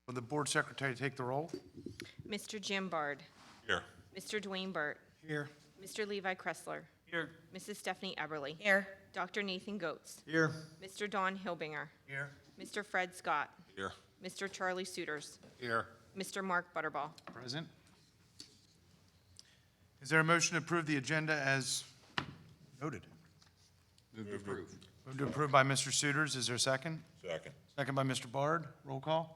Will the board secretary take the roll? Mr. Jim Bard. Here. Mr. Dwayne Burt. Here. Mr. Levi Kressler. Here. Mrs. Stephanie Eberly. Here. Dr. Nathan Goetz. Here. Mr. Don Hilbinger. Here. Mr. Fred Scott. Here. Mr. Charlie Suiters. Here. Mr. Mark Butterball. Present. Is there a motion to approve the agenda as noted? Move to approve. Move to approve by Mr. Suiters. Is there a second? Second. Second by Mr. Bard. Roll call.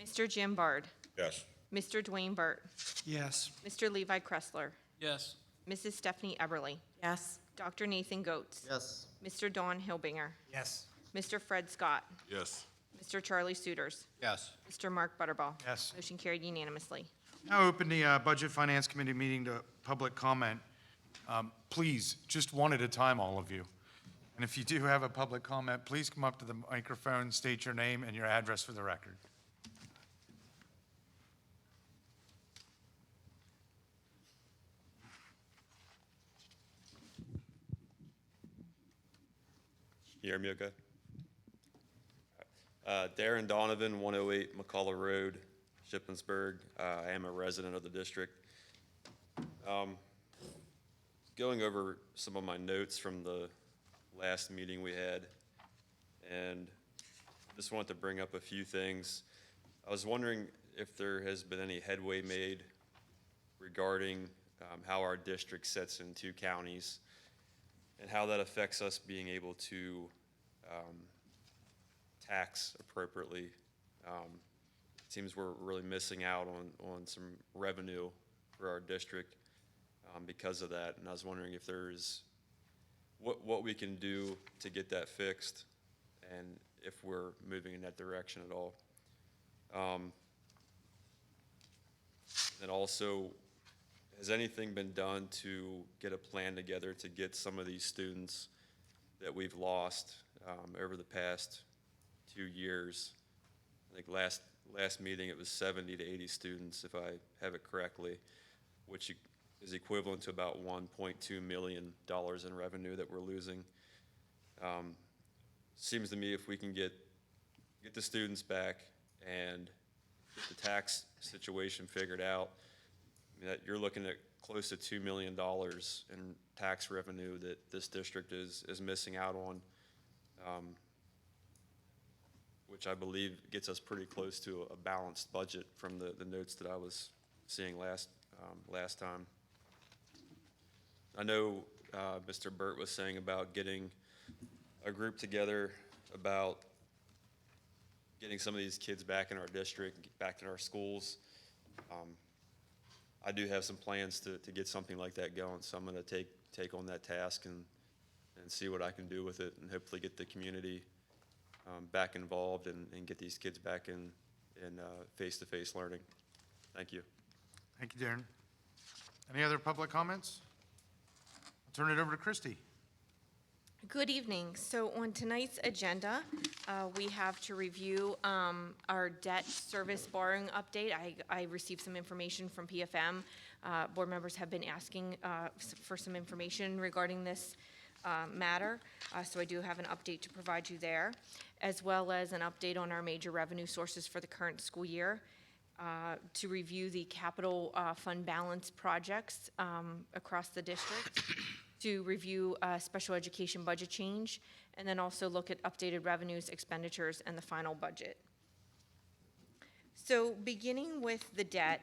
Mr. Jim Bard. Yes. Mr. Dwayne Burt. Yes. Mr. Levi Kressler. Yes. Mrs. Stephanie Eberly. Yes. Dr. Nathan Goetz. Yes. Mr. Don Hilbinger. Yes. Mr. Fred Scott. Yes. Mr. Charlie Suiters. Yes. Mr. Mark Butterball. Yes. Motion carried unanimously. Now open the Budget Finance Committee meeting to public comment. Please, just one at a time, all of you. And if you do have a public comment, please come up to the microphone, state your name and your address for the record. You hear me okay? Darren Donovan, 108 McCullough Road, Shippensburg. I am a resident of the district. Going over some of my notes from the last meeting we had, and just wanted to bring up a few things. I was wondering if there has been any headway made regarding how our district sits in two counties and how that affects us being able to tax appropriately. It seems we're really missing out on some revenue for our district because of that, and I was wondering if there's what we can do to get that fixed and if we're moving in that direction at all. And also, has anything been done to get a plan together to get some of these students that we've lost over the past 2 years? I think last meeting it was 70 to 80 students, if I have it correctly, which is equivalent to about $1.2 million in revenue that we're losing. Seems to me if we can get the students back and get the tax situation figured out, I mean, that you're looking at close to $2 million in tax revenue that this district is missing out on, which I believe gets us pretty close to a balanced budget from the notes that I was seeing last time. I know Mr. Burt was saying about getting a group together about getting some of these kids back in our district, back in our schools. I do have some plans to get something like that going, so I'm going to take on that task and see what I can do with it, and hopefully get the community back involved and get these kids back in face-to-face learning. Thank you. Thank you, Darren. Any other public comments? I'll turn it over to Christy. Good evening. So on tonight's agenda, we have to review our debt service borrowing update. I received some information from PFM. Board members have been asking for some information regarding this matter. So I do have an update to provide you there, as well as an update on our major revenue sources for the current school year, to review the capital fund balance projects across the district, to review special education budget change, and then also look at updated revenues, expenditures, and the final budget. So beginning with the debt,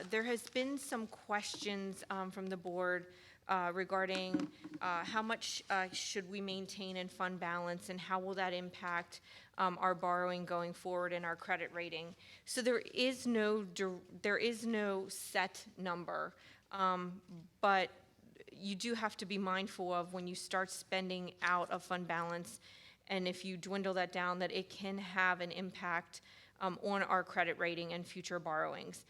there has been some questions from the board regarding how much should we maintain in fund balance, and how will that impact our borrowing going forward and our credit rating. So there is no set number, but you do have to be mindful of when you start spending out of fund balance, and if you dwindle that down, that it can have an impact on our credit rating and future borrowings.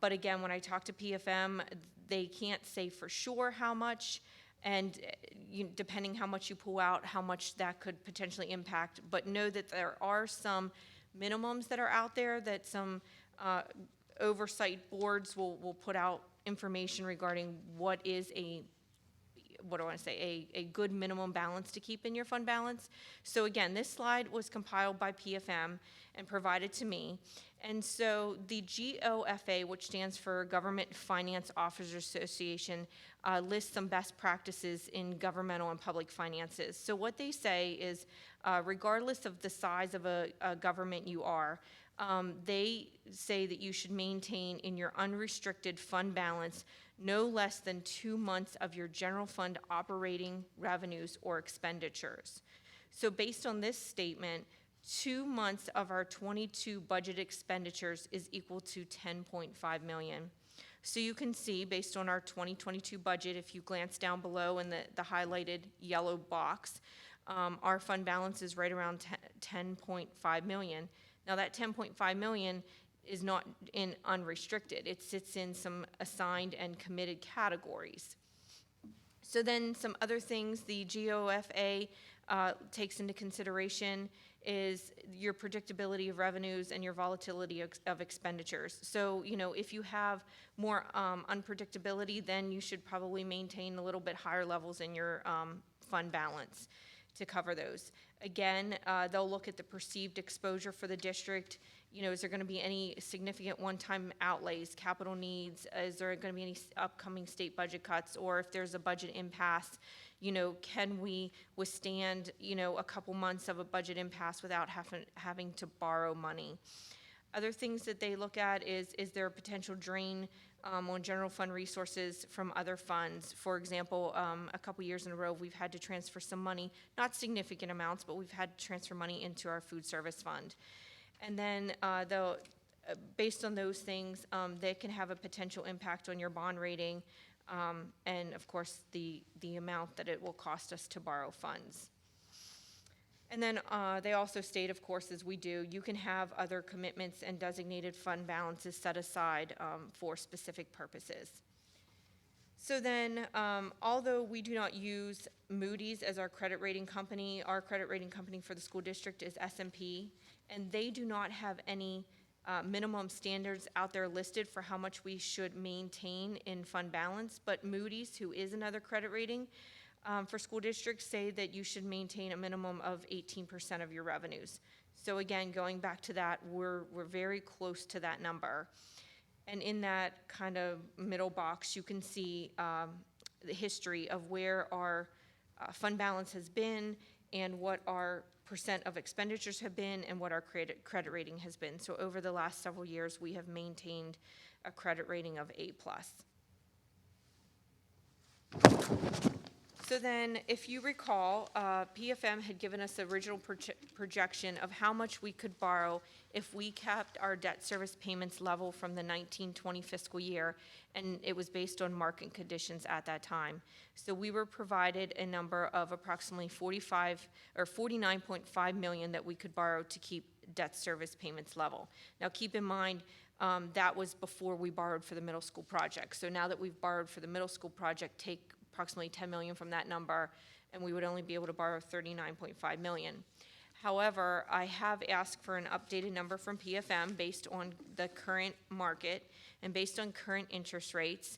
But again, when I talk to PFM, they can't say for sure how much, and depending how much you pull out, how much that could potentially impact. But know that there are some minimums that are out there that some oversight boards will put out information regarding what is what do I want to say, a good minimum balance to keep in your fund balance. So again, this slide was compiled by PFM and provided to me. And so the GOFA, which stands for Government Finance Officers Association, lists some best practices in governmental and public finances. So what they say is, regardless of the size of a government you are, they say that you should maintain in your unrestricted fund balance no less than 2 months of your general fund operating revenues or expenditures. So based on this statement, 2 months of our 22 budget expenditures is equal to 10.5 million. So you can see, based on our 2022 budget, if you glance down below in the highlighted yellow box, our fund balance is right around 10.5 million. Now that 10.5 million is not in unrestricted. It sits in some assigned and committed categories. So then some other things the GOFA takes into consideration is your predictability of revenues and your volatility of expenditures. So, if you have more unpredictability, then you should probably maintain a little bit higher levels in your fund balance to cover those. Again, they'll look at the perceived exposure for the district. Is there going to be any significant one-time outlays, capital needs? Is there going to be any upcoming state budget cuts? Or if there's a budget impasse, can we withstand, a couple months of a budget impasse without having to borrow money? Other things that they look at is there a potential drain on general fund resources from other funds? For example, a couple years in a row, we've had to transfer some money, not significant amounts, but we've had to transfer money into our food service fund. And then based on those things, they can have a potential impact on your bond rating, and of course, the amount that it will cost us to borrow funds. And then they also state, of course, as we do, you can have other commitments and designated fund balances set aside for specific purposes. So then, although we do not use Moody's as our credit rating company, our credit rating company for the school district is S&P, and they do not have any minimum standards out there listed for how much we should maintain in fund balance, but Moody's, who is another credit rating for school districts, say that you should maintain a minimum of 18% of your revenues. So again, going back to that, we're very close to that number. And in that kind of middle box, you can see the history of where our fund balance has been and what our percent of expenditures have been and what our credit rating has been. So over the last several years, we have maintained a credit rating of A+. So then, if you recall, PFM had given us the original projection of how much we could borrow if we kept our debt service payments level from the 1920 fiscal year, and it was based on market conditions at that time. So we were provided a number of approximately 49.5 million that we could borrow to keep debt service payments level. Now keep in mind, that was before we borrowed for the middle school project. So now that we've borrowed for the middle school project, take approximately 10 million from that number, and we would only be able to borrow 39.5 million. However, I have asked for an updated number from PFM based on the current market and based on current interest rates.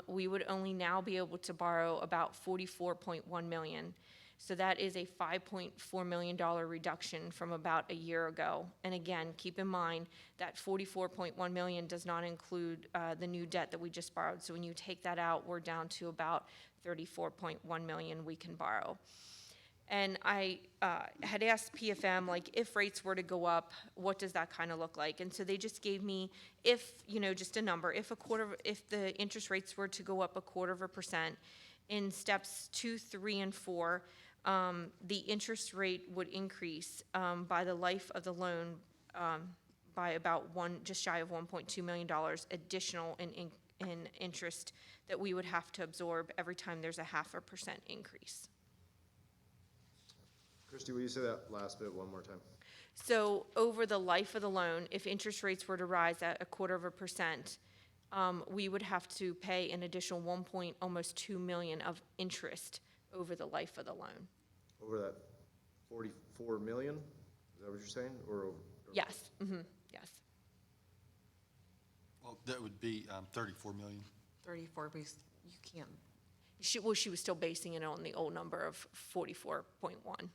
We would only now be able to borrow about 44.1 million. So that is a $5.4 million reduction from about a year ago. And again, keep in mind that 44.1 million does not include the new debt that we just borrowed. So when you take that out, we're down to about 34.1 million we can borrow. And I had asked PFM, like, if rates were to go up, what does that kind of look like? And so they just gave me, just a number, if the interest rates were to go up 0.25%, in steps 2, 3, and 4, the interest rate would increase by the life of the loan by about just shy of $1.2 million additional in interest that we would have to absorb every time there's a 0.5% increase. Christy, will you say that last bit one more time? So over the life of the loan, if interest rates were to rise at 0.25%, we would have to pay an additional almost 2 million of interest over the life of the loan. Over that 44 million? Is that what you're saying? Or Yes. Mm-hmm. Yes. Well, that would be 34 million. 34, because you can't, She was still basing it on the old number of 44.1.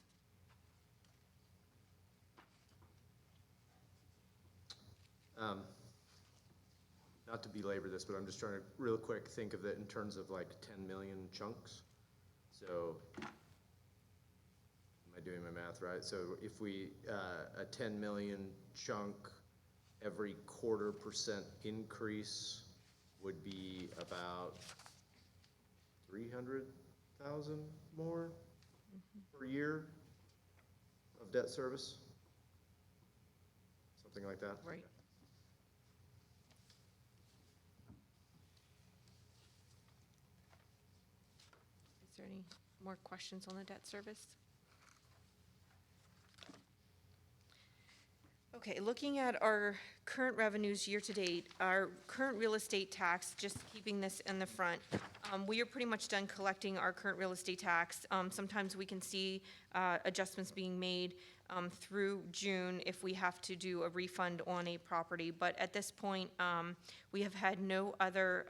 Not to belabor this, but I'm just trying to real quick think of it in terms of like 10 million chunks. So, am I doing my math right? So if we, a 10 million chunk, every 0.25% increase would be about 300,000 more per year of debt service? Something like that? Right. Is there any more questions on the debt service? Okay, looking at our current revenues year-to-date, our current real estate tax, just keeping this in the front, we are pretty much done collecting our current real estate tax. Sometimes we can see adjustments being made through June if we have to do a refund on a property. But at this point, we have had no other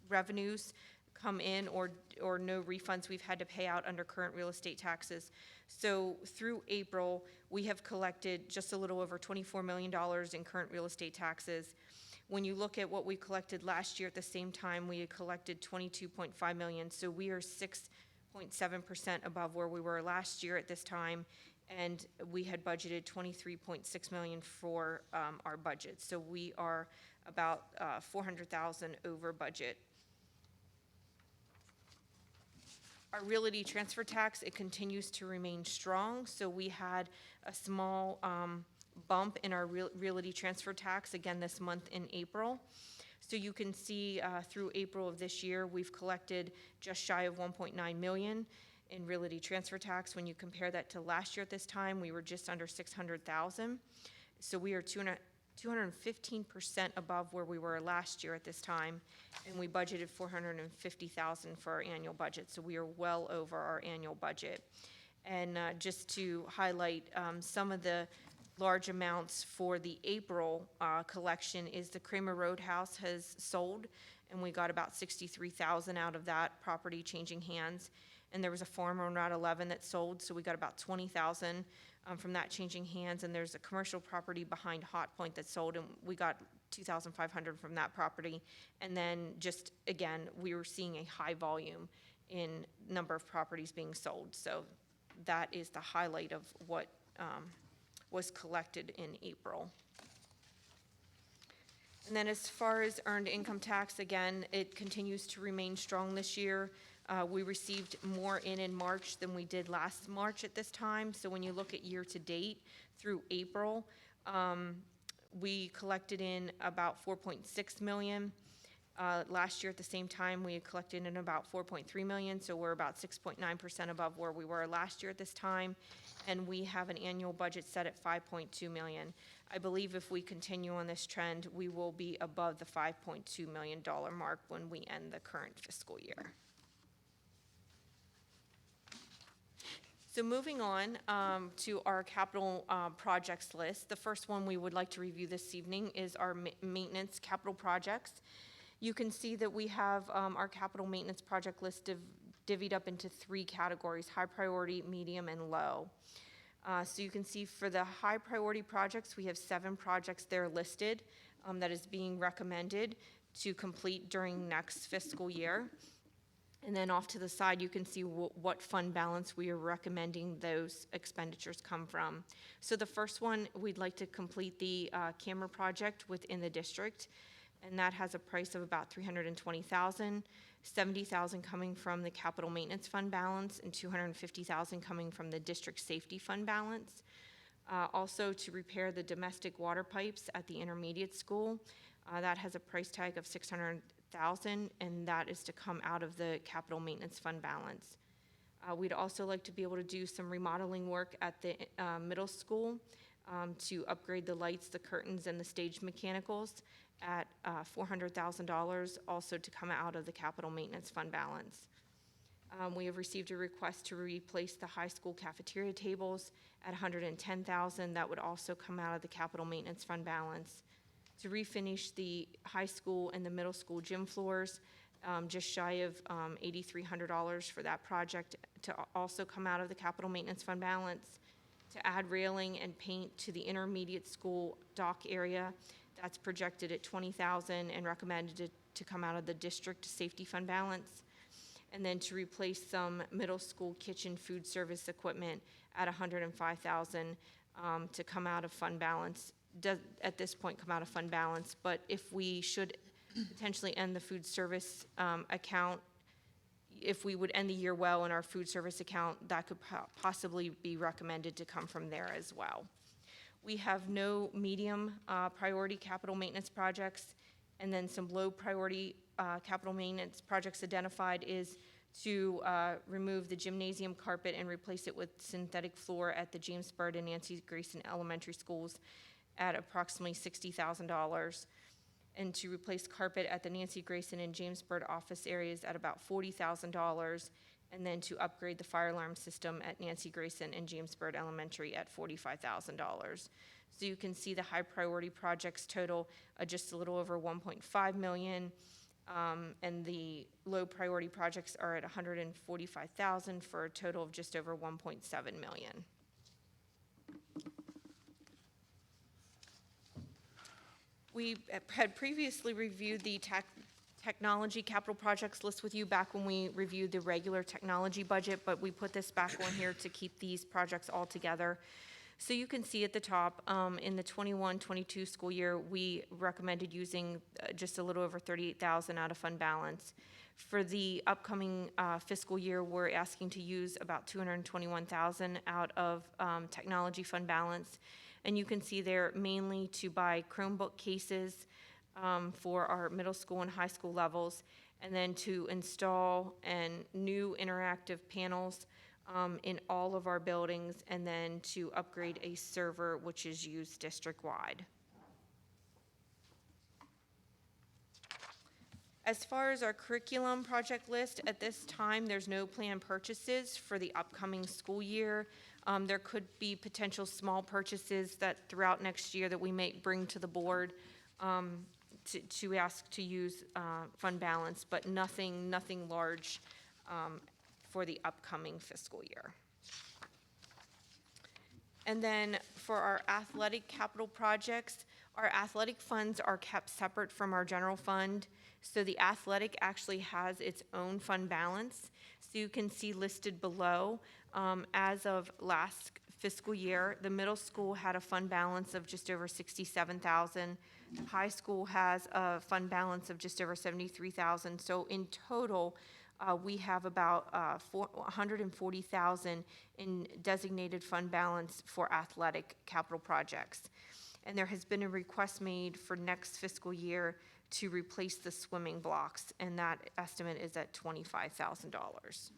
revenues come in or no refunds we've had to pay out under current real estate taxes. So through April, we have collected just a little over $24 million in current real estate taxes. When you look at what we collected last year at the same time, we had collected $22.5 million. So we are 6.7% above where we were last year at this time. And we had budgeted $23.6 million for our budget. So we are about $400,000 over budget. Our realty transfer tax, it continues to remain strong, so we had a small bump in our realty transfer tax again this month in April. So you can see through April of this year, we've collected just shy of 1.9 million in realty transfer tax. When you compare that to last year at this time, we were just under 600,000. So we are 215% above where we were last year at this time, and we budgeted 450,000 for our annual budget, so we are well over our annual budget. And just to highlight some of the large amounts for the April collection is the Kramer Roadhouse has sold, and we got about 63,000 out of that property changing hands. And there was a farm on Route 11 that sold, so we got about 20,000 from that changing hands. And there's a commercial property behind Hot Point that sold, and we got 2,500 from that property. And then just, again, we were seeing a high volume in number of properties being sold. So that is the highlight of what was collected in April. And then as far as earned income tax, again, it continues to remain strong this year. We received more in March than we did last March at this time. So when you look at year-to-date through April, we collected in about 4.6 million. Last year at the same time, we had collected in about 4.3 million, so we're about 6.9% above where we were last year at this time. And we have an annual budget set at 5.2 million. I believe if we continue on this trend, we will be above the $5.2 million mark when we end the current fiscal year. So moving on to our capital projects list, the first one we would like to review this evening is our maintenance capital projects. You can see that we have our capital maintenance project list divvied up into three categories: high priority, medium, and low. So you can see for the high priority projects, we have 7 projects there listed that is being recommended to complete during next fiscal year. And then off to the side, you can see what fund balance we are recommending those expenditures come from. So the first one, we'd like to complete the camera project within the district, and that has a price of about $320,000, $70,000 coming from the capital maintenance fund balance, and $250,000 coming from the district safety fund balance. Also to repair the domestic water pipes at the intermediate school, that has a price tag of $600,000, and that is to come out of the capital maintenance fund balance. We'd also like to be able to do some remodeling work at the middle school to upgrade the lights, the curtains, and the stage mechanicals at $400,000, also to come out of the capital maintenance fund balance. We have received a request to replace the high school cafeteria tables at $110,000. That would also come out of the capital maintenance fund balance. To refinish the high school and the middle school gym floors, just shy of $8,300 for that project to also come out of the capital maintenance fund balance. To add railing and paint to the intermediate school dock area, that's projected at $20,000 and recommended to come out of the district safety fund balance. And then to replace some middle school kitchen food service equipment at $105,000 to come out of fund balance. Does, at this point, come out of fund balance, but if we should potentially end the food service account, if we would end the year well in our food service account, that could possibly be recommended to come from there as well. We have no medium priority capital maintenance projects, and then some low priority capital maintenance projects identified is to remove the gymnasium carpet and replace it with synthetic floor at the James Byrd and Nancy Grayson elementary schools at approximately $60,000. And to replace carpet at the Nancy Grayson and James Byrd office areas at about $40,000, and then to upgrade the fire alarm system at Nancy Grayson and James Byrd Elementary at $45,000. So you can see the high priority projects total just a little over $1.5 million, and the low priority projects are at $145,000 for a total of just over $1.7 million. We had previously reviewed the technology capital projects list with you back when we reviewed the regular technology budget, but we put this back on here to keep these projects all together. So you can see at the top, in the 21-22 school year, we recommended using just a little over $38,000 out of fund balance. For the upcoming fiscal year, we're asking to use about $221,000 out of technology fund balance. And you can see there mainly to buy Chromebook cases for our middle school and high school levels, and then to install new interactive panels in all of our buildings, and then to upgrade a server which is used district-wide. As far as our curriculum project list, at this time, there's no planned purchases for the upcoming school year. There could be potential small purchases that throughout next year that we may bring to the board to ask to use fund balance, but nothing large for the upcoming fiscal year. And then for our athletic capital projects, our athletic funds are kept separate from our general fund. So the athletic actually has its own fund balance. So you can see listed below, as of last fiscal year, the middle school had a fund balance of just over $67,000. High school has a fund balance of just over $73,000. So in total, we have about $140,000 in designated fund balance for athletic capital projects. And there has been a request made for next fiscal year to replace the swimming blocks, and that estimate is at $25,000.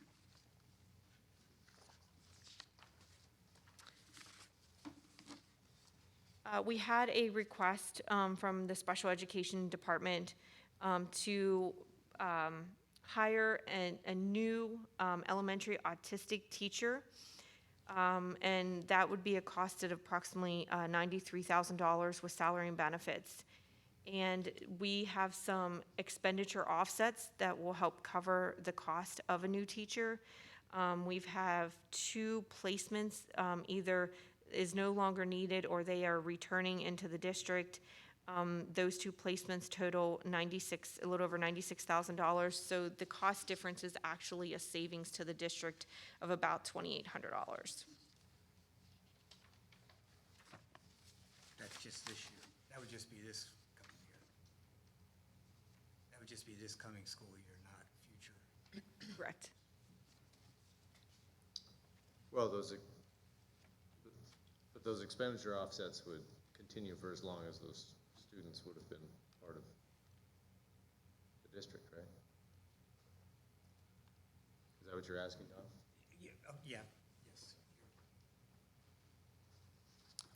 We had a request from the special education department to hire a new elementary autistic teacher, and that would be a cost of approximately $93,000 with salary and benefits. And we have some expenditure offsets that will help cover the cost of a new teacher. We've have 2 placements, either is no longer needed or they are returning into the district. Those 2 placements total a little over $96,000. So the cost difference is actually a savings to the district of about $2,800. That's just this year. That would just be this coming year. That would just be this coming school year, not future. Correct. Well, but those expenditure offsets would continue for as long as those students would have been part of the district, right? Is that what you're asking, Tom? Yeah, yeah, yes.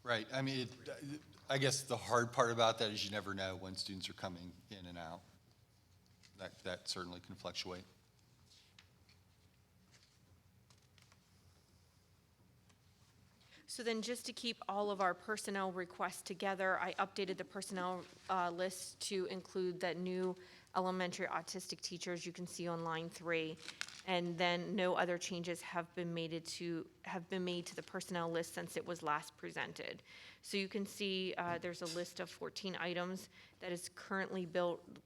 Right, I mean, I guess the hard part about that is you never know when students are coming in and out. That certainly can fluctuate. So then just to keep all of our personnel requests together, I updated the personnel list to include that new elementary autistic teachers, you can see on line 3. And then no other changes have been made to the personnel list since it was last presented. So you can see there's a list of 14 items that is currently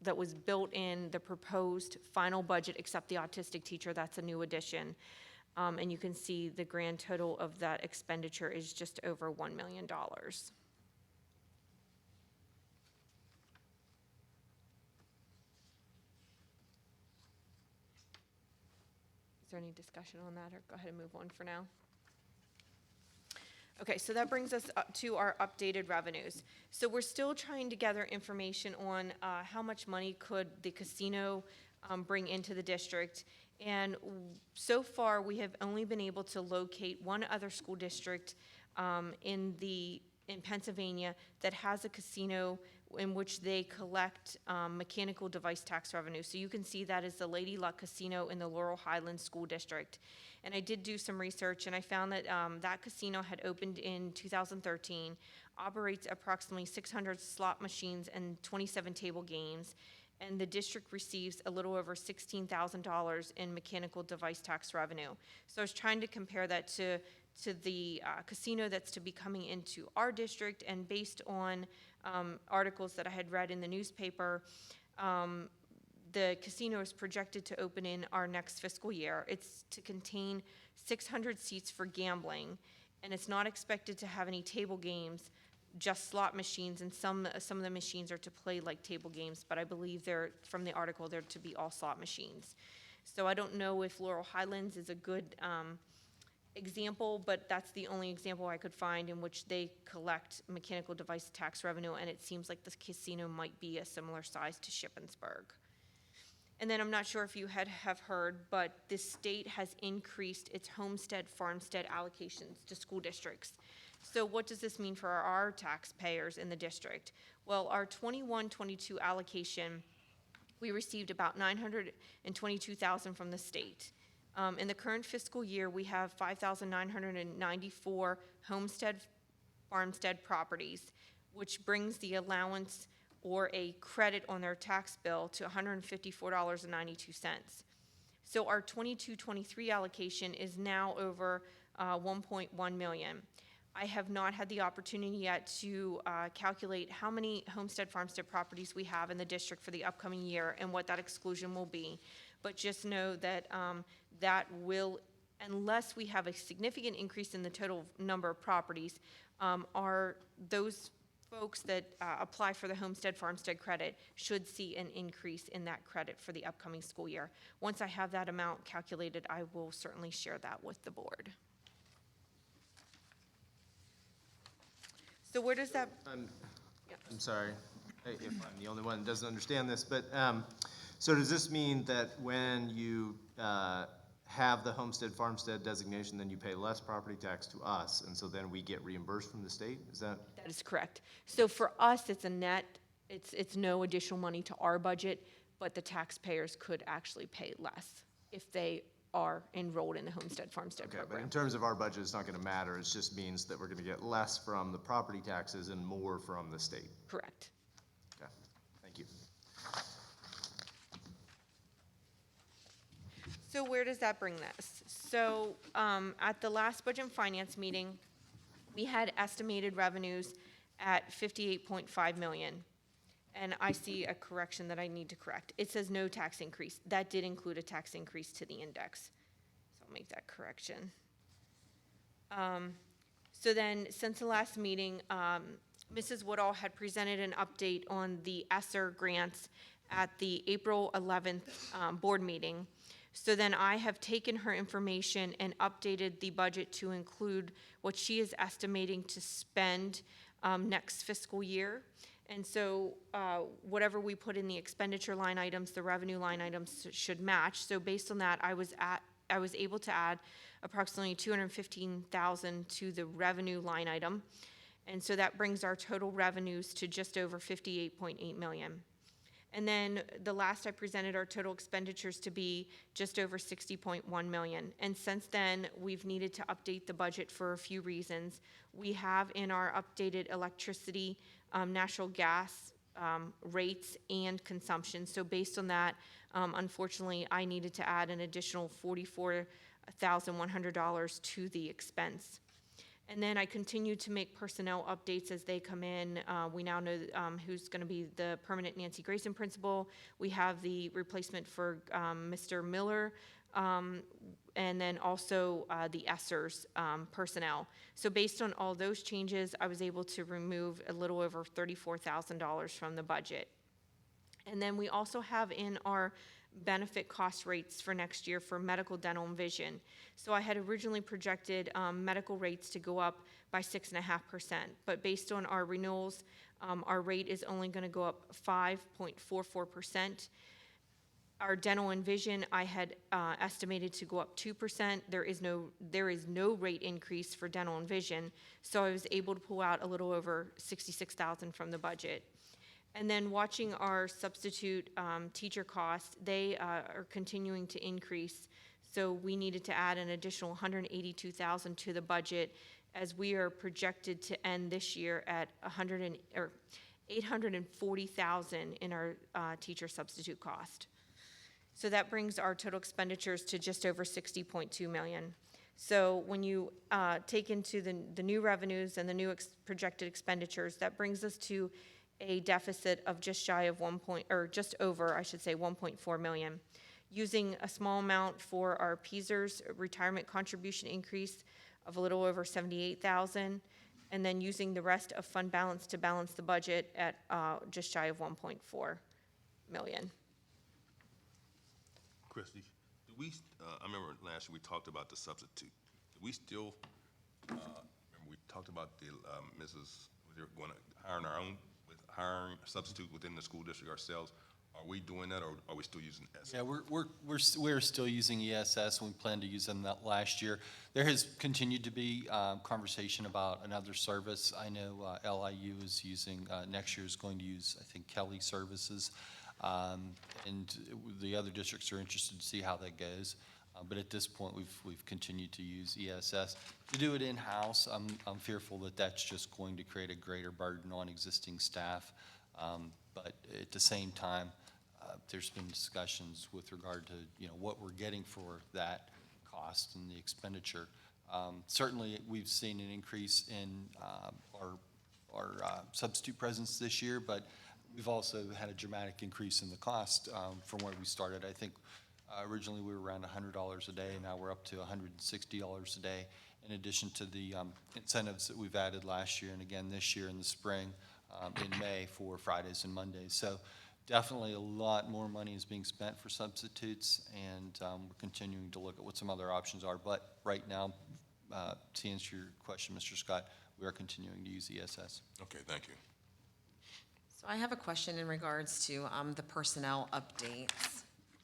that was built in the proposed final budget, except the autistic teacher, that's a new addition. And you can see the grand total of that expenditure is just over $1 million. Is there any discussion on that, or go ahead and move on for now? Okay, so that brings us up to our updated revenues. So we're still trying to gather information on how much money could the casino bring into the district. And so far, we have only been able to locate one other school district in Pennsylvania that has a casino in which they collect mechanical device tax revenue. So you can see that is the Lady Luck Casino in the Laurel Highlands School District. And I did do some research, and I found that that casino had opened in 2013, operates approximately 600 slot machines and 27 table games, and the district receives a little over $16,000 in mechanical device tax revenue. So I was trying to compare that to the casino that's to be coming into our district, and based on articles that I had read in the newspaper, the casino is projected to open in our next fiscal year. It's to contain 600 seats for gambling, and it's not expected to have any table games, just slot machines, and some of the machines are to play like table games, but I believe from the article, they're to be all slot machines. So I don't know if Laurel Highlands is a good example, but that's the only example I could find in which they collect mechanical device tax revenue, and it seems like this casino might be a similar size to Shippensburg. And then I'm not sure if you have heard, but the state has increased its Homestead, Farmstead allocations to school districts. So what does this mean for our taxpayers in the district? Well, our 21-22 allocation, we received about $922,000 from the state. In the current fiscal year, we have 5,994 Homestead, Farmstead properties, which brings the allowance or a credit on their tax bill to $154.92. So our 22-23 allocation is now over 1.1 million. I have not had the opportunity yet to calculate how many Homestead, Farmstead properties we have in the district for the upcoming year and what that exclusion will be. But just know that that will, unless we have a significant increase in the total number of properties, those folks that apply for the Homestead Farmstead credit should see an increase in that credit for the upcoming school year. Once I have that amount calculated, I will certainly share that with the board. So where does that? I'm sorry if I'm the only one that doesn't understand this, but so does this mean that when you have the Homestead Farmstead designation, then you pay less property tax to us, and so then we get reimbursed from the state? Is that? That is correct. So for us, it's a net, it's no additional money to our budget, but the taxpayers could actually pay less if they are enrolled in the Homestead Farmstead Okay, but in program. terms of our budget, it's not gonna matter. It just means that we're gonna get less from the property taxes and more from the state. Correct. Okay, thank you. So where does that bring us? So at the last Budget and Finance meeting, we had estimated revenues at 58.5 million. And I see a correction that I need to correct. It says no tax increase. That did include a tax increase to the index. So I'll make that correction. So then, since the last meeting, Mrs. Woodall had presented an update on the ESSER grants at the April 11th board meeting. So then I have taken her information and updated the budget to include what she is estimating to spend next fiscal year. And so whatever we put in the expenditure line items, the revenue line items should match. So based on that, I was able to add approximately $215,000 to the revenue line item. And so that brings our total revenues to just over 58.8 million. And then the last I presented our total expenditures to be just over 60.1 million. And since then, we've needed to update the budget for a few reasons. We have in our updated electricity, natural gas rates and consumption. So based on that, unfortunately, I needed to add an additional $44,100 to the expense. And then I continue to make personnel updates as they come in. We now know who's going to be the permanent Nancy Grayson principal. We have the replacement for Mr. Miller, and then also the Essers personnel. So based on all those changes, I was able to remove a little over $34,000 from the budget. And then we also have in our benefit cost rates for next year for medical, dental, and vision. So I had originally projected medical rates to go up by 6.5%, but based on our renewals, our rate is only going to go up 5.44%. Our dental and vision, I had estimated to go up 2%. There is no rate increase for dental and vision, so I was able to pull out a little over $66,000 from the budget. And then watching our substitute teacher costs, they are continuing to increase. So we needed to add an additional $182,000 to the budget, as we are projected to end this year at $840,000 in our teacher substitute cost. So that brings our total expenditures to just over $60.2 million. So when you take into the new revenues and the new projected expenditures, that brings us to a deficit of just shy of just over, I should say, 1.4 million. Using a small amount for our PESERS retirement contribution increase of a little over 78,000, and then using the rest of fund balance to balance the budget at just shy of 1.4 million. Christie, do we, I remember last year we talked about the substitute. Do we still, remember we talked about the, Mrs., we're going to hire our own, with hiring a substitute within the school district ourselves. Are we doing that, or are we still using ESSER? Yeah, we're still using ESS, and we plan to use them that last year. There has continued to be conversation about another service. I know LIU is using, next year is going to use, I think, Kelly Services. And the other districts are interested to see how that goes. But at this point, we've continued to use ESS. To do it in-house, I'm fearful that that's just going to create a greater burden on existing staff. But at the same time, there's been discussions with regard to, what we're getting for that cost and the expenditure. Certainly, we've seen an increase in our substitute presence this year, but we've also had a dramatic increase in the cost from where we started. I think originally we were around $100 a day, now we're up to $160 a day, in addition to the incentives that we've added last year and again this year in the spring, in May for Fridays and Mondays. So definitely a lot more money is being spent for substitutes, and we're continuing to look at what some other options are. But right now, to answer your question, Mr. Scott, we are continuing to use ESS. Okay, thank you. So I have a question in regards to the personnel updates.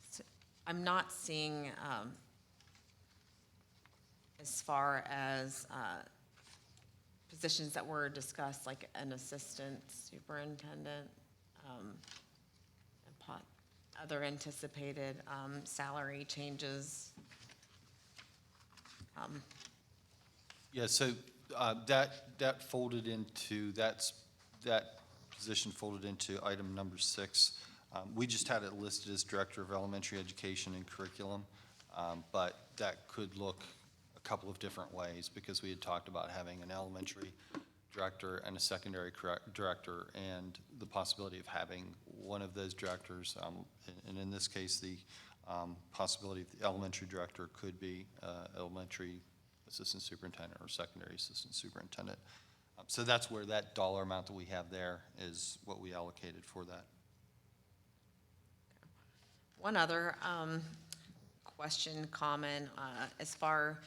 So I'm not seeing, as far as positions that were discussed, like an assistant superintendent, and other anticipated salary changes. Yeah, so that folded into, that position folded into item number 6. We just had it listed as Director of Elementary Education and Curriculum, but that could look a couple of different ways, because we had talked about having an elementary director and a secondary director, and the possibility of having one of those directors, and in this case, the possibility of the elementary director could be elementary assistant superintendent or secondary assistant superintendent. So that's where that dollar amount that we have there is what we allocated for that. One other question, comment, as far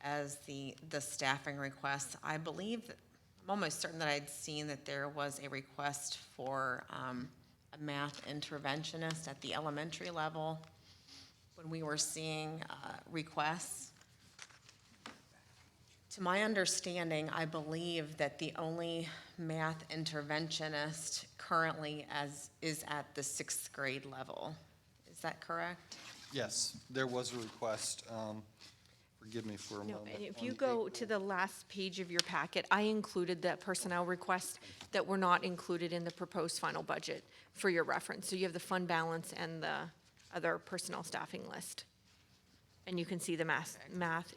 as the staffing requests, I believe that, I'm almost certain that I'd seen that there was a request for a math interventionist at the elementary level when we were seeing requests. To my understanding, I believe that the only math interventionist currently is at the 6th grade level. Is that correct? Yes, there was a request. Forgive me for a No, moment. and if On you the go to the last page of your packet, I included the personnel requests that were not included in the proposed final budget for your reference. So you have the fund balance and the other personnel staffing list. And you can see the math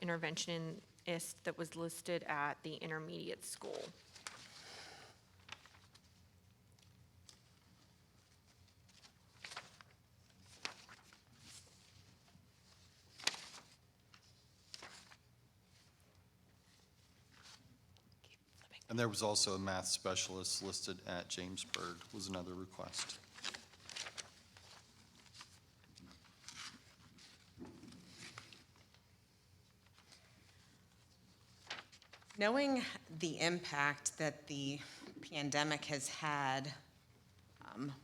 interventionist that was listed at the intermediate school. And there was also a math specialist listed at Jamesburg, was another request. Knowing the impact that the pandemic has had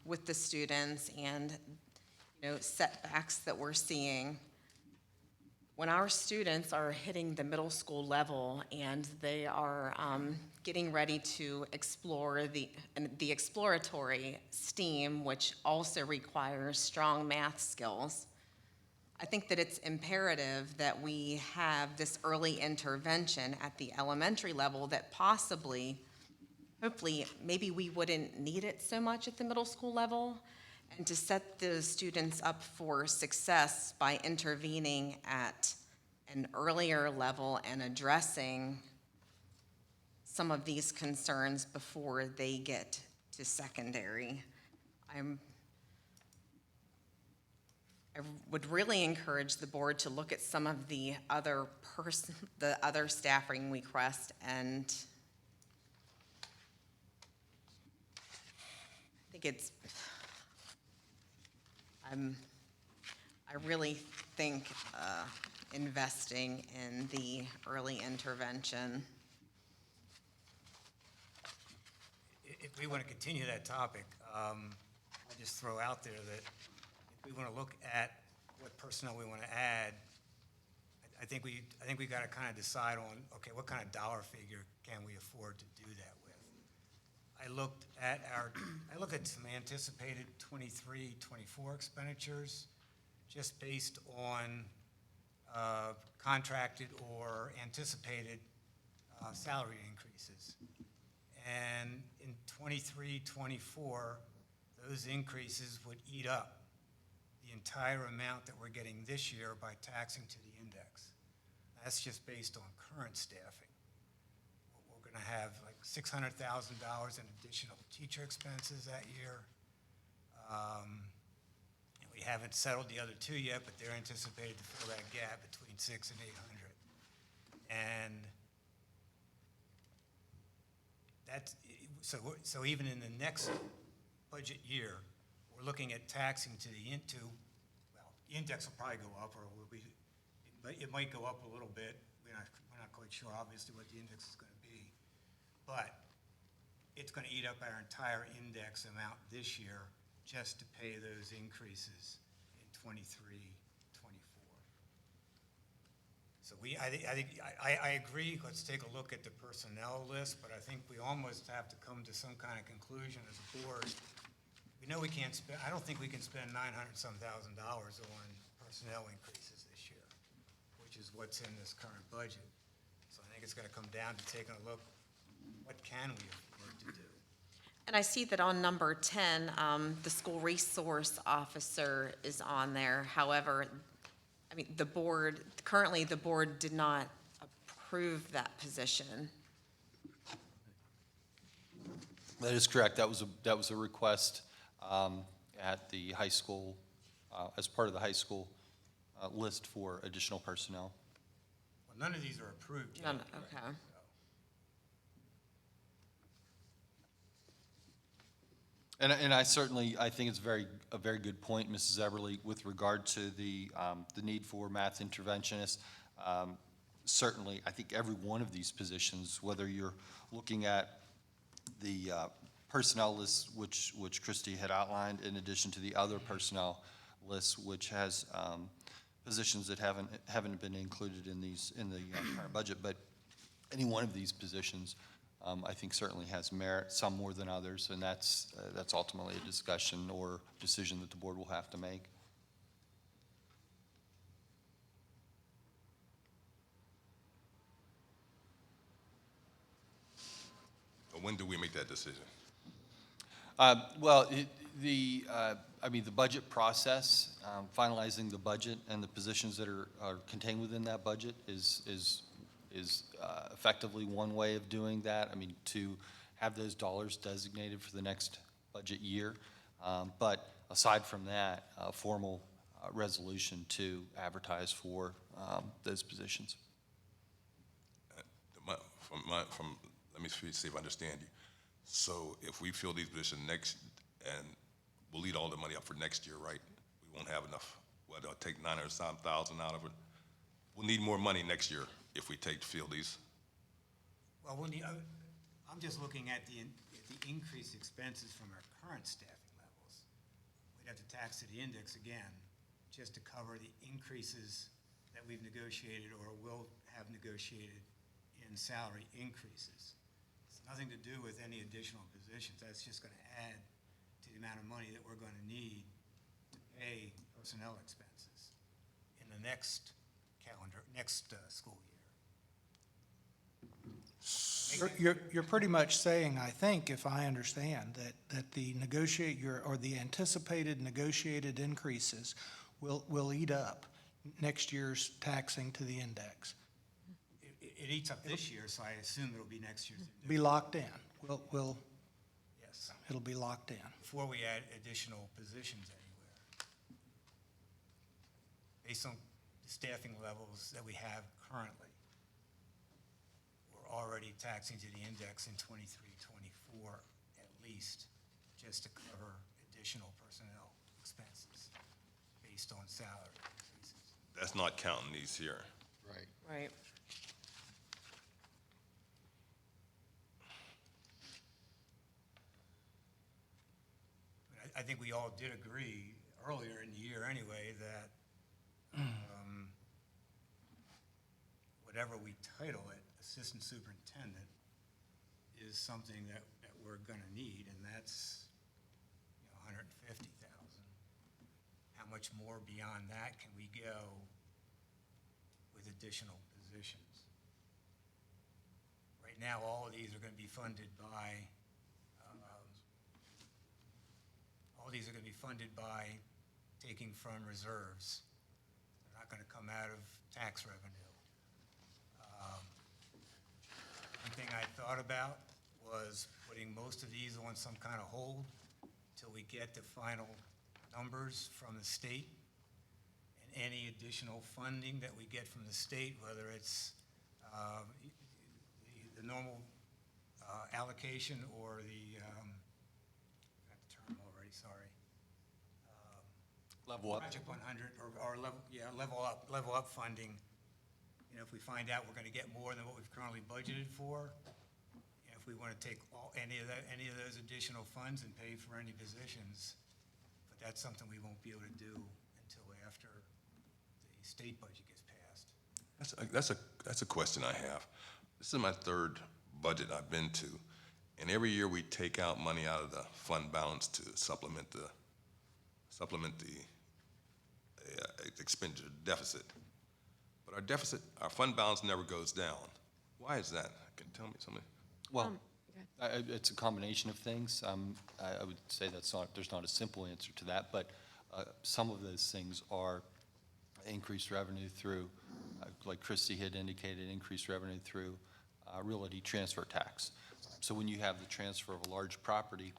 with the students and, setbacks that we're seeing, when our students are hitting the middle school level and they are getting ready to explore the exploratory STEAM, which also requires strong math skills, I think that it's imperative that we have this early intervention at the elementary level that possibly, hopefully, maybe we wouldn't need it so much at the middle school level, and to set the students up for success by intervening at an earlier level and addressing some of these concerns before they get to secondary. I would really encourage the board to look at some of the other staffing requests, and I think I really think investing in the early intervention. If we want to continue that topic, I'll just throw out there that if we want to look at what personnel we want to add, I think we got to kind of decide on, okay, what kind of dollar figure can we afford to do that with? I looked at some anticipated 23, 24 expenditures, just based on contracted or anticipated salary increases. And in 23, 24, those increases would eat up the entire amount that we're getting this year by taxing to the index. That's just based on current staffing. We're going to have like $600,000 in additional teacher expenses that year. And we haven't settled the other two yet, but they're anticipated to fill that gap between 600 and 800. And that's, so even in the next budget year, we're looking at taxing to the index will probably go up, or it might go up a little bit. We're not quite sure, obviously, what the index is going to be. But it's going to eat up our entire index amount this year just to pay those increases in 23, 24. So I agree, let's take a look at the personnel list, but I think we almost have to come to some kind of conclusion as a board. We know we can't spend, I don't think we can spend $900-some thousand on personnel increases this year, which is what's in this current budget. So I think it's going to come down to taking a look, what can we afford to do? And I see that on number 10, the school resource officer is on there. However, I mean, currently the board did not approve that position. That is correct. That was a request at the high school, as part of the high school list for additional personnel. Well, none of these are approved yet. None, okay. And I think it's a very good point, Mrs. Eberly, with regard to the need for math interventionists. Certainly, I think every one of these positions, whether you're looking at the personnel list, which Christie had outlined, in addition to the other personnel lists, which has positions that haven't been included in the current budget, but any one of these positions, I think certainly has merit, some more than others, and that's ultimately a discussion or decision that the board will have to make. Or when do we make that decision? Well, I mean, the budget process, finalizing the budget and the positions that are contained within that budget is effectively one way of doing that. I mean, to have those dollars designated for the next budget year. But aside from that, a formal resolution to advertise for those positions. Let me see if I understand you. So if we fill these positions next, and we'll leave all the money up for next year, right? We won't have enough, well, they'll take 900,000 out of it. We'll need more money next year if we fill these. Well, I'm just looking at the increased expenses from our current staffing levels. We'd have to tax to the index again, just to cover the increases that we've negotiated or will have negotiated in salary increases. It's nothing to do with any additional positions. That's just going to add to the amount of money that we're going to need to pay personnel expenses in the next school year. You're pretty much saying, I think, if I understand, that the the anticipated negotiated increases will eat up next year's taxing to the index. It eats up this year, so I assume it'll be next year's. Be locked in. Yes, It'll be locked in. before we add additional positions anywhere. Based on the staffing levels that we have currently, we're already taxing to the index in 23, 24 at least, just to cover additional personnel expenses based on salary increases. That's not counting these here. Right. Right. I think we all did agree earlier in the year anyway that whatever we title it, assistant superintendent, is something that we're gonna need, and that's, $150,000. How much more beyond that can we go with additional positions? Right now, all of these are gonna be funded by taking from reserves. They're not gonna come out of tax revenue. One thing I thought about was putting most of these on some kind of hold till we get the final numbers from the state. And any additional funding that we get from the state, whether it's the normal allocation or the, I forgot the term already, sorry. Level up. Project 100 or level up funding. If we find out we're going to get more than what we've currently budgeted for, if we want to take any of those additional funds and pay for any positions, but that's something we won't be able to do until after the state budget gets passed. That's a question I have. This is my third budget I've been to, and every year we take out money out of the fund balance to supplement the expenditure deficit. But our fund balance never goes down. Why is that? Can you tell me something? Well, it's a combination of things. I would say there's not a simple answer to that, but some of those things are increased revenue through, like Christie had indicated, increased revenue through realty transfer tax. So when you have the transfer of a large property,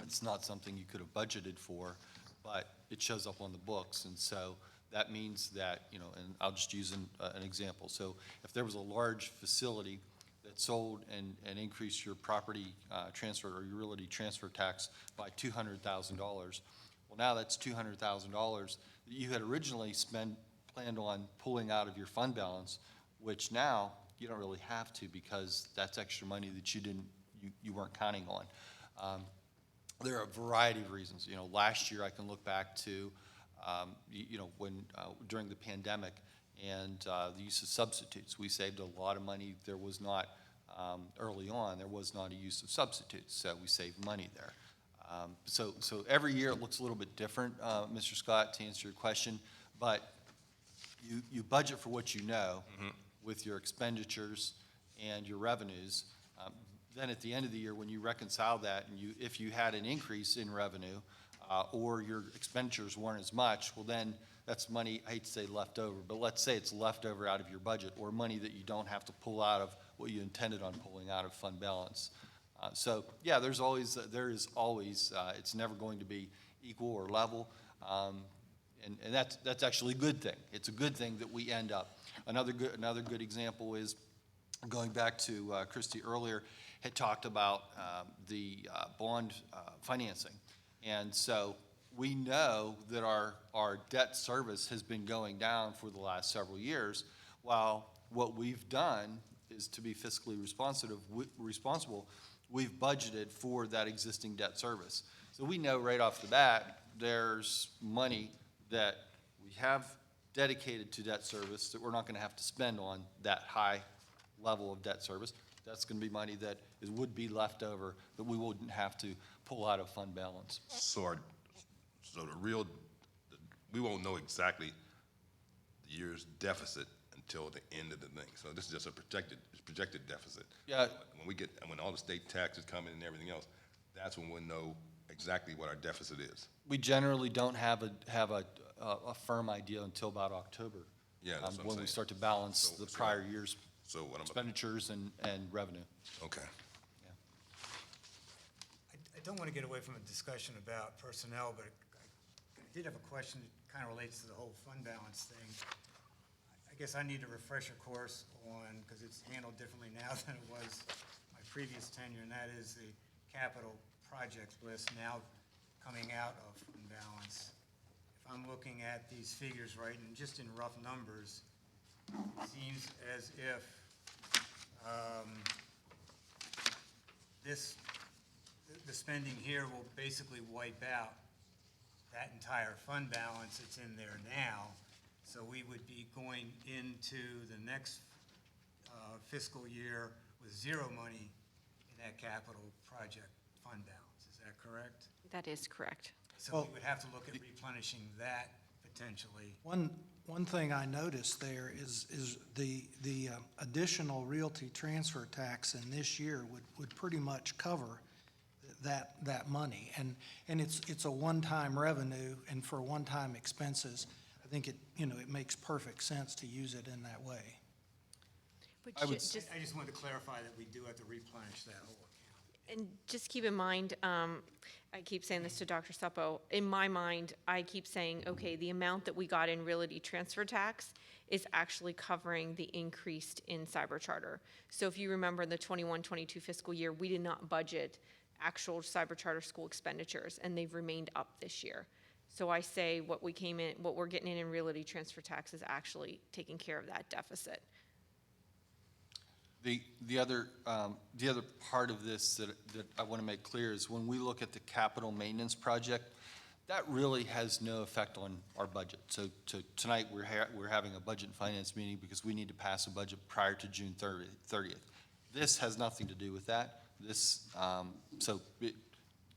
it's not something you could have budgeted for, but it shows up on the books, and so that means that, and I'll just use an example. So if there was a large facility that sold and increased your property transfer or your realty transfer tax by $200,000, well, now that's $200,000 that you had originally planned on pulling out of your fund balance, which now you don't really have to because that's extra money that you weren't counting on. There are a variety of reasons. Last year I can look back to when during the pandemic and the use of substitutes, we saved a lot of money. There was not early on. There was not a use of substitutes, so we saved money there. So every year it looks a little bit different, Mr. Scott, to answer your question. But you budget for what you know with your expenditures and your revenues. then at the end of the year, when you reconcile that, and if you had an increase in revenue, or your expenditures weren't as much, well, then that's money, I hate to say leftover, but let's say it's leftover out of your budget, or money that you don't have to pull out of what you intended on pulling out of fund balance. So, yeah, there is always, it's never going to be equal or level, and that's actually a good thing. It's a good thing that we end up. Another good example is, going back to Christie earlier, had talked about the bond financing. And so we know that our debt service has been going down for the last several years, while what we've done is to be fiscally responsible, we've budgeted for that existing debt service. So we know right off the bat, there's money that we have dedicated to debt service that we're not going to have to spend on that high level of debt service. That's going to be money that would be left over that we wouldn't have to pull out of fund balance. So we won't know exactly the year's deficit until the end of the thing. So this is just a projected deficit. Yeah. When all the state taxes come in and everything else, that's when we'll know exactly what our deficit is. We generally don't have a firm idea until about October. Yeah, that's what I'm when we saying. start to balance the prior year's So what I'm, expenditures and revenue. okay. I don't want to get away from a discussion about personnel, but I did have a question that kind of relates to the whole fund balance thing. I guess I need a refresher course on, because it's handled differently now than it was my previous tenure, and that is the capital project list now coming out of fund balance. If I'm looking at these figures right, and just in rough numbers, it seems as if the spending here will basically wipe out that entire fund balance that's in there now. So we would be going into the next fiscal year with zero money in that capital project fund balance. Is that correct? That is correct. So we would have to look at replenishing that potentially. One thing I noticed there is the additional realty transfer tax in this year would pretty much cover that money. And it's a one-time revenue, and for one-time expenses, I think it makes perfect sense to use it in that way. But I would just, I just wanted to clarify that we do have to replenish that whole account. and just keep in mind, I keep saying this to Dr. Suppo, in my mind, I keep saying, okay, the amount that we got in realty transfer tax is actually covering the increase in cyber charter. So if you remember the 21-22 fiscal year, we did not budget actual cyber charter school expenditures, and they've remained up this year. So I say what we're getting in realty transfer tax is actually taking care of that deficit. The other part of this that I want to make clear is when we look at the capital maintenance project, that really has no effect on our budget. So tonight, we're having a budget and finance meeting because we need to pass a budget prior to June 30th. This has nothing to do with that.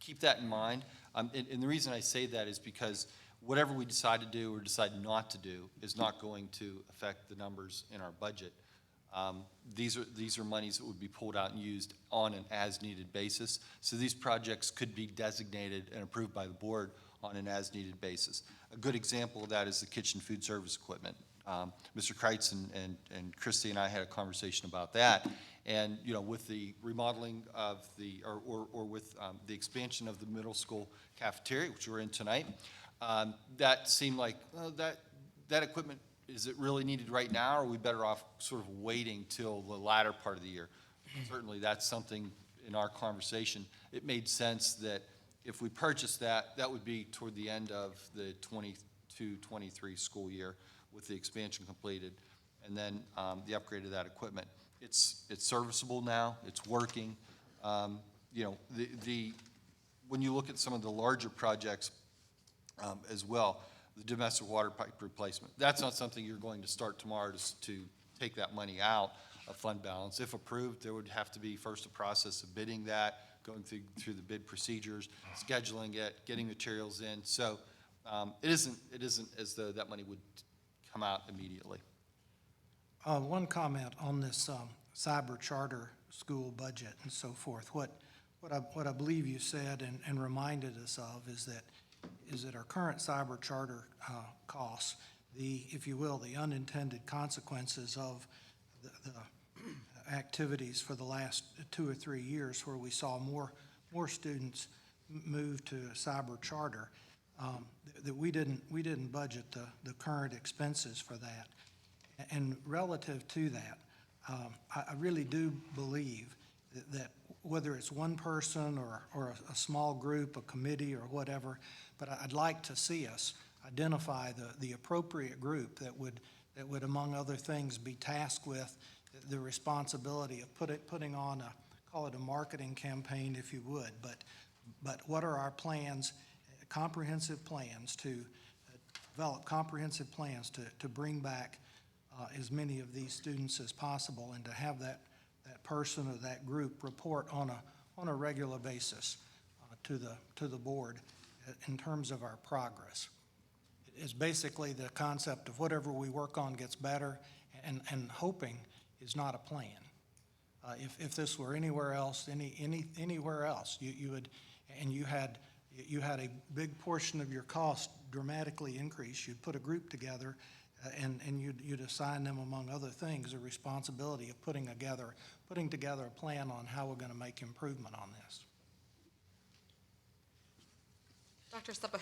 Keep that in mind. And the reason I say that is because whatever we decide to do or decide not to do is not going to affect the numbers in our budget. These are monies that would be pulled out and used on an as-needed basis. So these projects could be designated and approved by the board on an as-needed basis. A good example of that is the kitchen food service equipment. Mr. Kreitz and Christy and I had a conversation about that. And, with the remodeling of with the expansion of the middle school cafeteria, which we're in tonight, that seemed like, that equipment, is it really needed right now, or are we better off sort of waiting till the latter part of the year? Certainly, that's something in our conversation. It made sense that if we purchased that, that would be toward the end of the 22-23 school year with the expansion completed, and then the upgrade of that equipment. It's serviceable now. It's working. When you look at some of the larger projects as well, the domestic water pipe replacement, that's not something you're going to start tomorrow to take that money out of fund balance. If approved, there would have to be first a process of bidding that, going through the bid procedures, scheduling it, getting materials in. So it isn't as though that money would come out immediately. One comment on this cyber charter school budget and so forth. What I believe you said and reminded us of is that our current cyber charter costs, if you will, the unintended consequences of the activities for the last 2 or 3 years where we saw more students move to cyber charter, that we didn't budget the current expenses for that. And relative to that, I really do believe that whether it's one person or a small group, a committee or whatever, but I'd like to see us identify the appropriate group that would, among other things, be tasked with the responsibility of putting on call it a marketing campaign, if you would, but what are our plans, comprehensive plans to develop comprehensive plans to bring back as many of these students as possible, and to have that person or that group report on a regular basis to the board in terms of our progress. It's basically the concept of whatever we work on gets better, and hoping is not a plan. If this were anywhere else, anywhere else, you would, and you had a big portion of your cost dramatically increase, you'd put a group together and you'd assign them, among other things, a responsibility of putting together a plan on how we're going to make improvement on this. Dr. Suppa,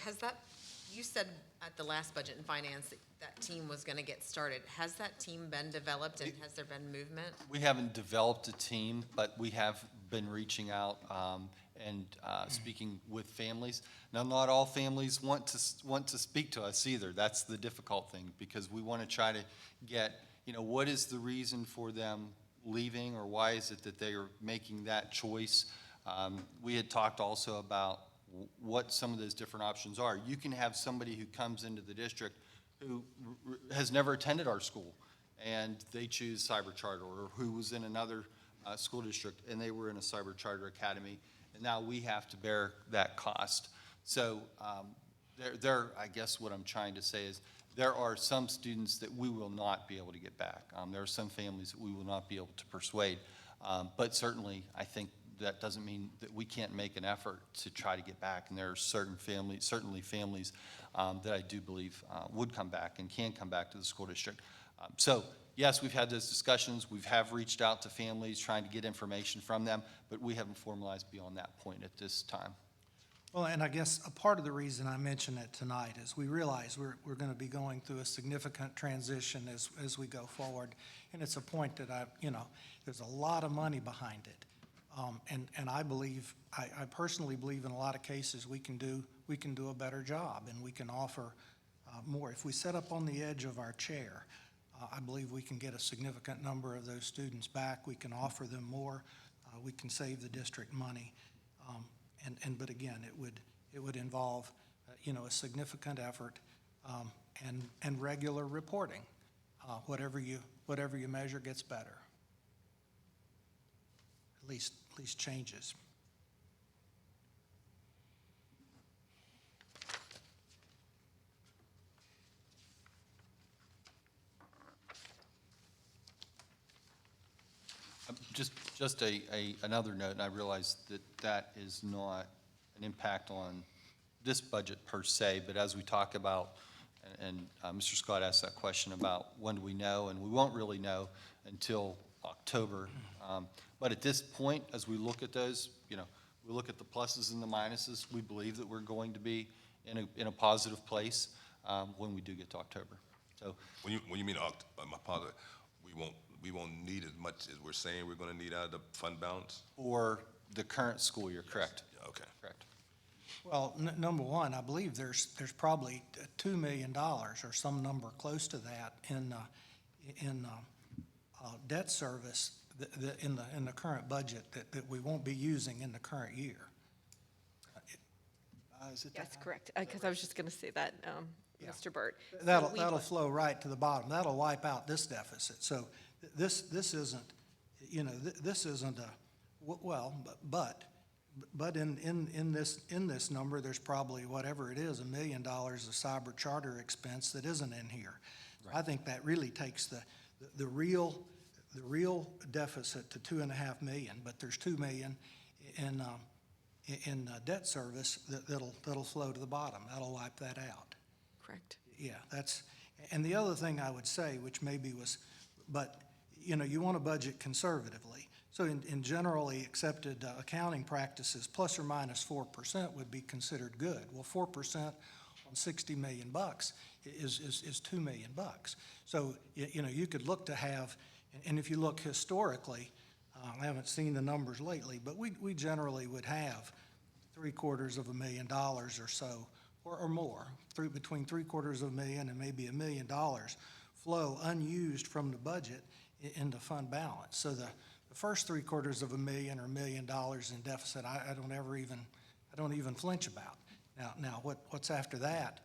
you said at the last budget and finance that team was going to get started. Has that team been developed, and has there been movement? We haven't developed a team, but we have been reaching out and speaking with families. Now, not all families want to speak to us either. That's the difficult thing, because we want to try to get, what is the reason for them leaving, or why is it that they are making that choice? We had talked also about what some of those different options are. You can have somebody who comes into the district who has never attended our school, and they choose cyber charter, or who was in another school district and they were in a cyber charter academy, and now we have to bear that cost. So I guess what I'm trying to say is there are some students that we will not be able to get back. There are some families that we will not be able to persuade, but certainly I think that doesn't mean that we can't make an effort to try to get back. And there are certainly families that I do believe would come back and can come back to the school district. So yes, we've had those discussions. We have reached out to families trying to get information from them, but we haven't formalized beyond that point at this time. Well, and I guess a part of the reason I mention it tonight is we realize we're going to be going through a significant transition as we go forward. And it's a point that there's a lot of money behind it. And I personally believe in a lot of cases we can do a better job, and we can offer more. If we set up on the edge of our chair, I believe we can get a significant number of those students back. We can offer them more. We can save the district money. But again, it would involve a significant effort and regular reporting. Whatever you measure gets better. At least changes. Just another note, and I realize that is not an impact on this budget per se, but as we talk about, and Mr. Scott asked that question about when do we know, and we won't really know until October. But at this point, as we look at those, we look at the pluses and the minuses, we believe that we're going to be in a positive place when we do get to October. So When you mean positive, we won't need as much as we're saying we're going to need out of the fund balance? for the current school year, correct? Okay. Correct. Well, number one, I believe there's probably $2 million or some number close to that in debt service in the current budget that we won't be using in the current year. Is it that Yes, high? correct, because I was just going to say that, Yeah. Mr. Burt. So That'll flow right to the bottom. That'll wipe out this deficit. So this isn't, this isn't but in this number, there's probably whatever it is, $1 million of cyber charter expense that isn't in here. I think that really takes the the real deficit to 2.5 million, but there's 2 million in debt service that'll flow to the bottom. That'll wipe that out. Correct. Yeah, and the other thing I would say, which maybe was, but, you want to budget conservatively. So in generally accepted accounting practices, plus or minus 4% would be considered good. Well, 4% on 60 million bucks is 2 million bucks. So, you could look to have, and if you look historically, I haven't seen the numbers lately, but we generally would have $750,000 or so, or more, between $750,000 and maybe $1 million flow unused from the budget into fund balance. So the first $750,000 or $1 million in deficit, I don't even flinch about. Now what's after that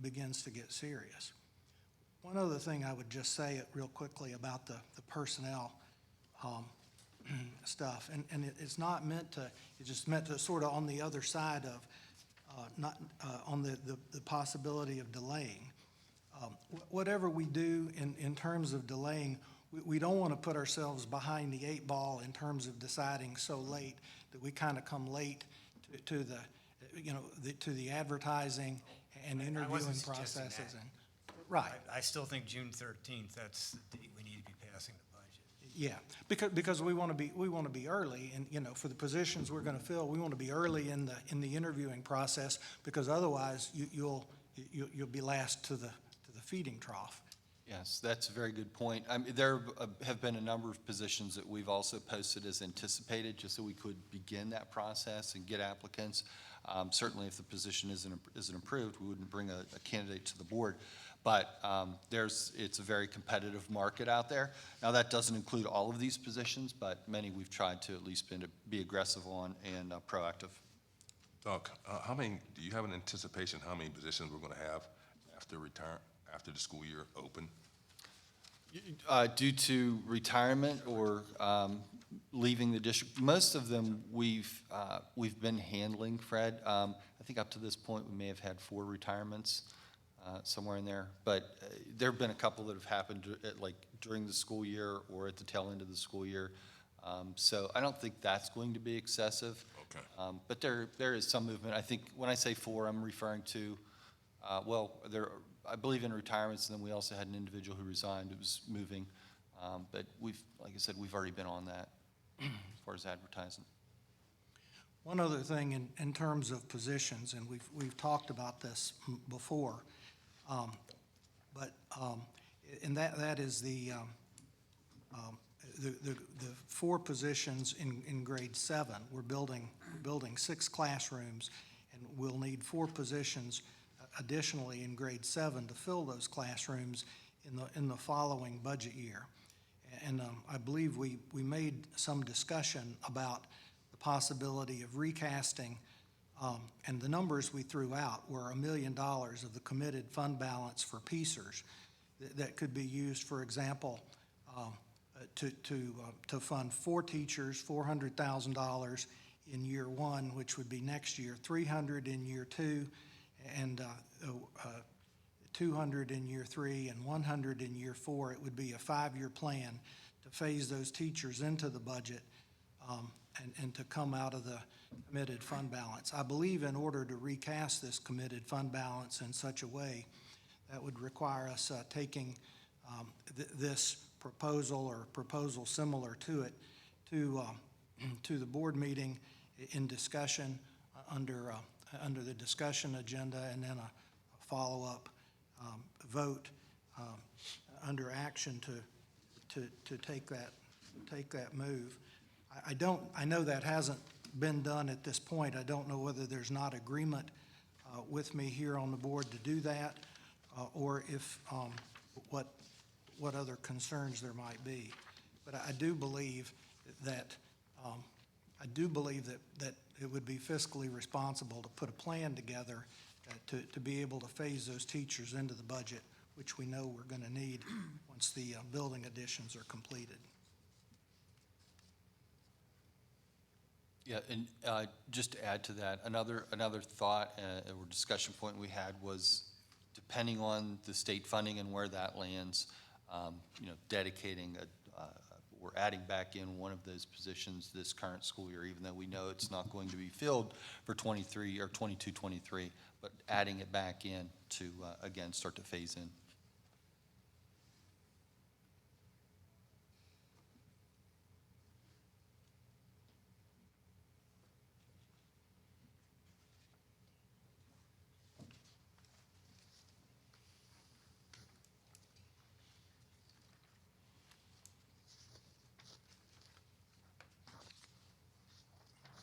begins to get serious. One other thing I would just say it real quickly about the personnel stuff, and it's not meant to, it's just meant to sort of on the other side of, not on the possibility of delaying. Whatever we do in terms of delaying, we don't want to put ourselves behind the 8 ball in terms of deciding so late that we kind of come late to the advertising and I interviewing wasn't suggesting processes. that. Right. I still think June 13th, that's the date we need to be passing the budget. Yeah, because we want to be early, and for the positions we're going to fill, we want to be early in the interviewing process, because otherwise you'll be last to the feeding trough. Yes, that's a very good point. There have been a number of positions that we've also posted as anticipated, just so we could begin that process and get applicants. Certainly, if the position isn't approved, we wouldn't bring a candidate to the board. But it's a very competitive market out there. Now, that doesn't include all of these positions, but many we've tried to at least be aggressive on and proactive. Doc, do you have an anticipation how many positions we're going to have after the school year open? Due to retirement or leaving the district, most of them we've been handling, Fred. I think up to this point, we may have had 4 retirements, somewhere in there. But there have been a couple that have happened during the school year or at the tail end of the school year. So I don't think that's going to be excessive. Okay. But there is some movement. I think when I say 4, I'm referring to, I believe in retirements, and then we also had an individual who resigned, who was moving. But like I said, we've already been on that as far as advertising. One other thing in terms of positions, and we've talked about this before, and that is the 4 positions in grade 7. We're building 6 classrooms, and we'll need 4 positions additionally in grade 7 to fill those classrooms in the following budget year. And I believe we made some discussion about the possibility of recasting, and the numbers we threw out were $1 million of the committed fund balance for PECers that could be used, for example, to fund 4 teachers, $400,000 in year 1, which would be next year, $300,000 in year 2, and $200,000 in year 3, and $100,000 in year 4. It would be a 5-year plan to phase those teachers into the budget and to come out of the committed fund balance. I believe in order to recast this committed fund balance in such a way, that would require us taking this proposal or proposal similar to it to the board meeting in discussion under the discussion agenda, and then a follow-up vote under action to take that move. I know that hasn't been done at this point. I don't know whether there's not agreement with me here on the board to do that, or if what other concerns there might be. But I do believe that it would be fiscally responsible to put a plan together to be able to phase those teachers into the budget, which we know we're going to need once the building additions are completed. Yeah, and just to add to that, another thought or discussion point we had was, depending on the state funding and where that lands, dedicating we're adding back in one of those positions this current school year, even though we know it's not going to be filled for 23 or 22, 23, but adding it back in to, again, start to phase in.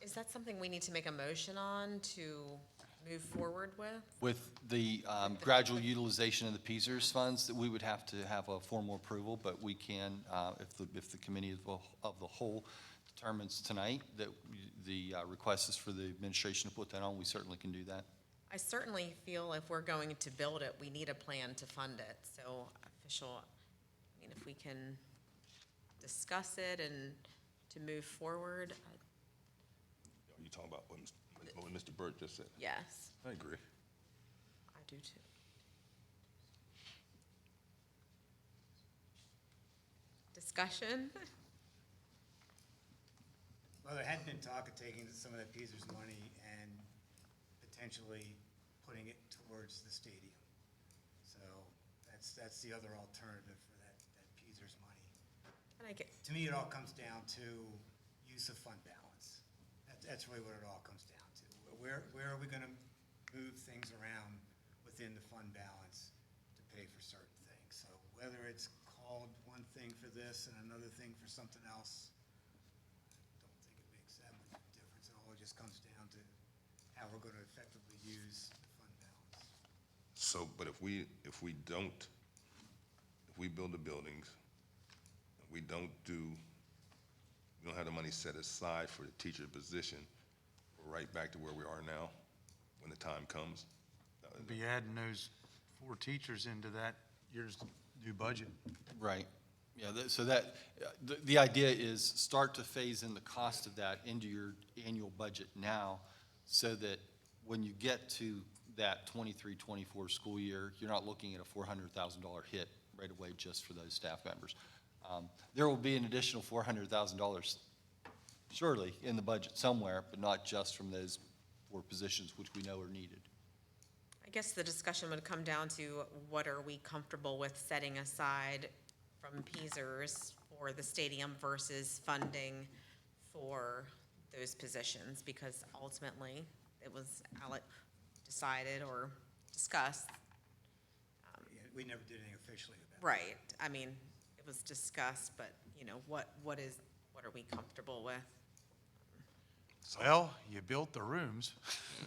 Is that something we need to make a motion on to move forward with? With the gradual utilization of the PSERS funds, that we would have to have a formal approval, but we can, if the committee of the whole determines tonight that the request is for the administration to put that on, we certainly can do that. I certainly feel if we're going to build it, we need a plan to fund it. So official, I mean, if we can discuss it and to move forward, You talking about what Mr. Burt just said? yes, I agree. I do too. Discussion? Well, there had been talk of taking some of that PSERS money and potentially putting it towards the stadium. So that's the other alternative for that PSERS money. And I get, To me, it all comes down to use of fund balance. That's really what it all comes down to. Where are we gonna move things around within the fund balance to pay for certain things? So whether it's called one thing for this and another thing for something else, I don't think it makes that much difference. It all just comes down to how we're gonna effectively use the fund balance. So, but if we build the buildings, we don't have the money set aside for the teacher position, we're right back to where we are now when the time comes. Be adding those 4 teachers into that year's new budget. Right. Yeah, so that, the idea is start to phase in the cost of that into your annual budget now, so that when you get to that 23-24 school year, you're not looking at a $400,000 hit right away just for those staff members. There will be an additional $400,000 surely in the budget somewhere, but not just from those 4 positions which we know are needed. I guess the discussion would come down to what are we comfortable with setting aside from PSERS for the stadium versus funding for those positions, because ultimately it was decided or discussed. We never did anything officially about it. Right, I mean, it was discussed, but, you know, what are we comfortable with? Well, you built the rooms.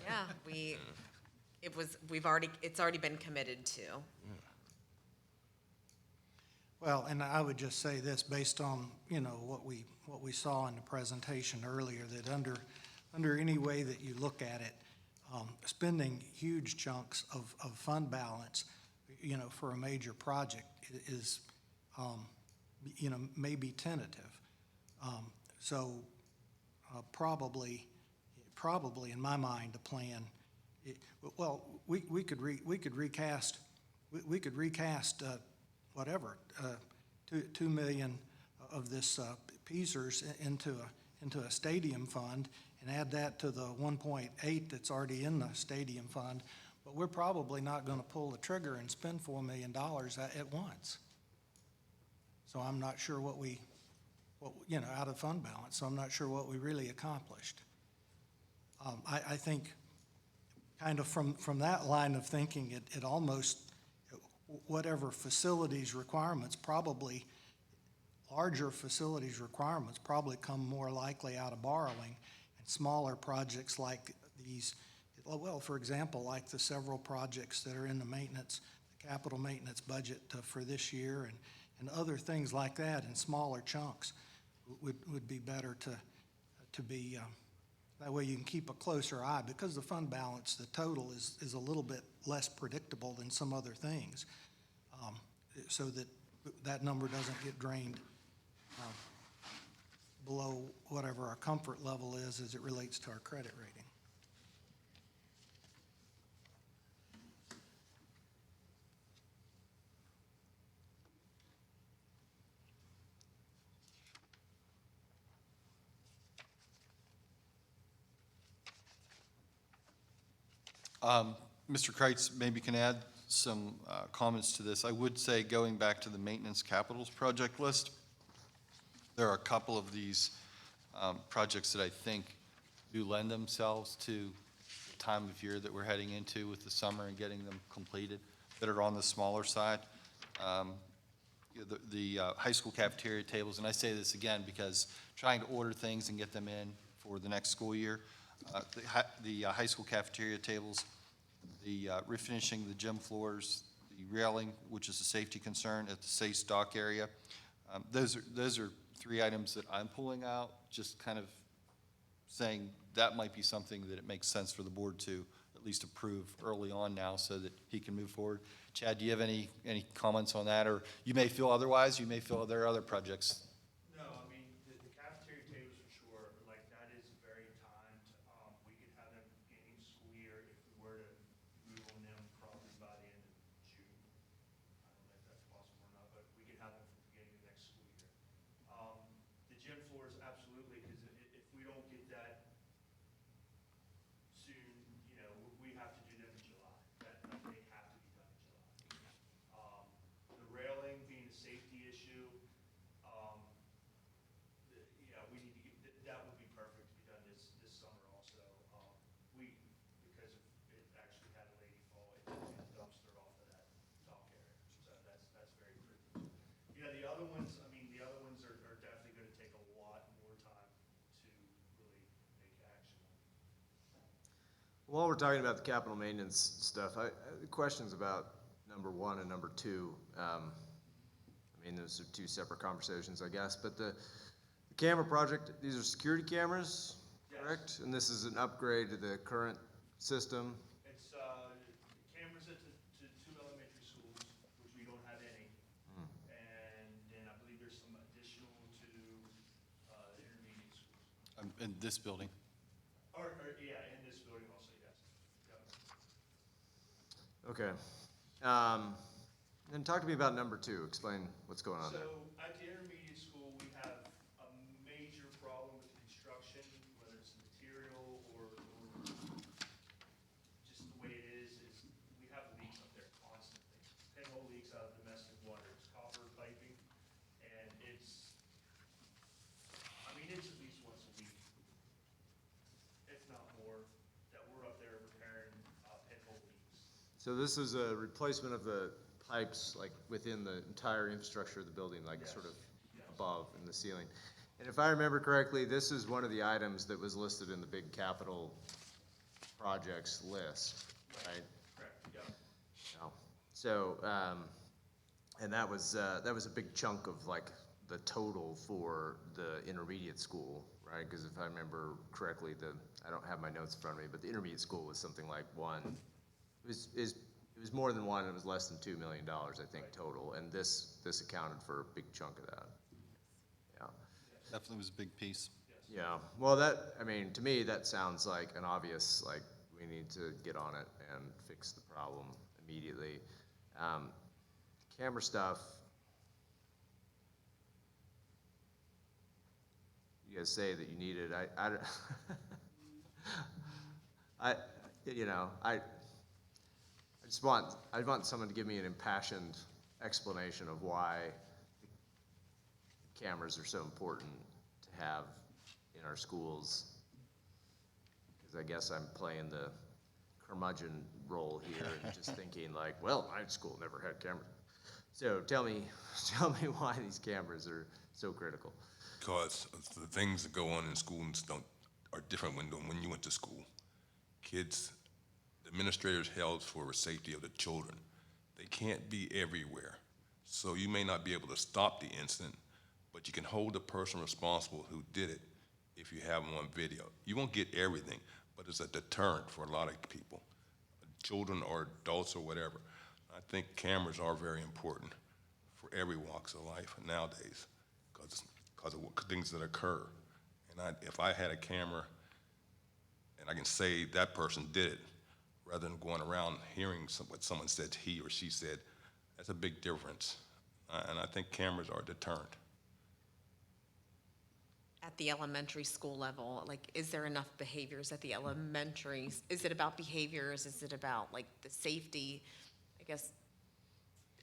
Yeah, it's already been committed to. Well, and I would just say this, based on, what we saw in the presentation earlier, that under any way that you look at it, spending huge chunks of fund balance, for a major project is, may be tentative. So probably in my mind, the plan, we could recast whatever, 2 million of this PSERS into a stadium fund and add that to the 1.8 that's already in the stadium fund. But we're probably not gonna pull the trigger and spend $4 million at once. So I'm not sure out of fund balance, so I'm not sure what we really accomplished. I think kind of from that line of thinking, it almost, whatever facilities requirements, probably larger facilities requirements probably come more likely out of borrowing, and smaller projects like these, well, for example, like the several projects that are in the capital maintenance budget for this year and other things like that in smaller chunks would be better to be, that way you can keep a closer eye, because the fund balance, the total is a little bit less predictable than some other things, so that number doesn't get drained below whatever our comfort level is as it relates to our credit rating. Mr. Kreitz maybe can add some comments to this. I would say, going back to the maintenance capitals project list, there are a couple of these projects that I think do lend themselves to the time of year that we're heading into with the summer and getting them completed, that are on the smaller side. The high school cafeteria tables, and I say this again because trying to order things and get them in for the next school year, the high school cafeteria tables, the refinishing the gym floors, the railing, which is a safety concern at the Sace dock area. Those are three items that I'm pulling out, just kind of saying that might be something that it makes sense for the board to at least approve early on now so that he can move forward. Chad, do you have any comments on that? Or you may feel otherwise, you may feel there are other projects. No, I mean, the cafeteria tables for sure, like, that is very timed. We could have them beginning of school year if we were to move on them probably by the end of June. I don't know if that's possible or not, but we could have them for the beginning of next school year. The gym floors, absolutely, because if we don't get that soon, you know, we have to do them in July. They have to be done in July. The railing being a safety issue, yeah, we need to get, that would be perfect to be done this summer also. Because it actually had a lady fall into the dumpster off of that dock area, so that's very critical. Yeah, the other ones, I mean, the other ones are definitely gonna take a lot more time to really make action on. While we're talking about the capital maintenance stuff, questions about number 1 and number 2. I mean, those are two separate conversations, I guess, but the camera project, these are security cameras, correct? And this is an upgrade to the current system? It's cameras at to 2 elementary schools, which we don't have any. And then I believe there's some additional to the intermediate schools. In this building. Or, yeah, in this building also, yes. Yep. Okay. Then talk to me about number 2. Explain what's going on there. So at the intermediate school, we have a major problem with construction, whether it's the material or just the way it is we have leaks up there constantly. Pinhole leaks out of domestic water. It's copper piping, and it's at least once a week, if not more, that we're up there repairing pinhole leaks. So this is a replacement of the pipes, like, within the entire infrastructure of the building, like, Yes. sort of Yes. above in the ceiling. And if I remember correctly, this is one of the items that was listed in the big capital projects list, right? Correct, yeah. No. So, and that was a big chunk of, like, the total for the intermediate school, right? Because if I remember correctly, I don't have my notes in front of me, but the intermediate school was something like it was more than 1, it was less than $2 million, I think, total, and this accounted for a big chunk of that. Yeah. Definitely was a big piece. Yeah, well, to me, that sounds like an obvious, like, we need to get on it and fix the problem immediately. Camera stuff, you guys say that you need it, I want someone to give me an impassioned explanation of why cameras are so important to have in our schools. Because I guess I'm playing the curmudgeon role here and just thinking like, well, my school never had cameras. So tell me why these cameras are so critical. Because the things that go on in schools are different when you went to school. Kids, the administrators held for the safety of the children. They can't be everywhere. So you may not be able to stop the incident, but you can hold the person responsible who did it if you have them on video. You won't get everything, but it's a deterrent for a lot of people, children or adults or whatever. I think cameras are very important for every walks of life nowadays because of things that occur. And if I had a camera and I can say that person did it, rather than going around hearing what someone said he or she said, that's a big difference. And I think cameras are a deterrent. at the elementary school level, like, is there enough behaviors at the elementaries? Is it about behaviors? Is it about, like, the safety? I guess,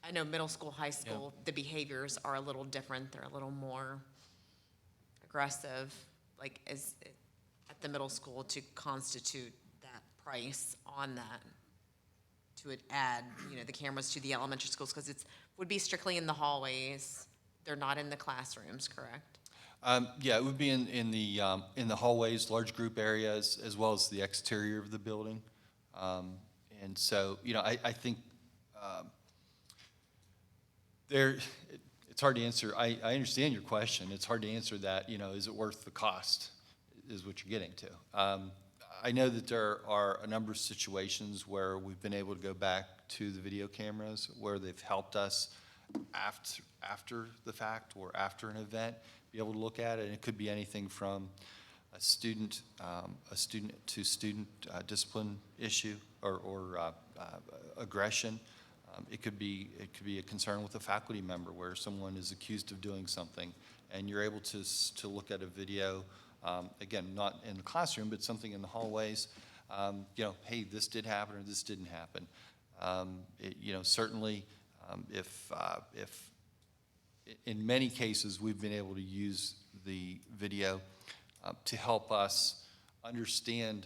I know middle school, high school, the behaviors are a little different. They're a little more aggressive, like, is it at the middle school to constitute that price on that, to add, the cameras to the elementary schools, because would be strictly in the hallways. They're not in the classrooms, correct? Yeah, it would be in the hallways, large group areas, as well as the exterior of the building. And so, I think it's hard to answer. I understand your question. It's hard to answer that, is it worth the cost, is what you're getting to. I know that there are a number of situations where we've been able to go back to the video cameras where they've helped us after the fact or after an event, be able to look at it. And it could be anything from a student to student discipline issue or aggression. It could be a concern with a faculty member where someone is accused of doing something, and you're able to look at a video, again, not in the classroom, but something in the hallways. Hey, this did happen or this didn't happen. Certainly, if in many cases we've been able to use the video to help us understand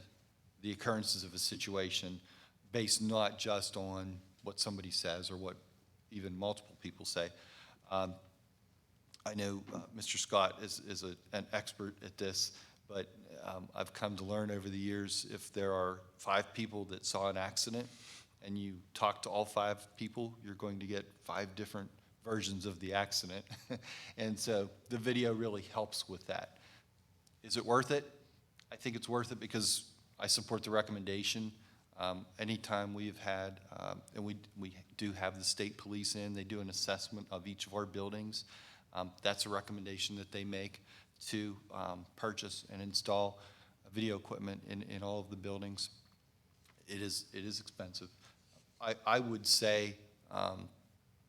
the occurrences of a situation based not just on what somebody says or what even multiple people say. I know Mr. Scott is an expert at this, but I've come to learn over the years, if there are 5 people that saw an accident and you talk to all 5 people, you're going to get 5 different versions of the accident. And so the video really helps with that. Is it worth it? I think it's worth it because I support the recommendation. Anytime we've had, and we do have the state police in, they do an assessment of each of our buildings. That's a recommendation that they make to purchase and install video equipment in all of the buildings. It is expensive. I would say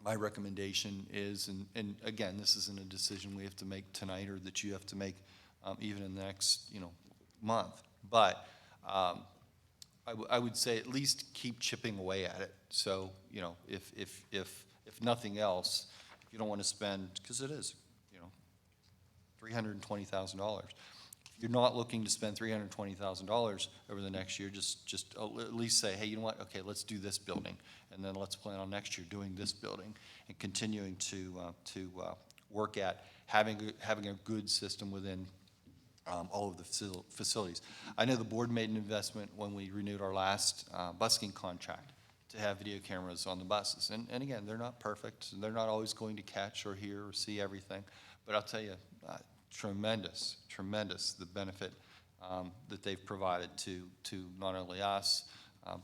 my recommendation is, and again, this isn't a decision we have to make tonight or that you have to make even in the next month, but I would say at least keep chipping away at it. So if nothing else, you don't want to spend, because it is $320,000. You're not looking to spend $320,000 over the next year. Just at least say, hey, you know what? Okay, let's do this building, and then let's plan on next year doing this building, and continuing to work at having a good system within all of the facilities. I know the board made an investment when we renewed our last busking contract to have video cameras on the buses, and again, they're not perfect. They're not always going to catch or hear or see everything, but I'll tell you, tremendous the benefit that they've provided to not only us,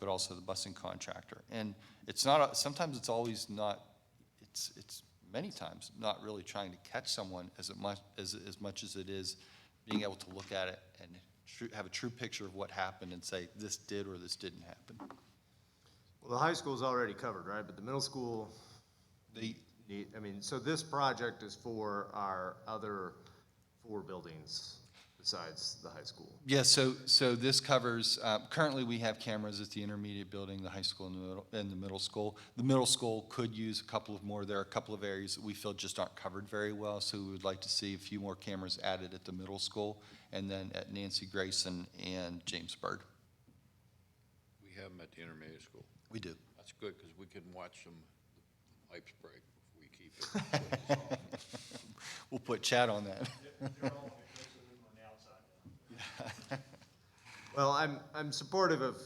but also the busing contractor. And it's not, sometimes it's always not, it's many times not really trying to catch someone as much as it is being able to look at it and have a true picture of what happened and say, this did or this didn't happen. Well, the high school's already covered, right? But the middle school, so this project is for our other 4 buildings besides the high school. Yeah, so this covers, currently we have cameras at the intermediate building, the high school, and the middle school. The middle school could use a couple of more. There are a couple of areas that we feel just aren't covered very well, so we would like to see a few more cameras added at the middle school, and then at Nancy Grayson and James Byrd. We have them at the intermediate school. We do. That's good, because we can watch them, the pipes break if we keep it. We'll put Chad on that. They're all because of them on the outside now. Well, I'm supportive of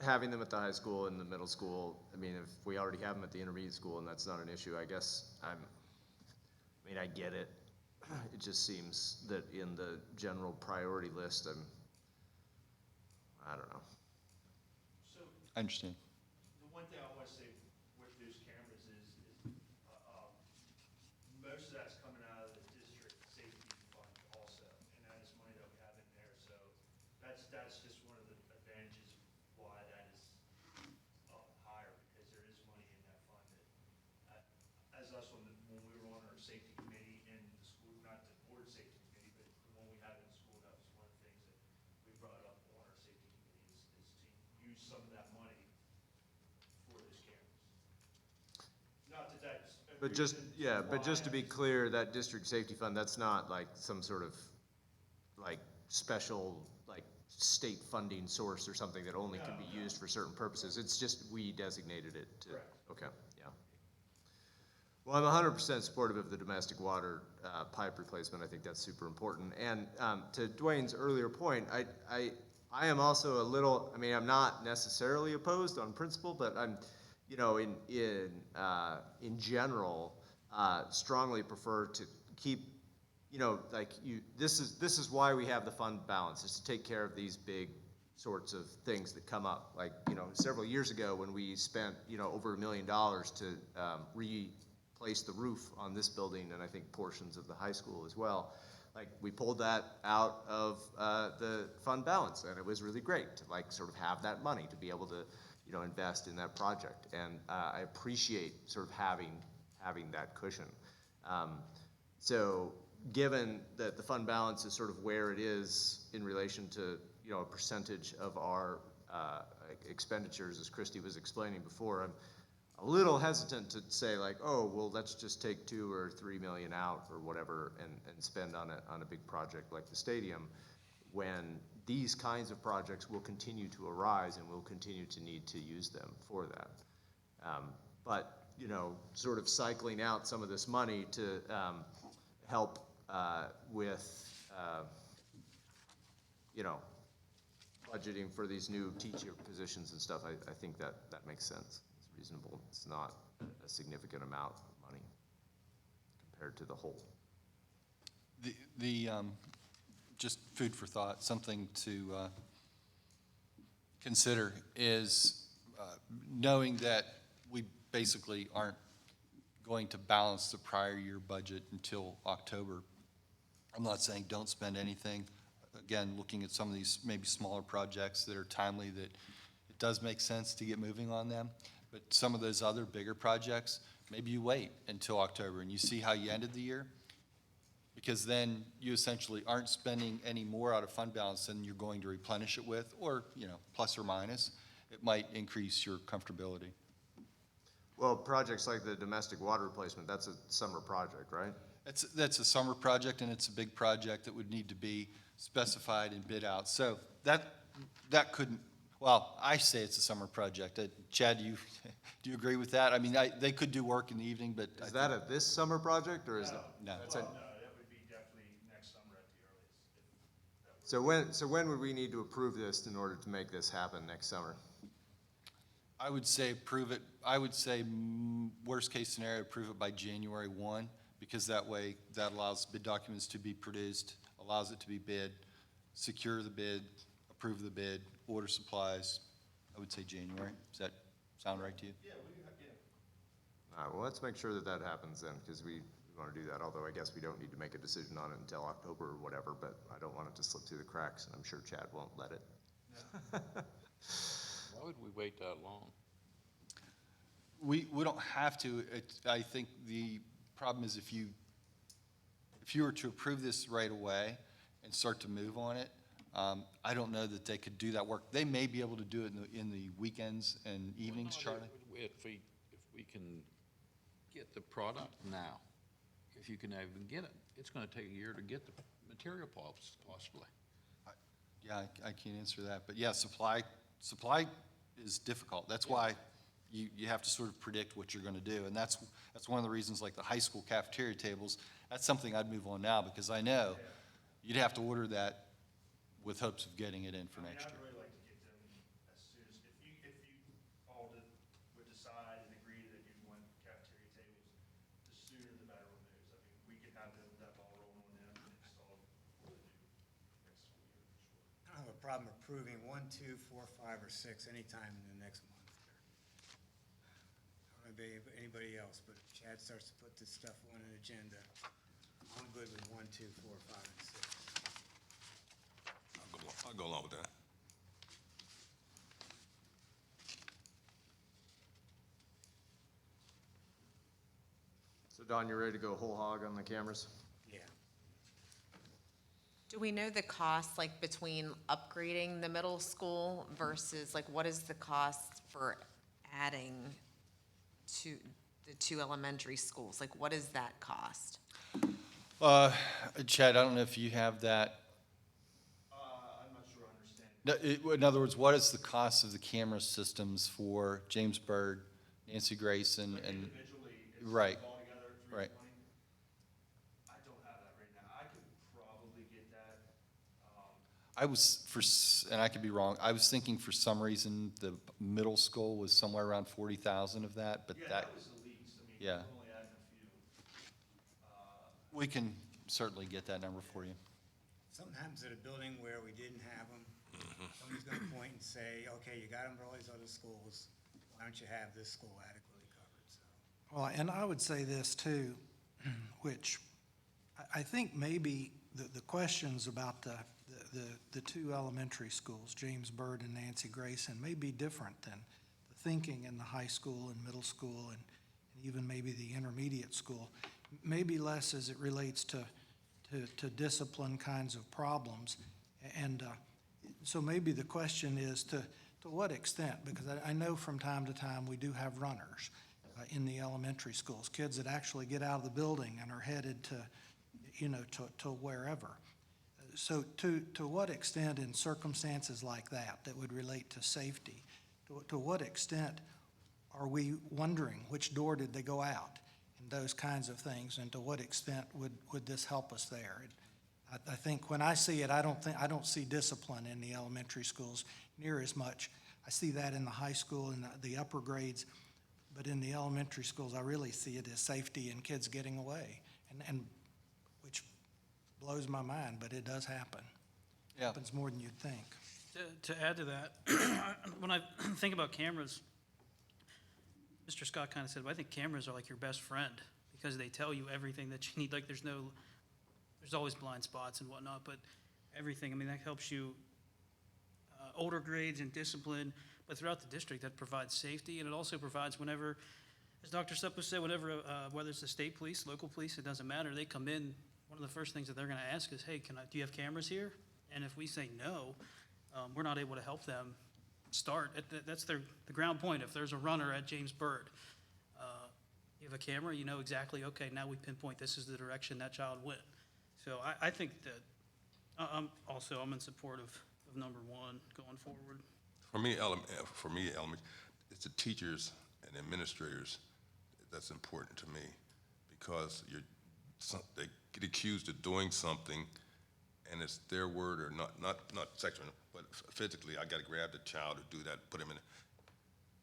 having them at the high school and the middle school. I mean, if we already have them at the intermediate school and that's not an issue, I guess I get it. It just seems that in the general priority list, I don't know. So I understand. the one thing I want to say with those cameras is most of that's coming out of the district safety fund also, and that is money that we have in there. So that's just one of the advantages why that is up higher, because there is money in that fund that, as us when we were on our safety committee in the school, not the board safety committee, but the one use some of that money for this campus. Not that that's. a But just, reason yeah, but just to why be clear, that district safety fund, that's not like some sort of, like, special, like, state funding source or something that only can be used for certain purposes. It's just, we designated it to. Correct. Okay, yeah. Well, I'm 100% supportive of the domestic water pipe replacement. I think that's super important. And to Dwayne's earlier point, I am also a little, I mean, I'm not necessarily opposed on principle, but I'm, you know, in general, strongly prefer to keep, you know, like this is why we have the fund balance, is to take care of these big sorts of things that come up. Like, you know, several years ago when we spent, you know, over $1 million to replace the roof on this building, and I think portions of the high school as well. Like, we pulled that out of the fund balance, and it was really great to, like, sort of have that money to be able to, you know, invest in that project. And I appreciate sort of having that cushion. So given that the fund balance is sort of where it is in relation to, you know, a percentage of our expenditures, as Christy was explaining before, I'm a little hesitant to say, like, oh, well, let's just take 2 or 3 million out or whatever and spend on a big project like the stadium, when these kinds of projects will continue to arise and we'll continue to need to use them for that. But, you know, sort of cycling out some of this money to help with, you know, budgeting for these new teacher positions and stuff, I think that makes sense. It's reasonable. It's not a significant amount of money compared to the whole. Just food for thought, something to consider is knowing that we basically aren't going to balance the prior year budget until October. I'm not saying don't spend anything. Again, looking at some of these maybe smaller projects that are timely, that it does make sense to get moving on them. But some of those other bigger projects, maybe you wait until October and you see how you ended the year, because then you essentially aren't spending any more out of fund balance than you're going to replenish it with, or, you know, plus or minus. It might increase your comfortability. Well, projects like the domestic water replacement, that's a summer project, right? That's a summer project, and it's a big project that would need to be specified and bid out. So that couldn't, well, I say it's a summer project. Chad, do you agree with that? I mean, they could do work in the evening, but. Is that a this summer project, or is that? No. That's No, a, that would be definitely next summer at the earliest. so when would we need to approve this in order to make this happen next summer? I would say approve it, I would say worst case scenario, approve it by January 1, because that way, that allows bid documents to be produced, allows it to be bid, secure the bid, approve the bid, order supplies. I would say January. Does that sound right to you? Yeah, All right, well, let's make sure that that happens then, because we want to do that, although I guess we don't need to make a decision on it until October or whatever, but I don't want it to slip through the cracks, and I'm sure Chad won't let it. Why would we wait that long? We don't have to. I think the problem is if you were to approve this right away and start to move on it, I don't know that they could do that work. They may be able to do it in the weekends and evenings, Charlie. If we can get the product now, if you can even get it, it's gonna take a year to get the material possibly. Yeah, I can't answer that, but yeah, supply is difficult. That's why you have to sort of predict what you're gonna do, and that's one of the reasons, like the high school cafeteria tables, that's something I'd move on now, because I know you'd have to order that with hopes of getting it in for next I'd year. really like to get them as soon as, if you all would decide and agree that you want cafeteria tables, the sooner the better on those. I mean, we could have that ball rolling on them and installed for the new next school year, for sure. I don't have a problem approving 1, 2, 4, 5, or 6 anytime in the next month. I don't know about anybody else, but if Chad starts to put this stuff on an agenda, I'm good with 1, 2, 4, 5, and 6. I'll go along with that. So Don, you ready to go whole hog on the cameras? Yeah. Do we know the cost, like, between upgrading the middle school versus, like, what is the cost for adding to the two elementary schools? Like, what is that cost? Chad, I don't know if you have that. I'm not sure I understand. No, in other words, what is the cost of the camera systems for James Byrd, Nancy Grayson, and, Individually, it's right, all together, right. 320. I don't have that right now. I could probably get that. I was, and I could be wrong, I was thinking for some reason the middle school was somewhere around 40,000 of that, but Yeah, that, that was the least. I mean, yeah. we're only adding a few. We can certainly get that number for you. Something happens at a building where we didn't have them, somebody's gonna point and say, okay, you got them for all these other schools, why don't you have this school adequately covered, so. Well, and I would say this too, which I think maybe the questions about the two elementary schools, James Byrd and Nancy Grayson, may be different than the thinking in the high school and middle school and even maybe the intermediate school. Maybe less as it relates to discipline kinds of problems. And so maybe the question is to what extent, because I know from time to time we do have runners in the elementary schools, kids that actually get out of the building and are headed to, to wherever. So to what extent in circumstances like that would relate to safety, to what extent are we wondering which door did they go out and those kinds of things, and to what extent would this help us there? I think when I see it, I don't see discipline in the elementary schools near as much. I see that in the high school and the upper grades, but in the elementary schools, I really see it as safety and kids getting away, and which blows my mind, but it does happen. It Yeah. happens more than you'd think. To add to that, when I think about cameras, Mr. Scott kind of said, well, I think cameras are like your best friend because they tell you everything that you need. Like there's always blind spots and whatnot, but everything, I mean, that helps you, older grades and discipline, but throughout the district that provides safety, and it also provides whenever, as Dr. Suppo said, whenever, whether it's the state police, local police, it doesn't matter, they come in, one of the first things that they're gonna ask is, hey, do you have cameras here? And if we say no, we're not able to help them start. That's the ground point. If there's a runner at James Byrd, you have a camera, you know exactly, okay, now we pinpoint this is the direction that child went. So I think that, I'm in support of number one going forward. For me, it's the teachers and administrators that's important to me, because they get accused of doing something, and it's their word, or not sexually, but physically. I got to grab the child or do that, put him in,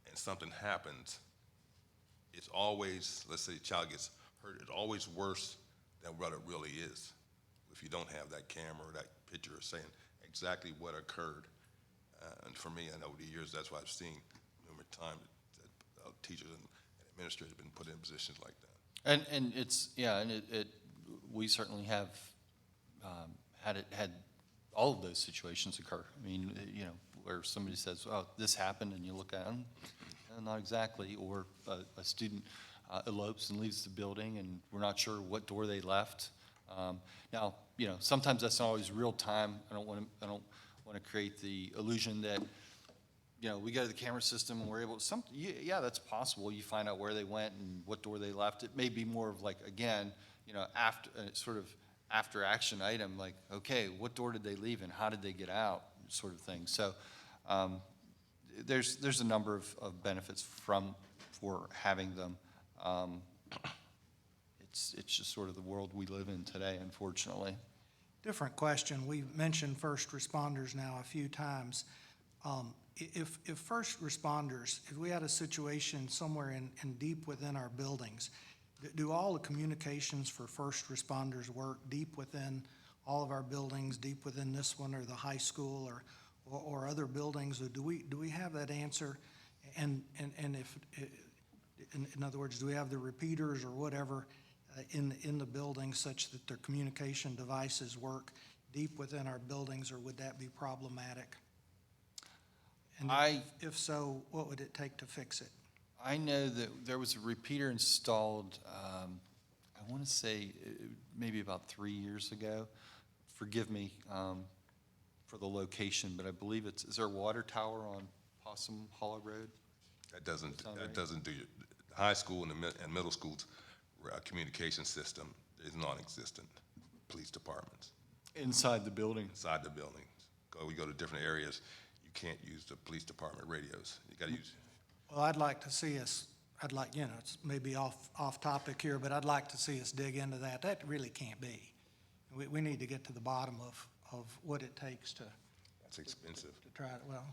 and something happens. It's always, let's say the child gets hurt, it's always worse than what it really is if you don't have that camera or that picture saying exactly what occurred. And for me, I know over the years, that's why I've seen numerous times that teachers and administrators have been put in positions like that. And it's, yeah, and we certainly have had all of those situations occur. I mean, where somebody says, oh, this happened, and you look at them, not exactly, or a student elopes and leaves the building, and we're not sure what door they left. Now, sometimes that's not always real time. I don't want to create the illusion that, we go to the camera system and we're able to, yeah, that's possible. You find out where they went and what door they left. It may be more of like, again, after, sort of after action item, like, okay, what door did they leave and how did they get out, sort of thing. So there's a number of benefits for having them. It's just sort of the world we live in today, unfortunately. Different question. We've mentioned first responders now a few times. If first responders, if we had a situation somewhere in deep within our buildings, do all the communications for first responders work deep within all of our buildings, deep within this one or the high school or other buildings? Or do we have that answer? And if, in other words, do we have the repeaters or whatever in the building such that their communication devices work deep within our buildings, or would that be problematic? And if so, what would it take to fix it? I know that there was a repeater installed, I want to say maybe about 3 years ago, forgive me for the location, but I believe is there a water tower on Possum Hollow Road? That doesn't, Sound right? that doesn't do, the high school and and middle schools, communication system is non-existent. Police departments, Inside the building? inside the buildings. We go to different areas, you can't use the police department radios. You gotta use, Well, I'd like to see us, it's maybe off topic here, but I'd like to see us dig into that. That really can't be. We need to get to the bottom of what it takes to that's expensive. try to, well,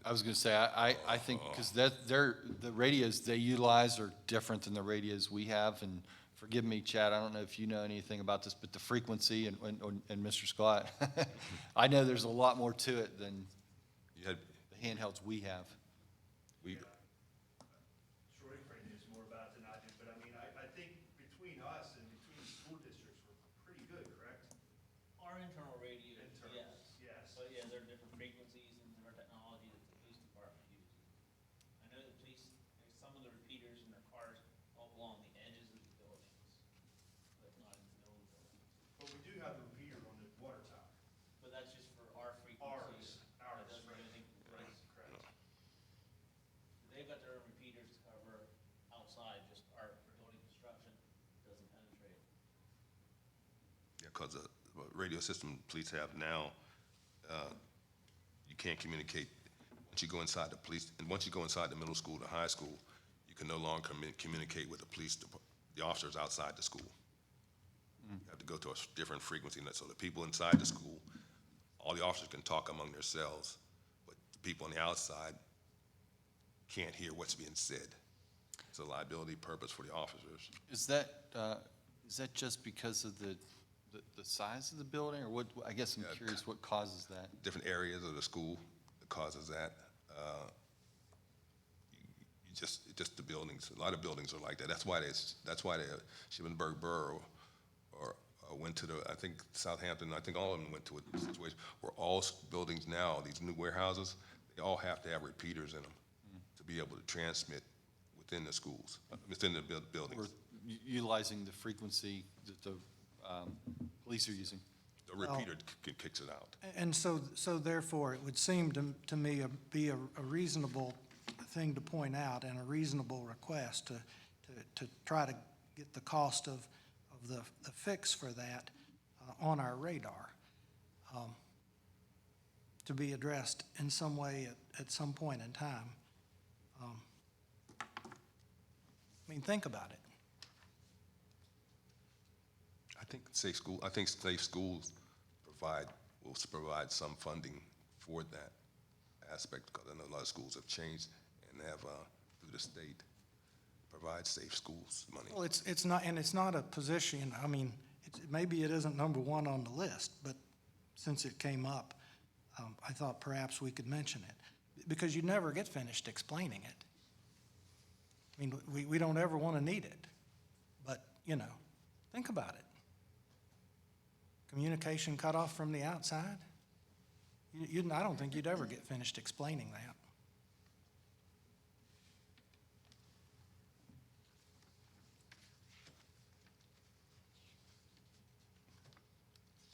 I was gonna say, I think, because the radios they utilize are different than the radios we have, and forgive me, Chad, I don't know if you know anything about this, but the frequency, and Mr. Scott, I know there's a lot more to it than You had, the handhelds we have. we, Troy probably knows more about it than I do, but I mean, I think between us and between the school districts, we're pretty good, correct? Our internal radios, Internal, yes. yes. But yeah, there are different frequencies and different technology that the police department uses. I know the police, like, some of the repeaters in their cars all along the edges of the buildings, but not in the middle of the building. But we do have the repeater on the water tower. But that's just for our frequencies. Ours, That doesn't do right. anything for the police. Correct. They've got their own repeaters to cover outside, just our building construction doesn't penetrate. yeah, because the radio system police have now, you can't communicate. Once you go inside the police, and once you go inside the middle school, the high school, you can no longer communicate with the police, the officers outside the school. You have to go to a different frequency, and so the people inside the school, all the officers can talk among themselves, but the people on the outside can't hear what's being said. It's a liability purpose for the officers. Is that just because of the size of the building, or what, I guess I'm Yeah, curious what causes that? Different areas of the school that causes that. Just the buildings, a lot of buildings are like that. That's why Shippensburg Borough went to I think Southampton, I think all of them went to a situation where all buildings now, these new warehouses, they all have to have repeaters in them to be able to transmit within the schools, within the buildings. Or utilizing the frequency that the police are using? The repeater kicks it out. and so therefore, it would seem to me be a reasonable thing to point out and a reasonable request to try to get the cost of the fix for that on our radar, to be addressed in some way at some point in time. I mean, think about it. I think safe schools will provide some funding for that aspect, because I know a lot of schools have changed and have, through the state, provide safe schools money. Well, it's not, and it's not a position, I mean, maybe it isn't number one on the list, but since it came up, I thought perhaps we could mention it, because you never get finished explaining it. I mean, we don't ever want to need it, but, think about it. Communication cut off from the outside? I don't think you'd ever get finished explaining that.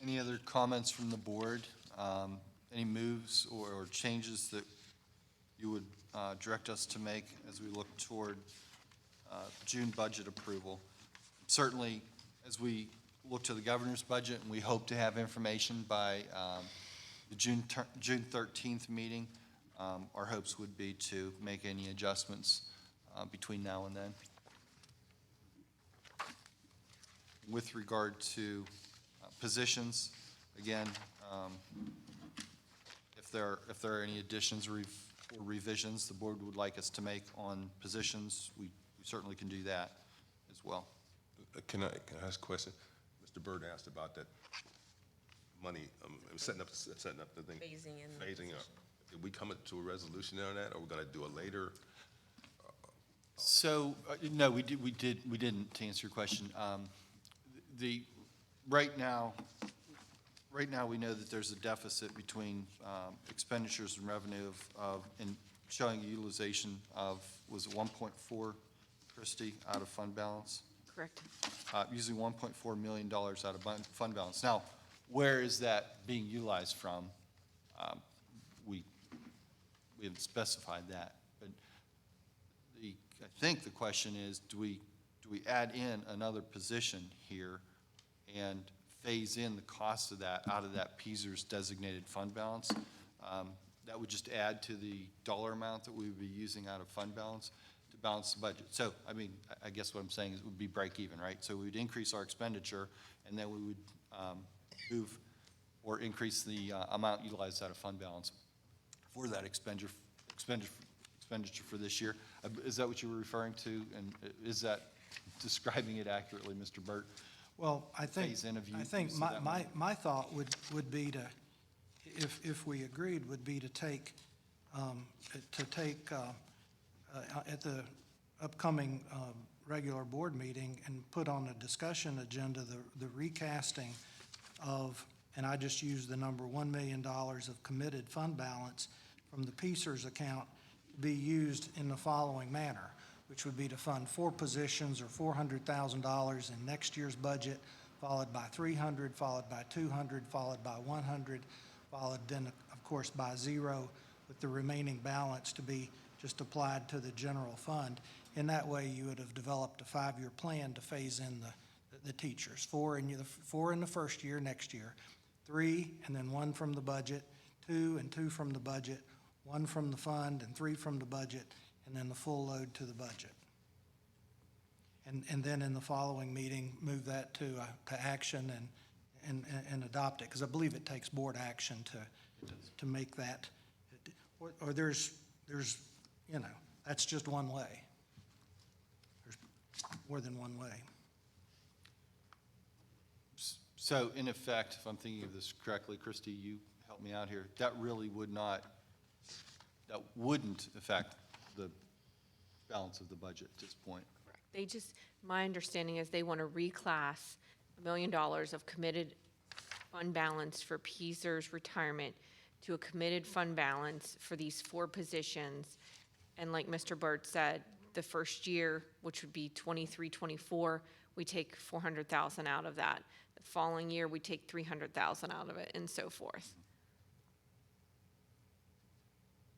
Any other comments from the board? Any moves or changes that you would direct us to make as we look toward June budget approval? Certainly, as we look to the governor's budget, and we hope to have information by the June 13th meeting, our hopes would be to make any adjustments between now and then. With regard to positions, again, if there are any additions or revisions the board would like us to make on positions, we certainly can do that as well. Can I ask a question? Mr. Byrd asked about that money, setting up the thing. Phasing in. Phasing up. Did we come to a resolution on that, or we're gonna do it later? So, no, we didn't, to answer your question. Right now, we know that there's a deficit between expenditures and revenue and showing utilization of, was it 1.4, Christie, out of fund balance? Correct. Using $1.4 million out of fund balance. Now, Where is that being utilized from? Um, We haven't specified that, but I think the question is, do we add in another position here and phase in the cost of that out of that PSERS designated fund balance? That would just add to the dollar amount that we would be using out of fund balance to balance the budget. So, I mean, I guess what I'm saying is it would be break even, right? So we would increase our expenditure, and then we would move or increase the amount utilized out of fund balance for that expenditure for this year. Is that what you were referring to? And is that describing it accurately, Mr. Burt? Well, I think Phase in of use of my, that my, money. my thought would be to, if we agreed, would be to take, at the upcoming regular board meeting and put on a discussion agenda, the recasting of, and I just used the number $1 million of committed fund balance from the PSERS account to be used in the following manner, which would be to fund 4 positions or $400,000 in next year's budget, followed by 300, followed by 200, followed by 100, followed then, of course, by 0, with the remaining balance to be just applied to the general fund. In that way, you would have developed a 5-year plan to phase in the teachers. 4 in the first year, next year, 3, and then 1 from the budget, 2 and 2 from the budget, 1 from the fund and 3 from the budget, and then the full load to the budget. And then in the following meeting, move that to action and adopt it, because I believe it takes board action to make that. Or there's, that's just one way. There's more than one way. So in effect, if I'm thinking of this correctly, Christie, you help me out here, that really wouldn't affect the balance of the budget at this point. They just, my understanding is they want to reclass $1 million of committed fund balance for PSERS retirement to a committed fund balance for these 4 positions. And like Mr. Burt said, the first year, which would be 23, 24, we take 400,000 out of that. The following year, we take 300,000 out of it, and so forth.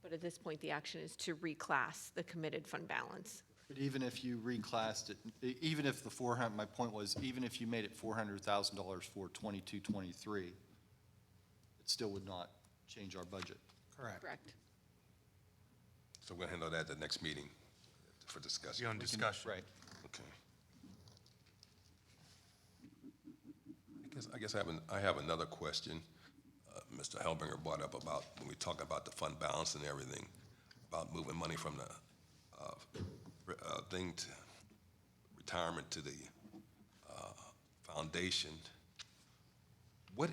But at this point, the action is to reclass the committed fund balance. But even if you reclassed it, even if the 400, my point was, even if you made it $400,000 for 22, 23, it still would not change our budget. Correct. Correct. So we'll handle that at the next meeting for discussion. Be on discussion. Right. Okay. I guess I have another question. Mr. Helbinger brought up about, when we talk about the fund balance and everything, about moving money from the thing to retirement to the foundation. What,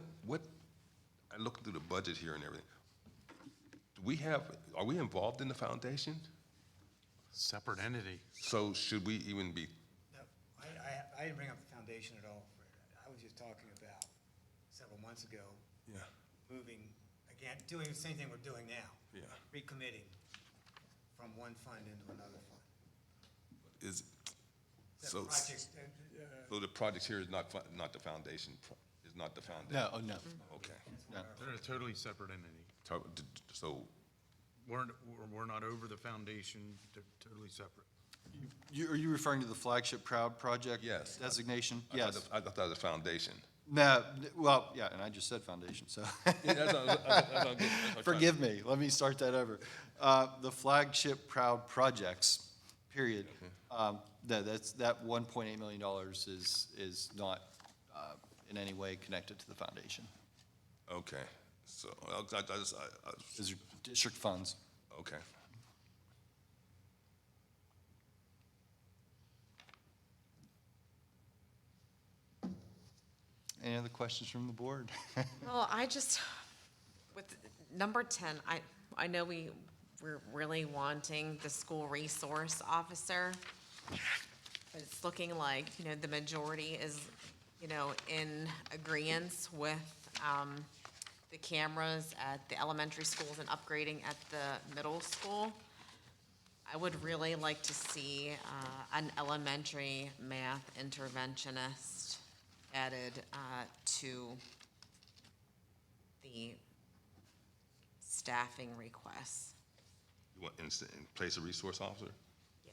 I looked through the budget here and everything. Are we involved in the foundation? Separate entity. So should we even be, No, I didn't bring up the foundation at all, Fred. I was just talking about several months ago, yeah, moving, again, doing the same thing we're doing now, yeah, recommitting from one fund into another fund. is, The so, projects, so the project here is not the foundation, is not the foundation? No, oh, no. Okay. No. They're a totally separate entity. So, We're not over the foundation, they're totally separate. Are you referring to the flagship Proud project? Yes. Designation? I Yes. thought that was a foundation. No, well, yeah, and I just said foundation, so. Yeah, that's what I'm getting- Forgive me, let me start that over. The flagship Proud projects, period. No, that $1.8 million is not in any way connected to the foundation. Okay, so, Those are district funds. okay. Any other questions from the board? Well, with number 10, I know we're really wanting the school resource officer. But it's looking like, the majority is, in agreeance with, the cameras at the elementary schools and upgrading at the middle school. I would really like to see, an elementary math interventionist added, to the staffing requests. You want in place a resource officer?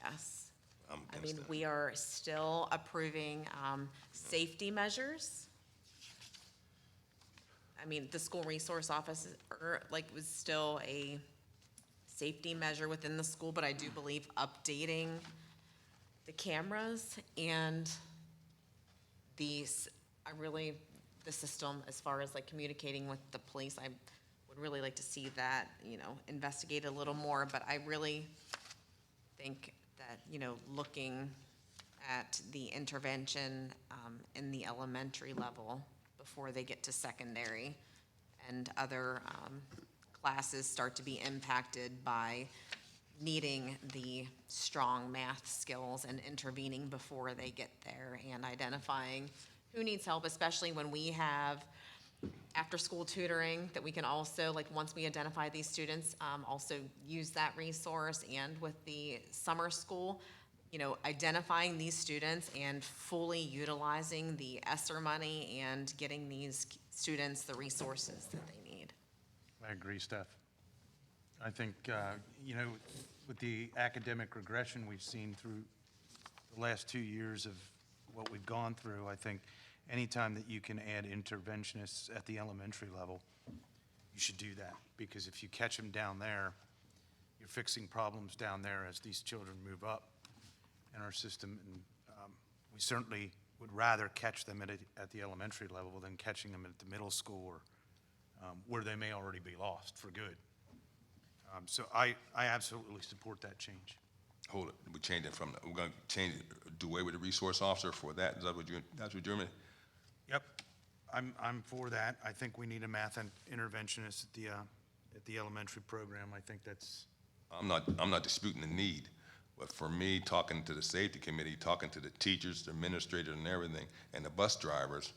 Yes. I'm I against mean, that. we are still approving safety measures. I mean, the school resource officer, was still a safety measure within the school, but I do believe updating the cameras and the system as far as like communicating with the police, I would really like to see that, investigated a little more, but I really think that, looking at the intervention in the elementary level before they get to secondary and other classes start to be impacted by needing the strong math skills and intervening before they get there and identifying who needs help, especially when we have after-school tutoring that we can also, like, once we identify these students, also use that resource, and with the summer school, identifying these students and fully utilizing the ESSER money and getting these students the resources that they need. I agree, Steph. I think, with the academic regression we've seen through the last 2 years of what we've gone through, I think anytime that you can add interventionists at the elementary level, you should do that, because if you catch them down there, you're fixing problems down there as these children move up in our system. And we certainly would rather catch them at the elementary level than catching them at the middle school or where they may already be lost for good. So I absolutely support that change. Hold it, we change it we're gonna change it, do away with the resource officer for that, is that what that's what you're, Yep, I'm for that. I think we need a math interventionist at the elementary program. I think that's, I'm not disputing the need, but for me, talking to the safety committee, talking to the teachers, the administrators and everything, and the bus drivers,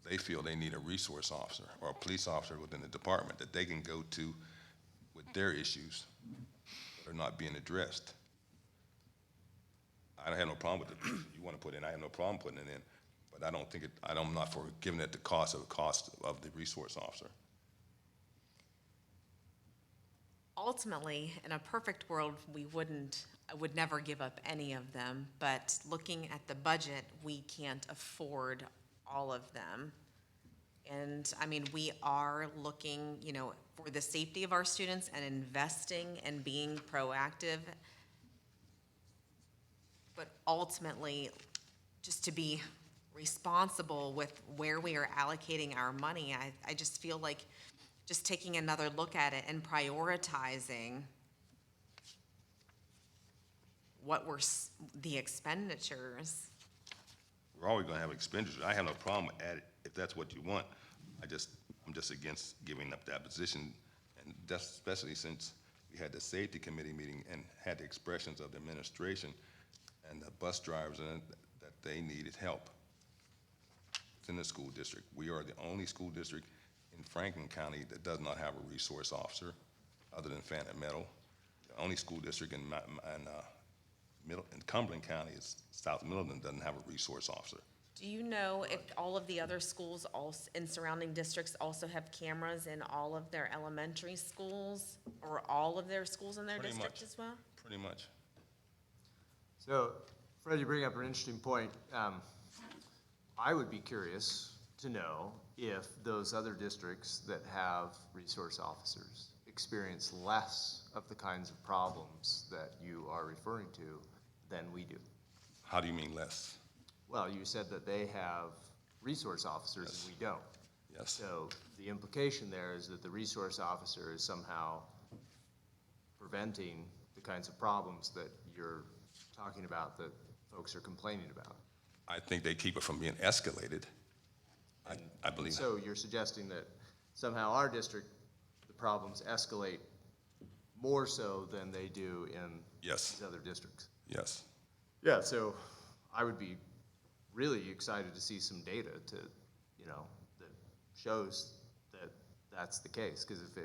they feel they need a resource officer or a police officer within the department that they can go to with their issues that are not being addressed. I don't have no problem with it. You want to put it in, I have no problem putting it in, but I don't think I'm not for giving it the cost of the resource officer. Ultimately, in a perfect world, I would never give up any of them, but looking at the budget, we can't afford all of them. And, I mean, we are looking, for the safety of our students and investing and being proactive. But ultimately, just to be responsible with where we are allocating our money, I just feel like just taking another look at it and prioritizing what were the expenditures. We're always gonna have expenditures. I have no problem at it if that's what you want. I'm just against giving up that position, and that's especially since we had the safety committee meeting and had the expressions of the administration and the bus drivers and that they needed help. It's in the school district. We are the only school district in Franklin County that does not have a resource officer other than Phantom Meadow. The only school district in Cumberland County is South Middleton doesn't have a resource officer. Do you know if all of the other schools also in surrounding districts also have cameras in all of their elementary schools or all of their schools in their Pretty district much. as well? Pretty much. So, Fred, you bring up an interesting point. I would be curious to know if those other districts that have resource officers experience less of the kinds of problems that you are referring to than we do. How do you mean less? Well, you said that they have resource officers Yes. and we don't. Yes. So the implication there is that the resource officer is somehow preventing the kinds of problems that you're talking about, that folks are complaining about. I think they keep it from being escalated. I believe. So you're suggesting that somehow our district, the problems escalate more so than they do in Yes. these other districts? Yes. Yeah, so I would be really excited to see some data that shows that that's the case, because if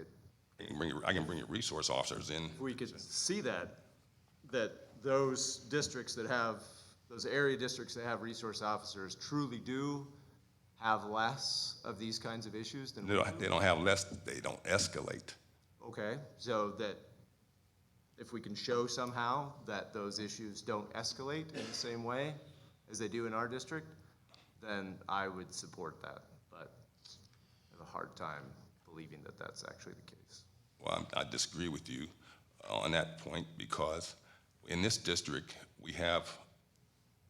I can bring your resource officers in. if we could see that those districts that have, those area districts that have resource officers truly do have less of these kinds of issues than we They don't have less, they don't escalate. Okay, so that if we can show somehow that those issues don't escalate in the same way as they do in our district, then I would support that. But I have a hard time believing that that's actually the case. Well, I disagree with you on that point because in this district, we have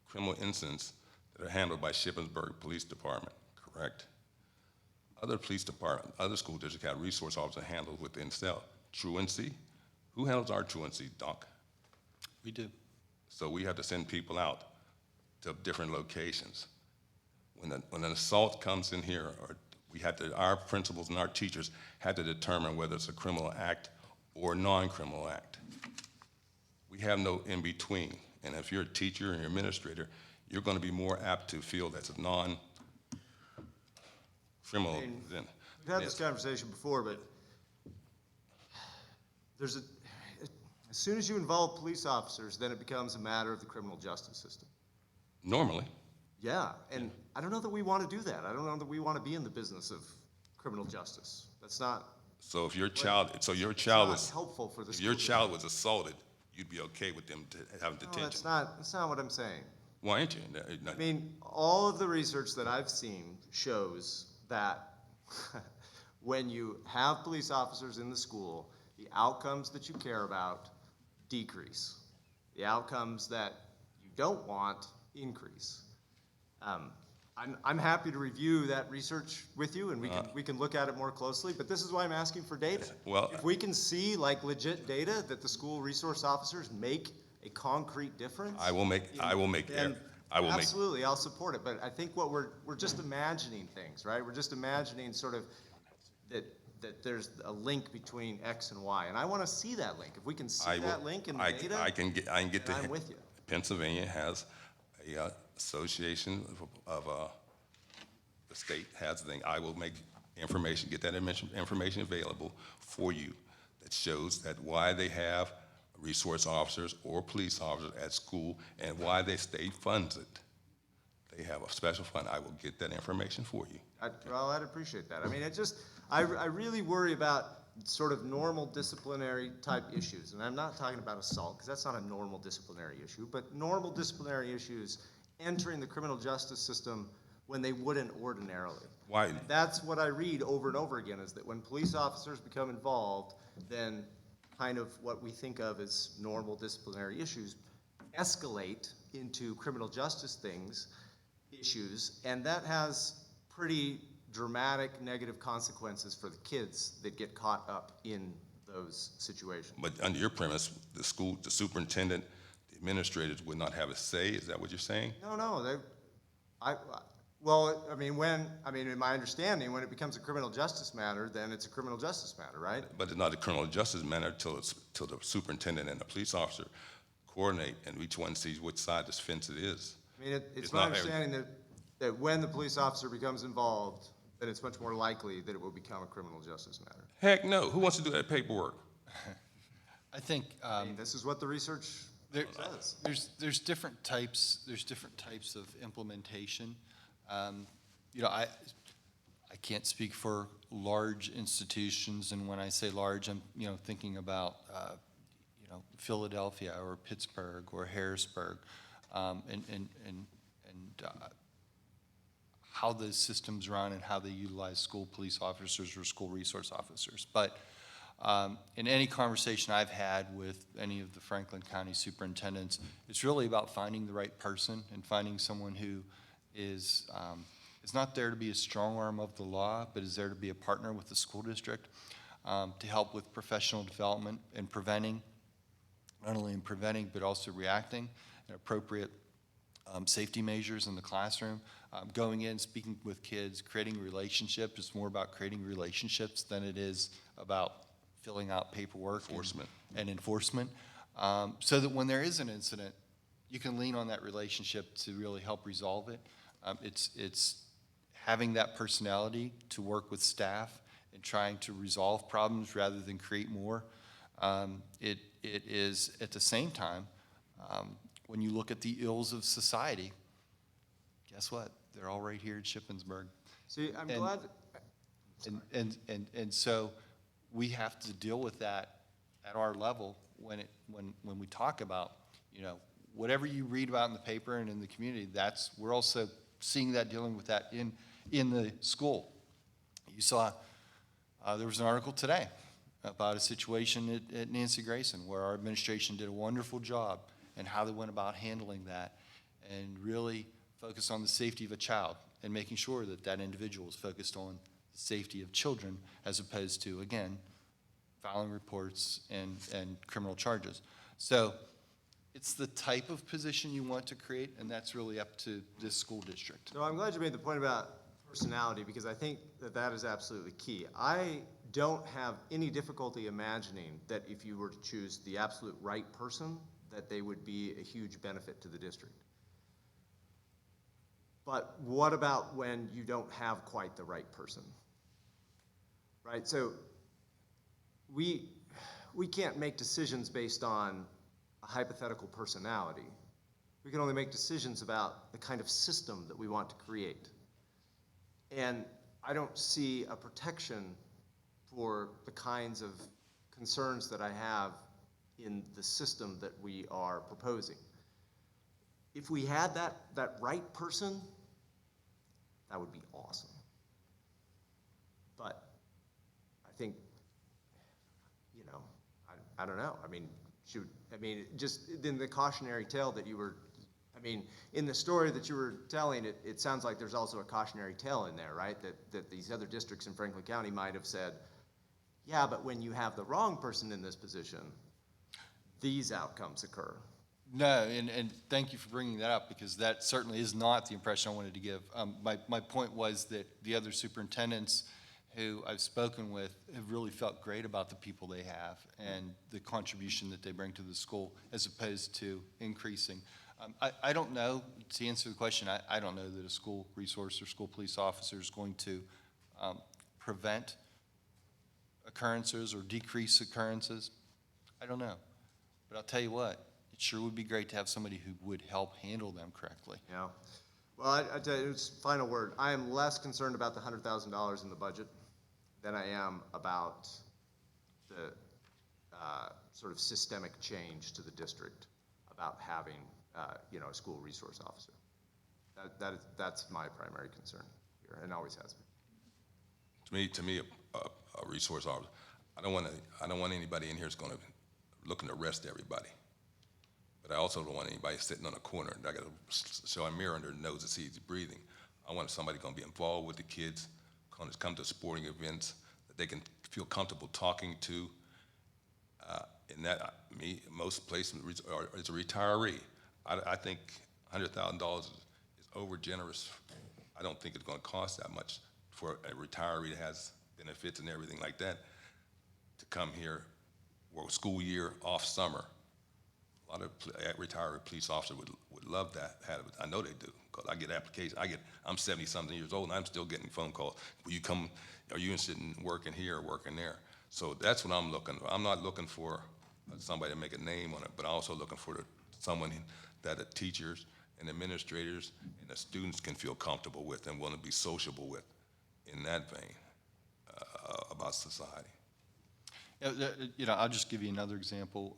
criminal incidents that are handled by Shippensburg Police Department, correct? Other police department, other school districts have resource officers handled within self. Truancy, who handles our truancy, Doc? We do. So we have to send people out to different locations. When an assault comes in here, or our principals and our teachers had to determine whether it's a criminal act or a non-criminal act. We have no in-between. And if you're a teacher and you're administrator, you're going to be more apt to feel that's a non-criminal than. We've had this conversation before, but as soon as you involve police officers, then it becomes a matter of the criminal justice system. Normally. Yeah, and I don't know that we want to do that. I don't know that we want to be in the business of criminal justice. That's not. So if your it's child not was, helpful for the if school your district. child was assaulted, you'd be okay with them having No, detention. that's not what I'm saying. Why ain't you? I mean, all of the research that I've seen shows that when you have police officers in the school, the outcomes that you care about decrease. The outcomes that you don't want increase. I'm happy to review that research with you, and we can look at it more closely, but this is why I'm asking for data. Well- If we can see like legit data that the school resource officers make a concrete difference. Absolutely, I'll support it, but I think what we're just imagining things, right? We're just imagining sort of that there's a link between X and Y, and I want to see that link. If we can see that link in the data, I can get then the. I'm with you. Pennsylvania has a association of the state has the thing. I will make get that information available for you that shows that why they have resource officers or police officers at school and why the state funds it. They have a special fund. I will get that information for you. I'd appreciate that. I mean, I really worry about sort of normal disciplinary type issues, and I'm not talking about assault, because that's not a normal disciplinary issue, but normal disciplinary issues entering the criminal justice system when they wouldn't ordinarily. Why? That's what I read over and over again, is that when police officers become involved, then kind of what we think of as normal disciplinary issues escalate into criminal justice issues, and that has pretty dramatic negative consequences for the kids that get caught up in those situations. But under your premise, the superintendent, the administrators would not have a say. Is that what you're saying? No, in my understanding, when it becomes a criminal justice matter, then it's a criminal justice matter, right? But it's not a criminal justice matter till the superintendent and the police officer coordinate and each one sees which side of this fence it is. I mean, it's my understanding that when the police officer becomes involved, then it's much more likely that it will become a criminal justice matter. Heck no. Who wants to do that paperwork? I think, I mean, this is what the research says. there's different types of implementation. I can't speak for large institutions, and when I say large, I'm, thinking about, Philadelphia or Pittsburgh or Harrisburg, and how those systems run and how they utilize school police officers or school resource officers. But in any conversation I've had with any of the Franklin County superintendents, it's really about finding the right person and finding someone who is not there to be a strong arm of the law, but is there to be a partner with the school district to help with professional development and preventing, not only in preventing, but also reacting and appropriate safety measures in the classroom. Going in, speaking with kids, creating relationships. It's more about creating relationships than it is about filling out paperwork and enforcement. So that when there is an incident, you can lean on that relationship to really help resolve it. It's having that personality to work with staff and trying to resolve problems rather than create more. It is, at the same time, when you look at the ills of society, guess what? They're all right here in Shippensburg. See, I'm And- glad, And so we have to deal with that at our level when we talk about, whatever you read about in the paper and in the community, we're also seeing that, dealing with that in the school. You saw, there was an article today about a situation at Nancy Grayson where our administration did a wonderful job and how they went about handling that and really focused on the safety of a child and making sure that that individual is focused on the safety of children as opposed to, again, filing reports and criminal charges. So it's the type of position you want to create, and that's really up to this school district. no, I'm glad you made the point about personality, because I think that that is absolutely key. I don't have any difficulty imagining that if you were to choose the absolute right person, that they would be a huge benefit to the district. But what about when you don't have quite the right person? Right, so we can't make decisions based on a hypothetical personality. We can only make decisions about the kind of system that we want to create. And I don't see a protection for the kinds of concerns that I have in the system that we are proposing. If we had that right person, that would be awesome. But I think, I don't know. I mean, just in the cautionary tale that you were, in the story that you were telling, it sounds like there's also a cautionary tale in there, right? That these other districts in Franklin County might have said, yeah, but when you have the wrong person in this position, these outcomes occur. No, and thank you for bringing that up, because that certainly is not the impression I wanted to give. My point was that the other superintendents who I've spoken with have really felt great about the people they have and the contribution that they bring to the school, as opposed to increasing. I don't know, to answer the question, I don't know that a school resource or school police officer is going to prevent occurrences or decrease occurrences. I don't know. But I'll tell you what, it sure would be great to have somebody who would help handle them correctly. Yeah. Well, I tell you, it's final word. I am less concerned about the $100,000 in the budget than I am about the sort of systemic change to the district about having, a school resource officer. That's my primary concern here, and always has been. To me, a resource officer, I don't want anybody in here that's gonna looking to arrest everybody. But I also don't want anybody sitting on a corner and I gotta show a mirror under their nose to see he's breathing. I want somebody gonna be involved with the kids, come to sporting events that they can feel comfortable talking to. And that, most places is a retiree. I think $100,000 is over generous. I don't think it's gonna cost that much for a retiree that has benefits and everything like that to come here, work school year, off summer. A lot of retired police officers would love that. I know they do, because I get applications. I'm 70-something years old, and I'm still getting phone calls. Will you come, are you interested in working here or working there? So that's what I'm looking for. I'm not looking for somebody to make a name on it, but I'm also looking for someone that the teachers and administrators and the students can feel comfortable with and want to be sociable with in that vein about society. I'll just give you another example.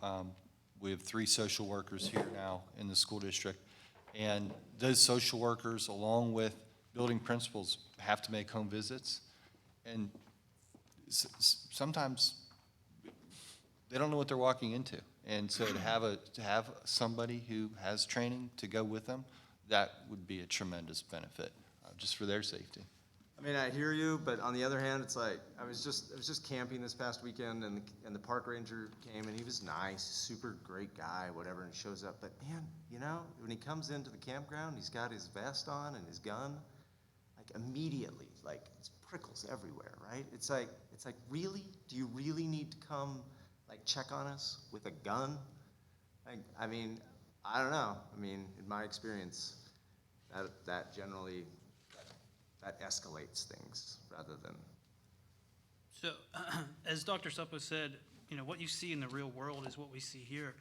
We have 3 social workers here now in the school district, and those social workers, along with building principals, have to make home visits, and sometimes they don't know what they're walking into. And so to have somebody who has training to go with them, that would be a tremendous benefit, just for their safety. I hear you, but on the other hand, it's like, I was just camping this past weekend, and the park ranger came, and he was nice, super great guy, whatever, and shows up, but man, when he comes into the campground, he's got his vest on and his gun, like immediately, like it's prickles everywhere, right? It's like, really? Do you really need to come, like, check on us with a gun? I don't know. In my experience, that generally, that escalates things rather than. So, as Dr. Suppo said, what you see in the real world is what we see here.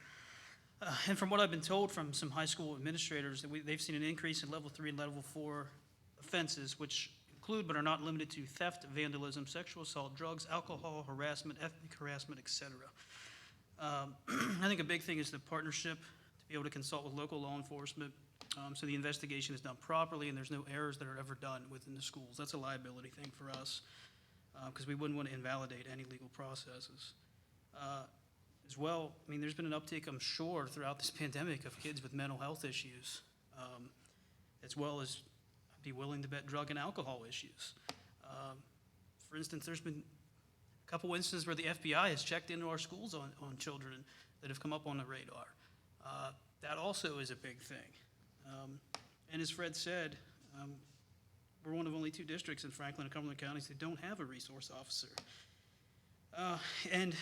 And from what I've been told from some high school administrators, that they've seen an increase in level 3 and level 4 offenses, which includes include but are not limited to theft, vandalism, sexual assault, drugs, alcohol, harassment, ethnic harassment, et cetera. I think a big thing is the partnership, to be able to consult with local law enforcement, so the investigation is done properly and there's no errors that are ever done within the schools. That's a liability thing for us, because we wouldn't want to invalidate any legal processes. As well, I mean, there's been an uptick, I'm sure, throughout this pandemic of kids with mental health issues, as well as, I'd be willing to bet, drug and alcohol issues. For instance, there's been a couple instances where the FBI has checked into our schools on children that have come up on the radar. That also is a big thing. And as Fred said, we're one of only 2 districts in Franklin and Cumberland counties that don't have a resource officer. And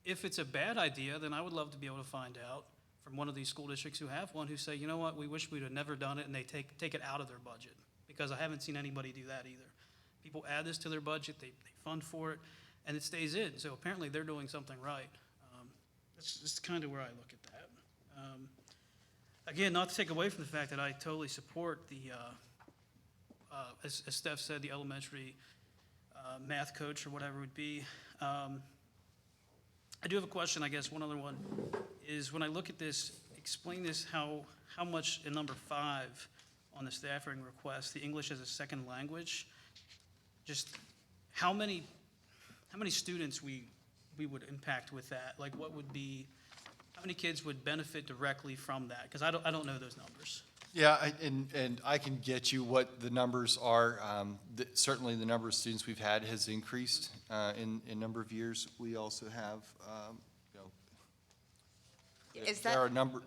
if it's a bad idea, then I would love to be able to find out from one of these school districts who have one, who say, you know what, we wish we'd have never done it, and they take it out of their budget, because I haven't seen anybody do that either. People add this to their budget, they fund for it, and it stays in, so apparently they're doing something right. That's just kind of where I look at that. Again, not to take away from the fact that I totally support the, as Steph said, the elementary math coach or whatever it would be. I do have a question, I guess. One other one is, when I look at this, explain this, how much in number 5 on the staffing request, the English as a second language, just how many students we would impact with that? Like, what would be, how many kids would benefit directly from that? Because I don't know those numbers. Yeah, and I can get you what the numbers are. Certainly, the number of students we've had has increased in a number of years. We also have, Is that? there are a number,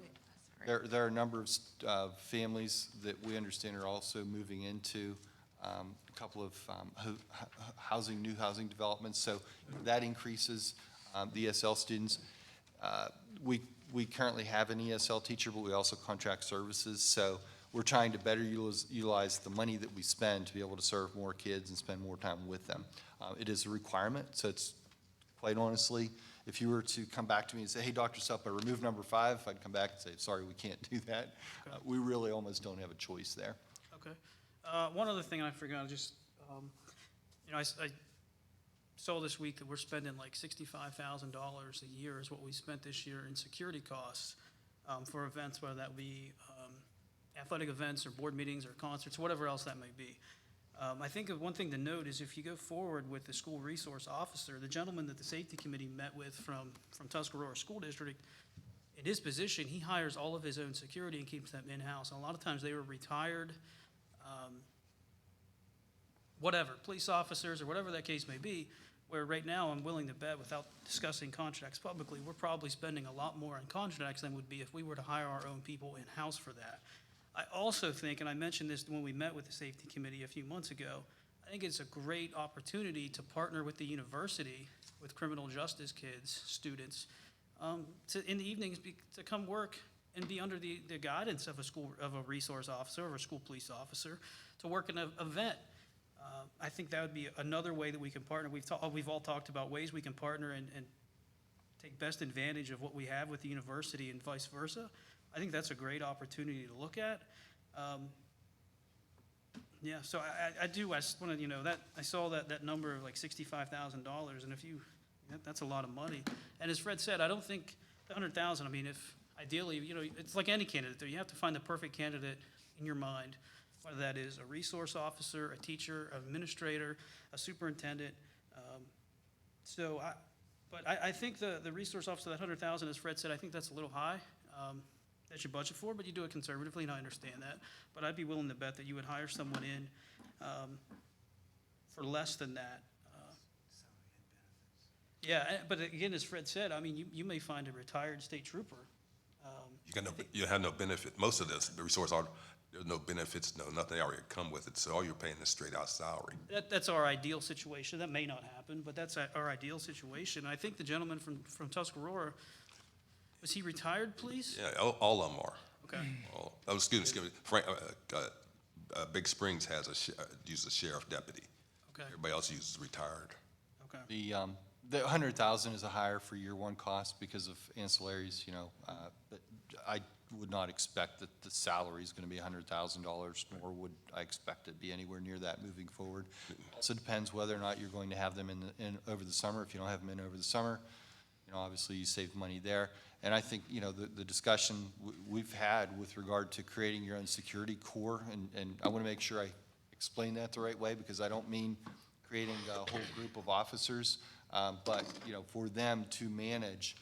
Sorry. there are a number of families that we understand are also moving into a couple of new housing developments. So that increases the ESL students. We currently have an ESL teacher, but we also contract services. So we're trying to better utilize the money that we spend to be able to serve more kids and spend more time with them. It is a requirement, so it's quite honestly, if you were to come back to me and say, hey, Dr. Suppa, remove number 5, I'd come back and say, sorry, we can't do that. We really almost don't have a choice there. Okay. One other thing I forgot, just, I saw this week that we're spending like $65,000 a year is what we spent this year in security costs for events, whether that be athletic events or board meetings or concerts, whatever else that may be. I think one thing to note is, if you go forward with the school resource officer, the gentleman that the safety committee met with from Tuscarora School District, in his position, he hires all of his own security and keeps them in-house. And a lot of times they were retired, police officers or whatever that case may be, where right now I'm willing to bet, without discussing contracts publicly, we're probably spending a lot more on contracts than would be if we were to hire our own people in-house for that. I also think, and I mentioned this when we met with the safety committee a few months ago, I think it's a great opportunity to partner with the university, with criminal justice kids, students, in the evenings to come work and be under the guidance of a resource officer or a school police officer to work in an event. I think that would be another way that we can partner. We've all talked about ways we can partner and take best advantage of what we have with the university and vice versa. I think that's a great opportunity to look at. So I just want to, that I saw that number of like $65,000, and that's a lot of money. And as Fred said, I don't think the 100,000. I mean, if ideally, it's like any candidate, though, you have to find the perfect candidate in your mind, whether that is a resource officer, a teacher, an administrator, a superintendent. But I think the resource officer, that 100,000, as Fred said, I think that's a little high. That's your budget for, but you do it conservatively, and I understand that. But I'd be willing to bet that you would hire someone in for less than that. But again, as Fred said, I mean, you may find a retired state trooper. You have no benefit. Most of the resource are, there's no benefits, nothing. They already come with it. So all you're paying is straight out salary. That's our ideal situation. That may not happen, but that's our ideal situation. I think the gentleman from Tuscarora, was he retired, please? Yeah, all of them are. Okay. Excuse me. Frank, Big Springs uses a sheriff deputy. Okay. Everybody else uses retired. Okay. The 100,000 is a higher for year one cost because of ancillaries, but would not expect that the salary is going to be $100,000, nor would I expect it to be anywhere near that moving forward. Also depends whether or not you're going to have them in over the summer. If you don't have them in over the summer, obviously you save money there. And I think, the discussion we've had with regard to creating your own security corps, and I want to make sure I explain that the right way, because I don't mean creating a whole group of officers, but, for them to manage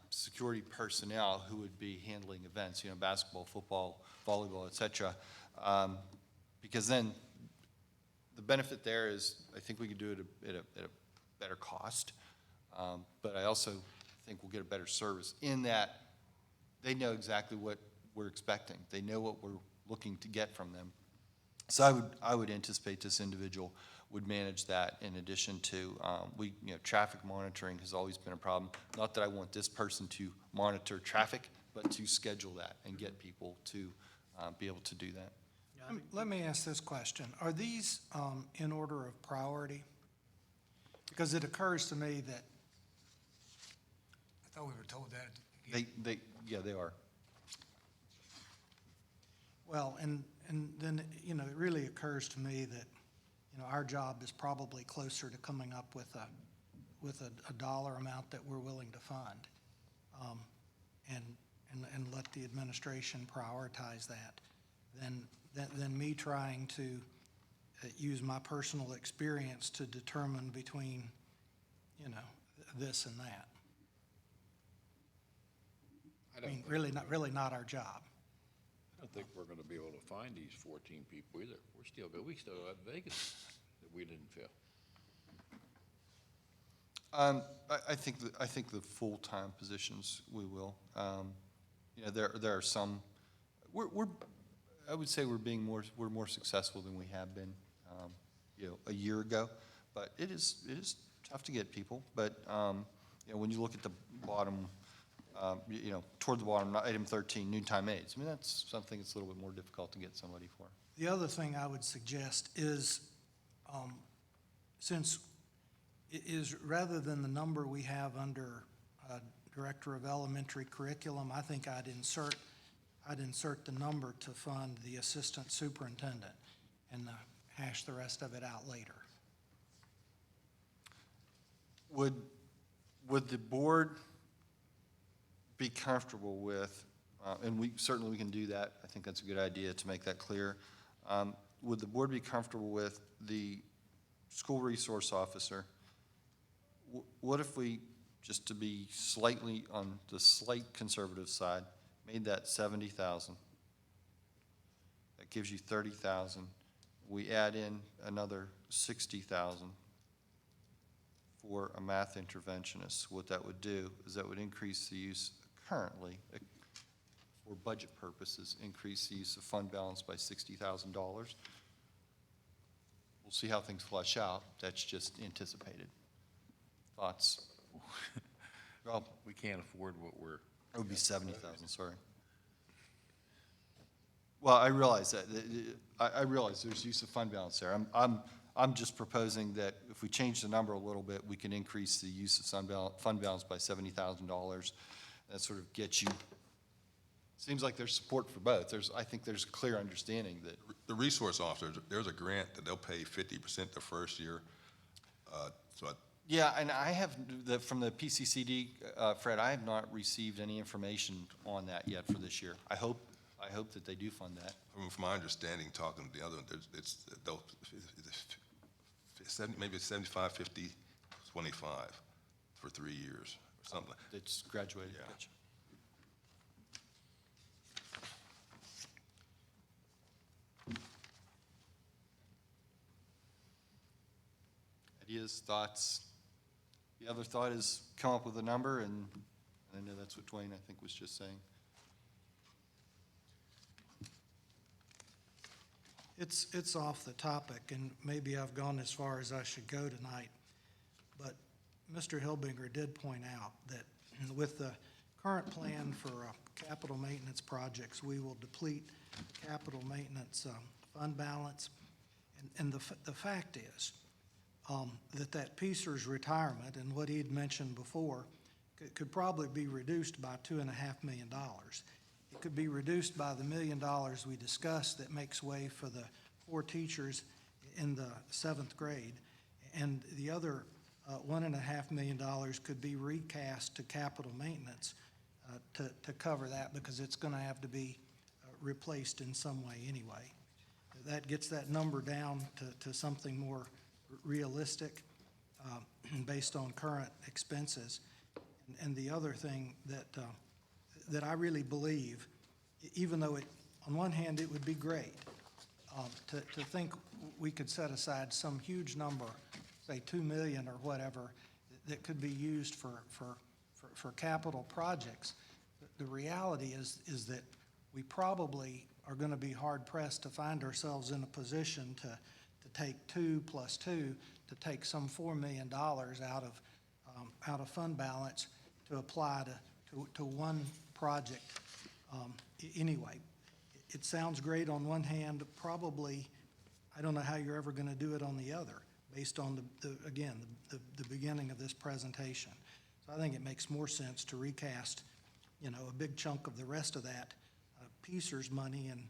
security personnel who would be handling events, basketball, football, volleyball, et cetera. Because then the benefit there is, I think we could do it at a better cost. But I also think we'll get a better service in that they know exactly what we're expecting. They know what we're looking to get from them. So I would anticipate this individual would manage that in addition to, traffic monitoring has always been a problem. Not that I want this person to monitor traffic, but to schedule that and get people to be able to do that. Let me ask this question. Are these in order of priority? Because it occurs to me that, I thought we were told that. They are. well, and then, it really occurs to me that, our job is probably closer to coming up with a dollar amount that we're willing to fund. And let the administration prioritize that, than me trying to use my personal experience to determine between, this and that. I mean, really not our job. I don't think we're gonna be able to find these 14 people either. We still have Vegas that we didn't fill. I think the full-time positions, we will. There are some, I would say we're more successful than we have been, a year ago. But it is tough to get people. But, when you look at the bottom, toward the bottom, item 13, noontime aids. I mean, that's something that's a little bit more difficult to get somebody for. The other thing I would suggest is, rather than the number we have under Director of Elementary Curriculum, I think I'd insert the number to fund the Assistant Superintendent and hash the rest of it out later. Would the board be comfortable with, and we can do that, I think that's a good idea to make that clear. Would the board be comfortable with the school resource officer? What if we, just to be slightly on the slight conservative side, made that 70,000? That gives you 30,000. We add in another 60,000 for a math interventionist. What that would do is that would increase the use currently, for budget purposes, increase the use of fund balance by $60,000. We'll see how things flush out. That's just anticipated. Thoughts? Well, We can't afford what we're. it would be 70,000, sorry. Well, I realize that. I realize there's use of fund balance there. I'm just proposing that if we change the number a little bit, we can increase the use of fund balance by $70,000. That sort of gets you, seems like there's support for both. I think there's a clear understanding that. The resource officers, there's a grant that they'll pay 50% the first year. Yeah, and I have, from the PCCD, Fred, I have not received any information on that yet for this year. I hope that they do fund that. From my understanding, talking to the other, maybe 75, 50, 25 for 3 years or something. It's graduated. Yeah. Gotcha. Ideas, thoughts? The other thought is come up with a number, and I know that's what Dwayne, I think, was just saying. It's off the topic, and maybe I've gone as far as I should go tonight, but Mr. Hilbinger did point out that with the current plan for capital maintenance projects, we will deplete capital maintenance fund balance. And the fact is that Peacer's retirement and what he'd mentioned before could probably be reduced by $2.5 million. it could be reduced by the $1 million we discussed that makes way for the 4 teachers in the 7th grade. And the other $1.5 million could be recast to capital maintenance to cover that, because it's going to have to be replaced in some way anyway. That gets that number down to something more realistic based on current expenses. And the other thing that I really believe, even though on one hand, it would be great to think we could set aside some huge number, say 2 million or whatever, that could be used for capital projects. The reality is that we probably are going to be hard pressed to find ourselves in a position to take 2 plus 2, to take some $4 million out of fund balance to apply to one project anyway. It sounds great on one hand, probably, I don't know how you're ever going to do it on the other, based on the beginning of this presentation. So I think it makes more sense to recast, a big chunk of the rest of that PIECER's money and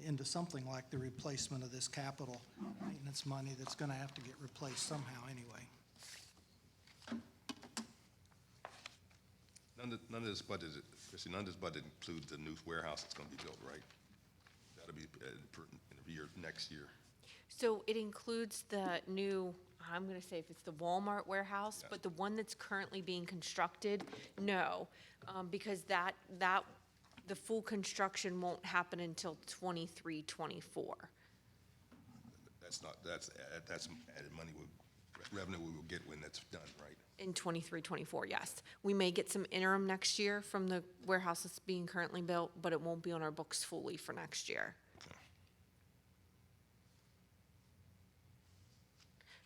into something like the replacement of this capital maintenance money that's going to have to get replaced somehow anyway. None of this budget, Chrissy, none of this budget includes the new warehouse that's going to be built, right? That'll be in the year, next year. So it includes the new, I'm going to say if it's the Walmart warehouse, Yes. but the one that's currently being constructed, no, because the full construction won't happen until 23, 24. That's added money, revenue we will get when that's done, right? In 23, 24, yes. We may get some interim next year from the warehouse that's being currently built, but it won't be on our books fully for next year.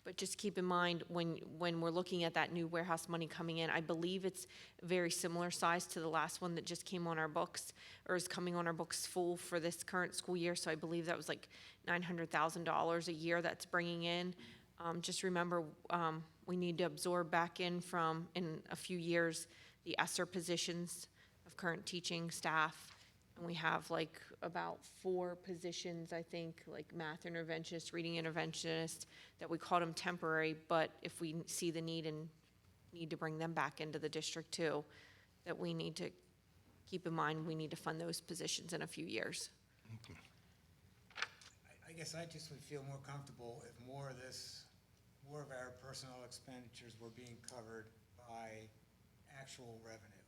But just keep in mind, when we're looking at that new warehouse money coming in, I believe it's very similar size to the last one that just came on our books, or is coming on our books full for this current school year. So I believe that was like $900,000 a year that's bringing in. Just remember, we need to absorb back in a few years, the ESSER positions of current teaching staff. And we have like about 4 positions, I think, like math interventionist, reading interventionist, that we called them temporary, but if we see the need and need to bring them back into the district too, that we need to keep in mind, we need to fund those positions in a few years. I guess I just would feel more comfortable if more of our personnel expenditures were being covered by actual revenue.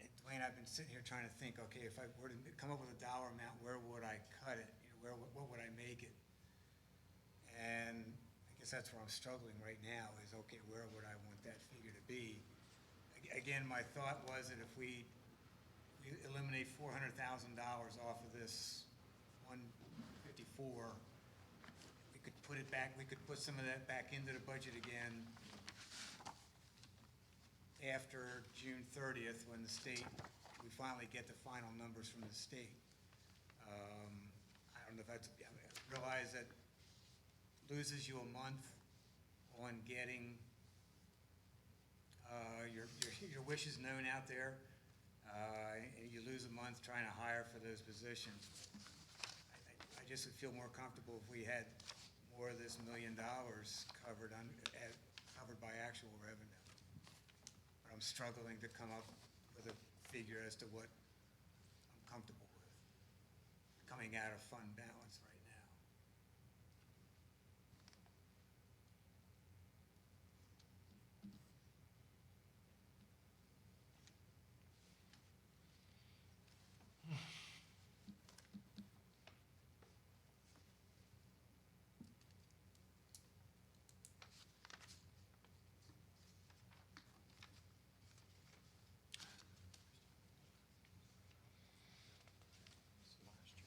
And Dwayne, I've been sitting here trying to think, okay, if I were to come up with a dollar amount, where would I cut it? What would I make it? And I guess that's where I'm struggling right now is, okay, where would I want that figure to be? Again, my thought was that if we eliminate $400,000 off of this 154, we could put it back, we could put some of that back into the budget again after June 30th, when we finally get the final numbers from the state. I don't know if I realize that loses you a month on getting your wishes known out there. You lose a month trying to hire for those positions. I just would feel more comfortable if we had more of this $1 million covered by actual revenue. But I'm struggling to come up with a figure as to what I'm comfortable with coming out of fund balance right now.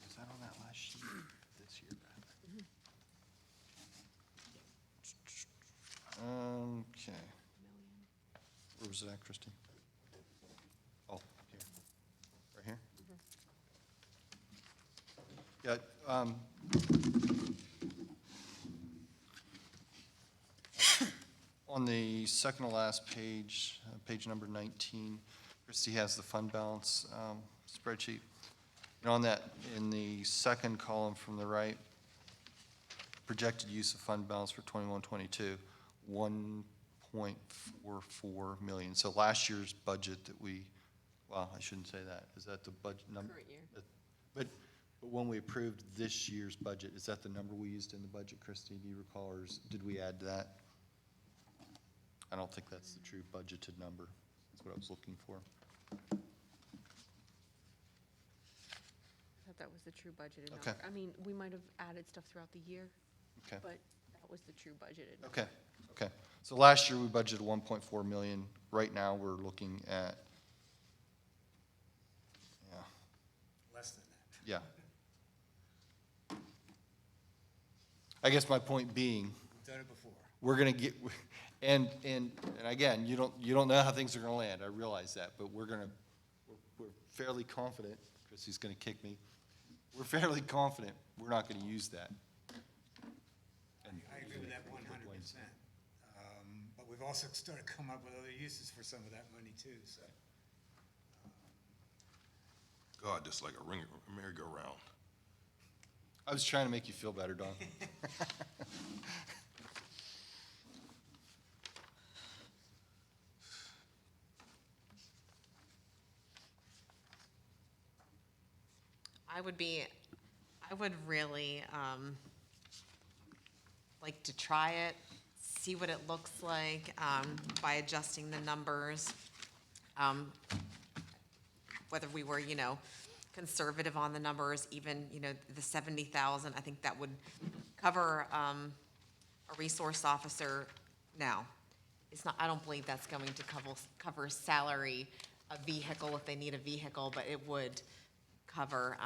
Is that on that last sheet this year? Okay. Where was that, Christie? Oh, here. Right here? Yeah, on the second to last page, page number 19, Christie has the fund balance spreadsheet. And on that, in the second column from the right, projected use of fund balance for 21-22, 1.44 million. So last year's budget that we, well, I shouldn't say that. Is that the budget number? Current year. But when we approved this year's budget, is that the number we used in the budget, Christie? Do you recall, or did we add that? I don't think that's the true budgeted number. That's what I was looking for. I thought that was the true budgeted number. Okay. I mean, we might have added stuff throughout the year, Okay. but that was the true budgeted number. Okay, okay. So last year, we budgeted 1.4 million. Right now, we're looking at, yeah, Less than that. yeah. I guess my point being, We've done it before. we're gonna get, and again, you don't know how things are gonna land, I realize that, but we're fairly confident, Christie's gonna kick me, we're fairly confident we're not gonna use that. I agree with that 100%. But we've also started to come up with other uses for some of that money too, so. God, just like a merry-go-round. I was trying to make you feel better, Don. I would really like to try it, see what it looks like by adjusting the numbers. Whether we were, conservative on the numbers, even, the 70,000, I think that would cover a resource officer. Now, it's not, I don't believe that's going to cover salary, a vehicle if they need a vehicle, but it would cover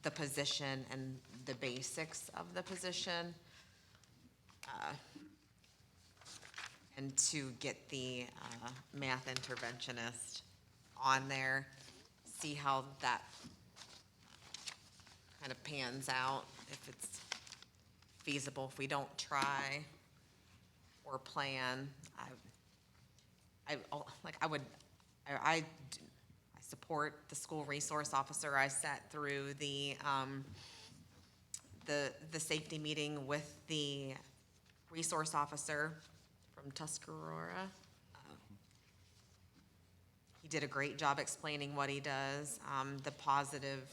the position and the basics of the position. And to get the math interventionist on there, see how that kind of pans out, if it's feasible, if we don't try or plan. I support the school resource officer. I sat through the safety meeting with the resource officer from Tuscarora. He did a great job explaining what he does, the positive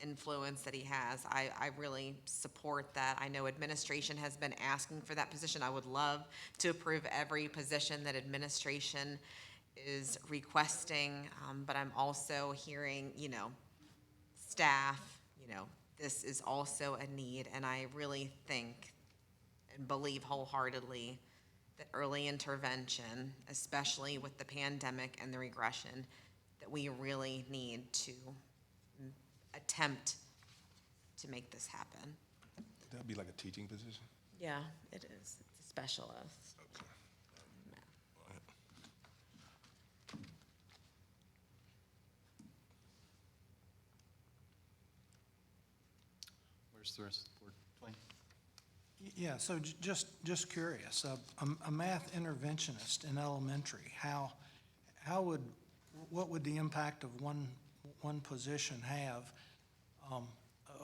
influence that he has. I really support that. I know administration has been asking for that position. I would love to approve every position that administration is requesting, but I'm also hearing, staff, this is also a need, and I really think and believe wholeheartedly that early intervention, especially with the pandemic and the regression, that we really need to attempt to make this happen. That'd be like a teaching position? Yeah, it is. It's a specialist. Okay. Where's the rest of the board? Dwayne? Yeah, so just curious, a math interventionist in elementary, what would the impact of one position have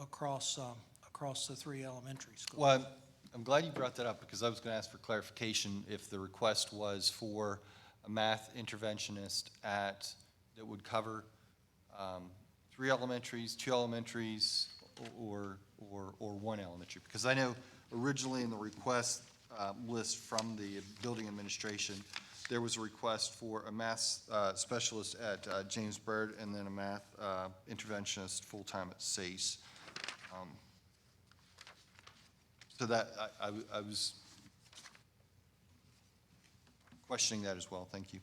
across the 3 elementary schools? Well, I'm glad you brought that up, because I was going to ask for clarification if the request was for a math interventionist that would cover 3 elementaries, 2 elementaries, or 1 elementary. Because I know originally in the request list from the building administration, there was a request for a math specialist at James Byrd, and then a math interventionist full-time at SACE. So that, I was questioning that as well. Thank you.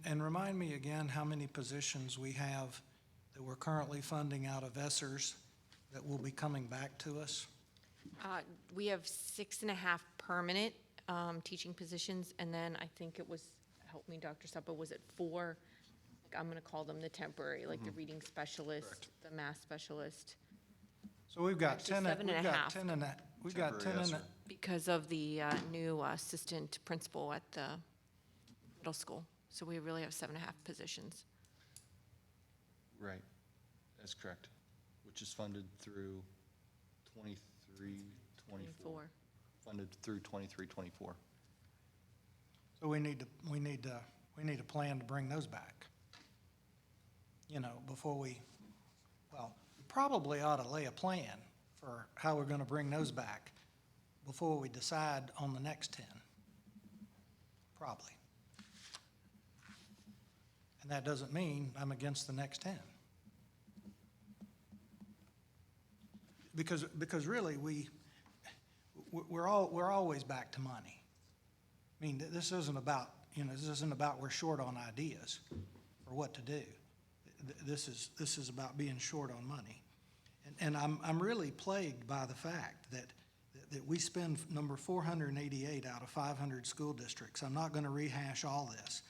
And remind me again how many positions we have that we're currently funding out of ESSERS that will be coming back to us? We have 6.5 permanent teaching positions, and then I think it was, help me, Dr. Suppa, was it 4? I'm going to call them the temporary, like the reading specialist, the math specialist. So we've got Actually, 10, seven we've and a got half. 10 and a, we've got 10 Temporary and a, ESSER. Because of the new assistant principal at the middle school. So we really have 7.5 positions. Right, that's correct, which is funded through 23, 24. 24. Funded through 23, 24. So we need to plan to bring those back. You know, before we probably ought to lay a plan for how we're gonna bring those back before we decide on the next 10. Probably. And that doesn't mean I'm against the next 10. Because really, we're always back to money. I mean, this isn't about, we're short on ideas or what to do. This is about being short on money. And I'm really plagued by the fact that we spend number 488 out of 500 school districts. I'm not gonna rehash all this,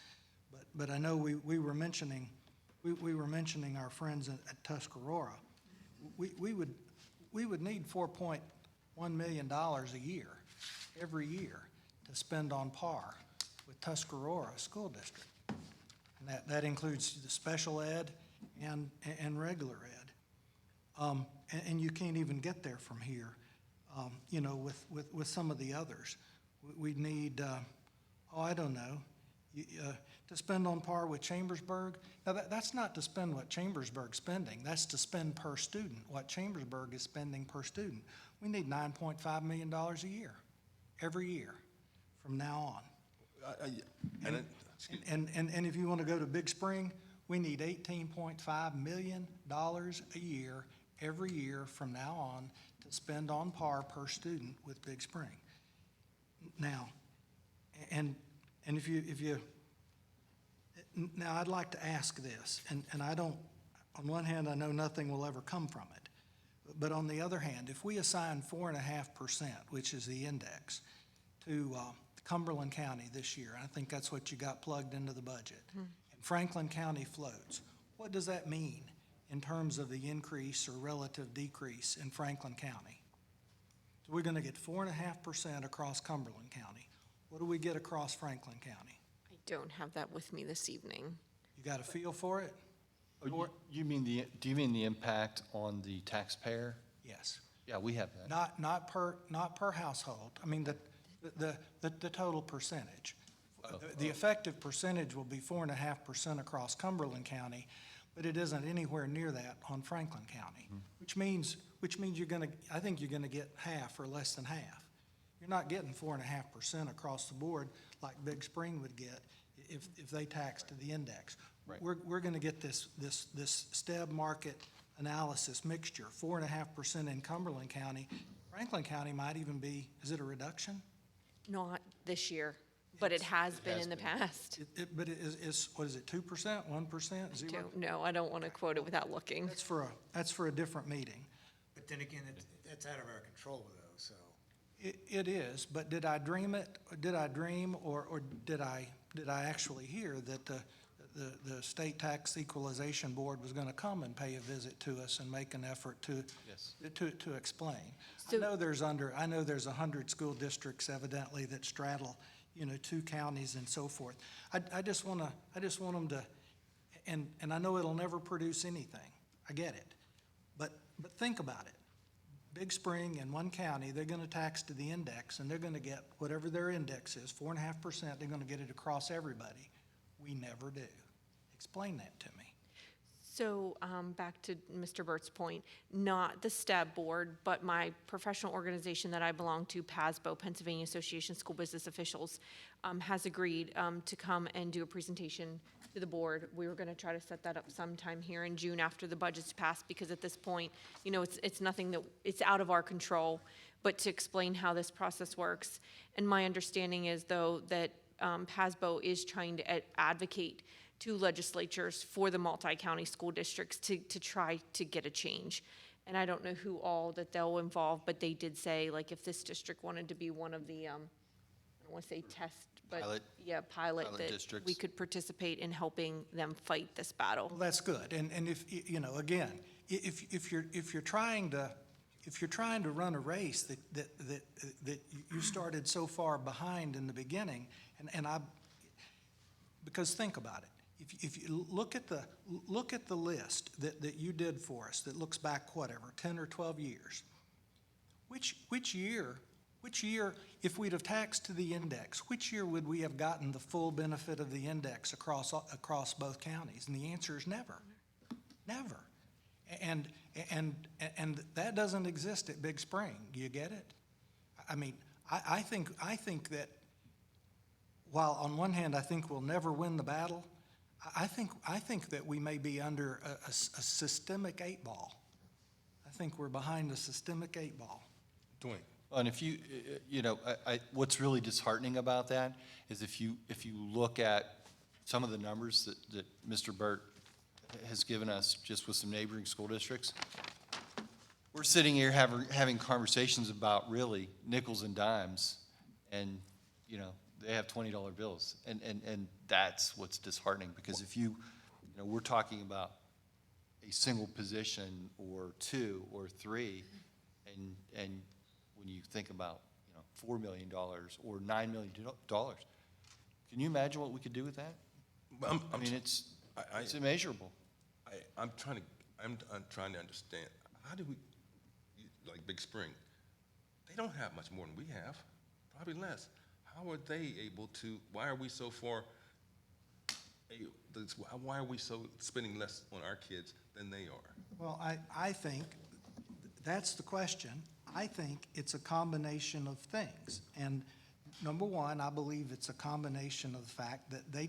but I know we were mentioning our friends at Tuscarora. We would need $4.1 million a year, every year, to spend on par with Tuscarora School District. And that includes the special ed and regular ed. And you can't even get there from here, with some of the others. We need, I don't know, to spend on par with Chambersburg. Now, that's not to spend what Chambersburg's spending. That's to spend per student, what Chambersburg is spending per student. We need $9.5 million a year, every year, from now on. And if you want to go to Big Spring, we need $18.5 million a year, every year from now on, to spend on par per student with Big Spring. Now, and if you now I'd like to ask this, and I don't, on one hand, I know nothing will ever come from it, but on the other hand, if we assign 4.5%, which is the index, to Cumberland County this year, I think that's what you got plugged into the budget, and Franklin County floats, what does that mean in terms of the increase or relative decrease in Franklin County? So we're gonna get 4.5% across Cumberland County. What do we get across Franklin County? I don't have that with me this evening. You got a feel for it? Oh, do you mean the impact on the taxpayer? Yes. Yeah, we have that. Not per household. I mean, the total percentage. The effective percentage will be 4.5% across Cumberland County, but it isn't anywhere near that on Franklin County, which means I think you're gonna get half or less than half. You're not getting 4.5% across the board like Big Spring would get if they tax to the index. Right. We're gonna get this STEB market analysis mixture, 4.5% in Cumberland County. Franklin County might even be, is it a reduction? Not this year, but it has been in the past. But it is, what is it, 2%, 1%, 0%? Don't know, I don't want to quote it without looking. That's for a different meeting. But then again, that's out of our control though, so. It is, but did I dream it? Did I dream, or did I actually hear that the State Tax Equalization Board was gonna come and pay a visit to us and make an effort to explain? I know there's 100 school districts evidently that straddle, 2 counties and so forth. I just want them to, and I know it'll never produce anything. I get it. But think about it. Big Spring in one county, they're gonna tax to the index, and they're gonna get whatever their index is, 4.5%, they're gonna get it across everybody. We never do. Explain that to me. So, back to Mr. Burt's point, not the STEB board, but my professional organization that I belong to, PASBO, Pennsylvania Association of School Business Officials, has agreed to come and do a presentation to the board. We were gonna try to set that up sometime here in June after the budget's passed, because at this point, it's nothing it's out of our control, but to explain how this process works. And my understanding is, though, that PASBO is trying to advocate to legislatures for the multi-county school districts to try to get a change. And I don't know who all that they'll involve, but they did say, like, if this district wanted to be one of the, I don't want to say test, but pilot that districts. we could participate in helping them fight this battle. Well, that's good. And if, again, if you're trying to run a race that, you started so far behind in the beginning, and Because think about it. If you look at the list that you did for us, that looks back, whatever, 10 or 12 years, which year, if we'd have taxed to the index, which year would we have gotten the full benefit of the index across both counties? And the answer is never. Never. And that doesn't exist at Big Spring. Do you get it? I mean, I think that while on one hand I think we'll never win the battle, I think that we may be under a systemic 8-ball. I think we're behind a systemic 8-ball. Dwayne? And if you, what's really disheartening about that is if you look at some of the numbers that Mr. Burt has given us just with some neighboring school districts, we're sitting here having conversations about really nickels and dimes, and, they have $20 bills. And that's what's disheartening, because if we're talking about a single position or 2 or 3, and when you think about, $4 million or $9 million, can you imagine what we could do with that? It's immeasurable. I'm trying to understand, how do we, like Big Spring, they don't have much more than we have, probably less. How are they able to, why are we so far, why are we so spending less on our kids than they are? Well, I think that's the question. I think it's a combination of things. And number one, I believe it's a combination of the fact that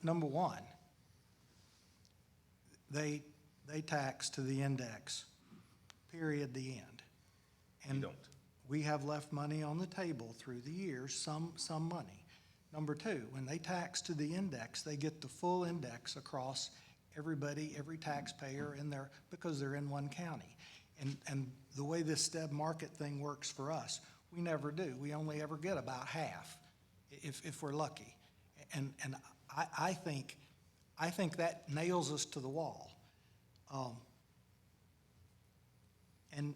number one, they tax to the index, period, the end. And We don't. we have left money on the table through the years, some money. Number two, when they tax to the index, they get the full index across everybody, every taxpayer in there, because they're in one county. And the way this STEB market thing works for us, we never do. We only ever get about half, if we're lucky. And I think that nails us to the wall. And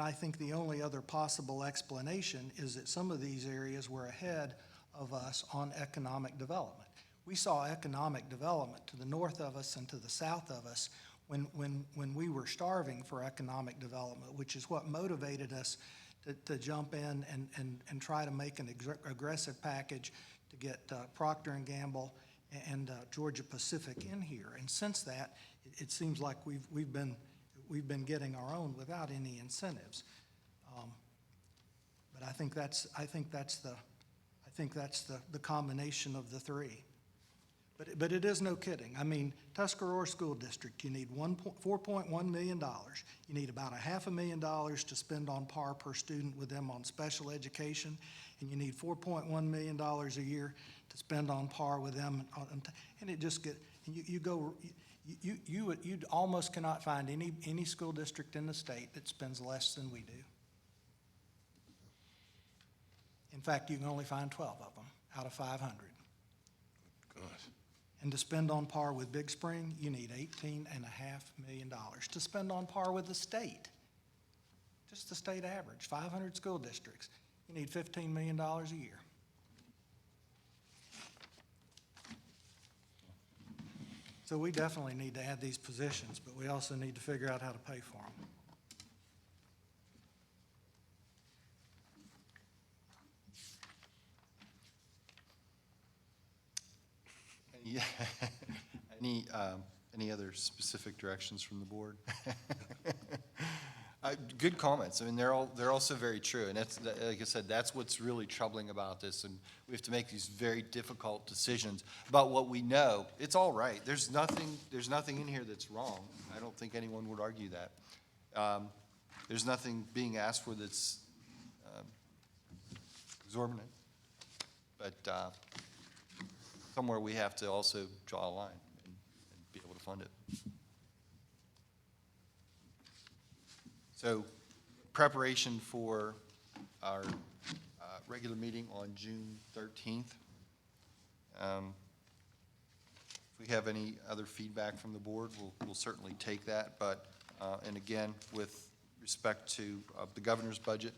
I think the only other possible explanation is that some of these areas were ahead of us on economic development. We saw economic development to the north of us and to the south of us when we were starving for economic development, which is what motivated us to jump in and try to make an aggressive package to get Procter & Gamble and Georgia Pacific in here. And since that, it seems like we've been getting our own without any incentives. But I think that's the combination of the three. But it is no kidding. I mean, Tuscarora School District, you need $4.1 million. You need about $500,000 to spend on par per student with them on special education, and you need $4.1 million a year to spend on par with them. And it just you almost cannot find any school district in the state that spends less than we do. In fact, you can only find 12 of them out of 500. Gosh. And to spend on par with Big Spring, you need $18.5 million. To spend on par with the state, just the state average, 500 school districts, you need $15 million a year. So we definitely need to add these positions, but we also need to figure out how to pay for them. Any other specific directions from the board? Good comments. I mean, they're also very true, and that's, like I said, that's what's really troubling about this, and we have to make these very difficult decisions about what we know. It's all right. There's nothing in here that's wrong. I don't think anyone would argue that. There's nothing being asked for that's exorbitant, but somewhere we have to also draw a line and be able to fund it. So preparation for our regular meeting on June 13th. If we have any other feedback from the board, we'll certainly take that. But, and again, with respect to the governor's budget,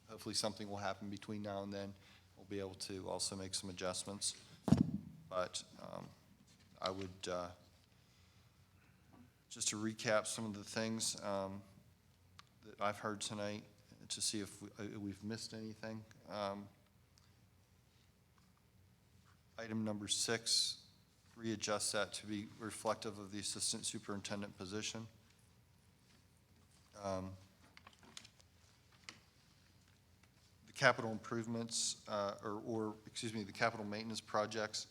hopefully something will happen between now and then. We'll be able to also make some adjustments. But I would, just to recap some of the things that I've heard tonight, to see if we've missed anything. Item number 6, readjust that to be reflective of the assistant superintendent position. The capital improvements, excuse me, the capital maintenance projects,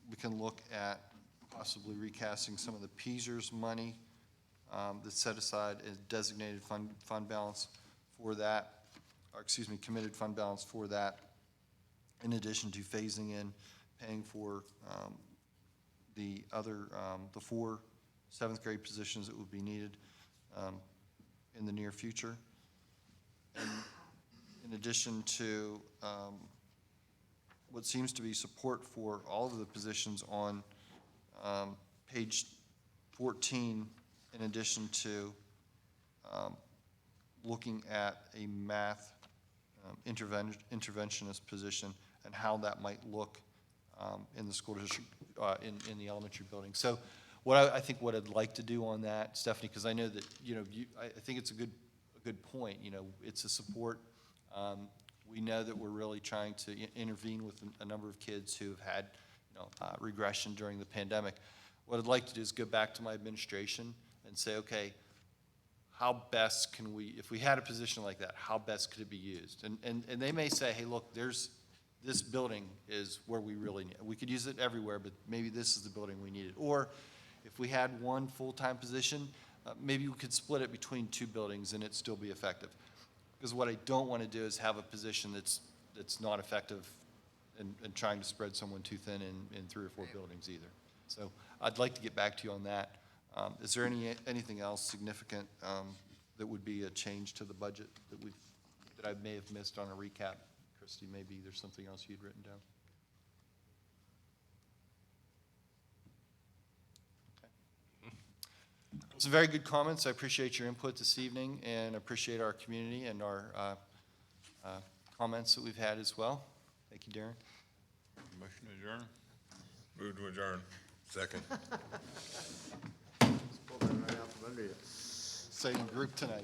we can look at possibly recasting some of the PSERS money that's set aside as designated fund balance for that, or excuse me, committed fund balance for that, in addition to phasing in, paying for the other, the 4 7th grade positions that would be needed in the near future. And in addition to what seems to be support for all of the positions on page 14, in addition to looking at a math interventionist position and how that might look in the school district, in the elementary building. So I think what I'd like to do on that, Stephanie, because I know that, I think it's a good point, it's a support. We know that we're really trying to intervene with a number of kids who have had, regression during the pandemic. What I'd like to do is go back to my administration and say, okay, how best can we, if we had a position like that, how best could it be used? And they may say, hey, look, this building is where we really need it. We could use it everywhere, but maybe this is the building we needed. Or if we had one full-time position, maybe we could split it between 2 buildings and it'd still be effective. Because what I don't want to do is have a position that's not effective and trying to spread someone too thin in 3 or 4 buildings either. So I'd like to get back to you on that. Is there anything else significant that would be a change to the budget that I may have missed on a recap? Christy, maybe there's something else you'd written down? Okay. Some very good comments. I appreciate your input this evening and appreciate our community and our comments that we've had as well. Thank you, Darren. Motion to adjourn? Move to adjourn. Second. Pull that right out from under you. Same group tonight.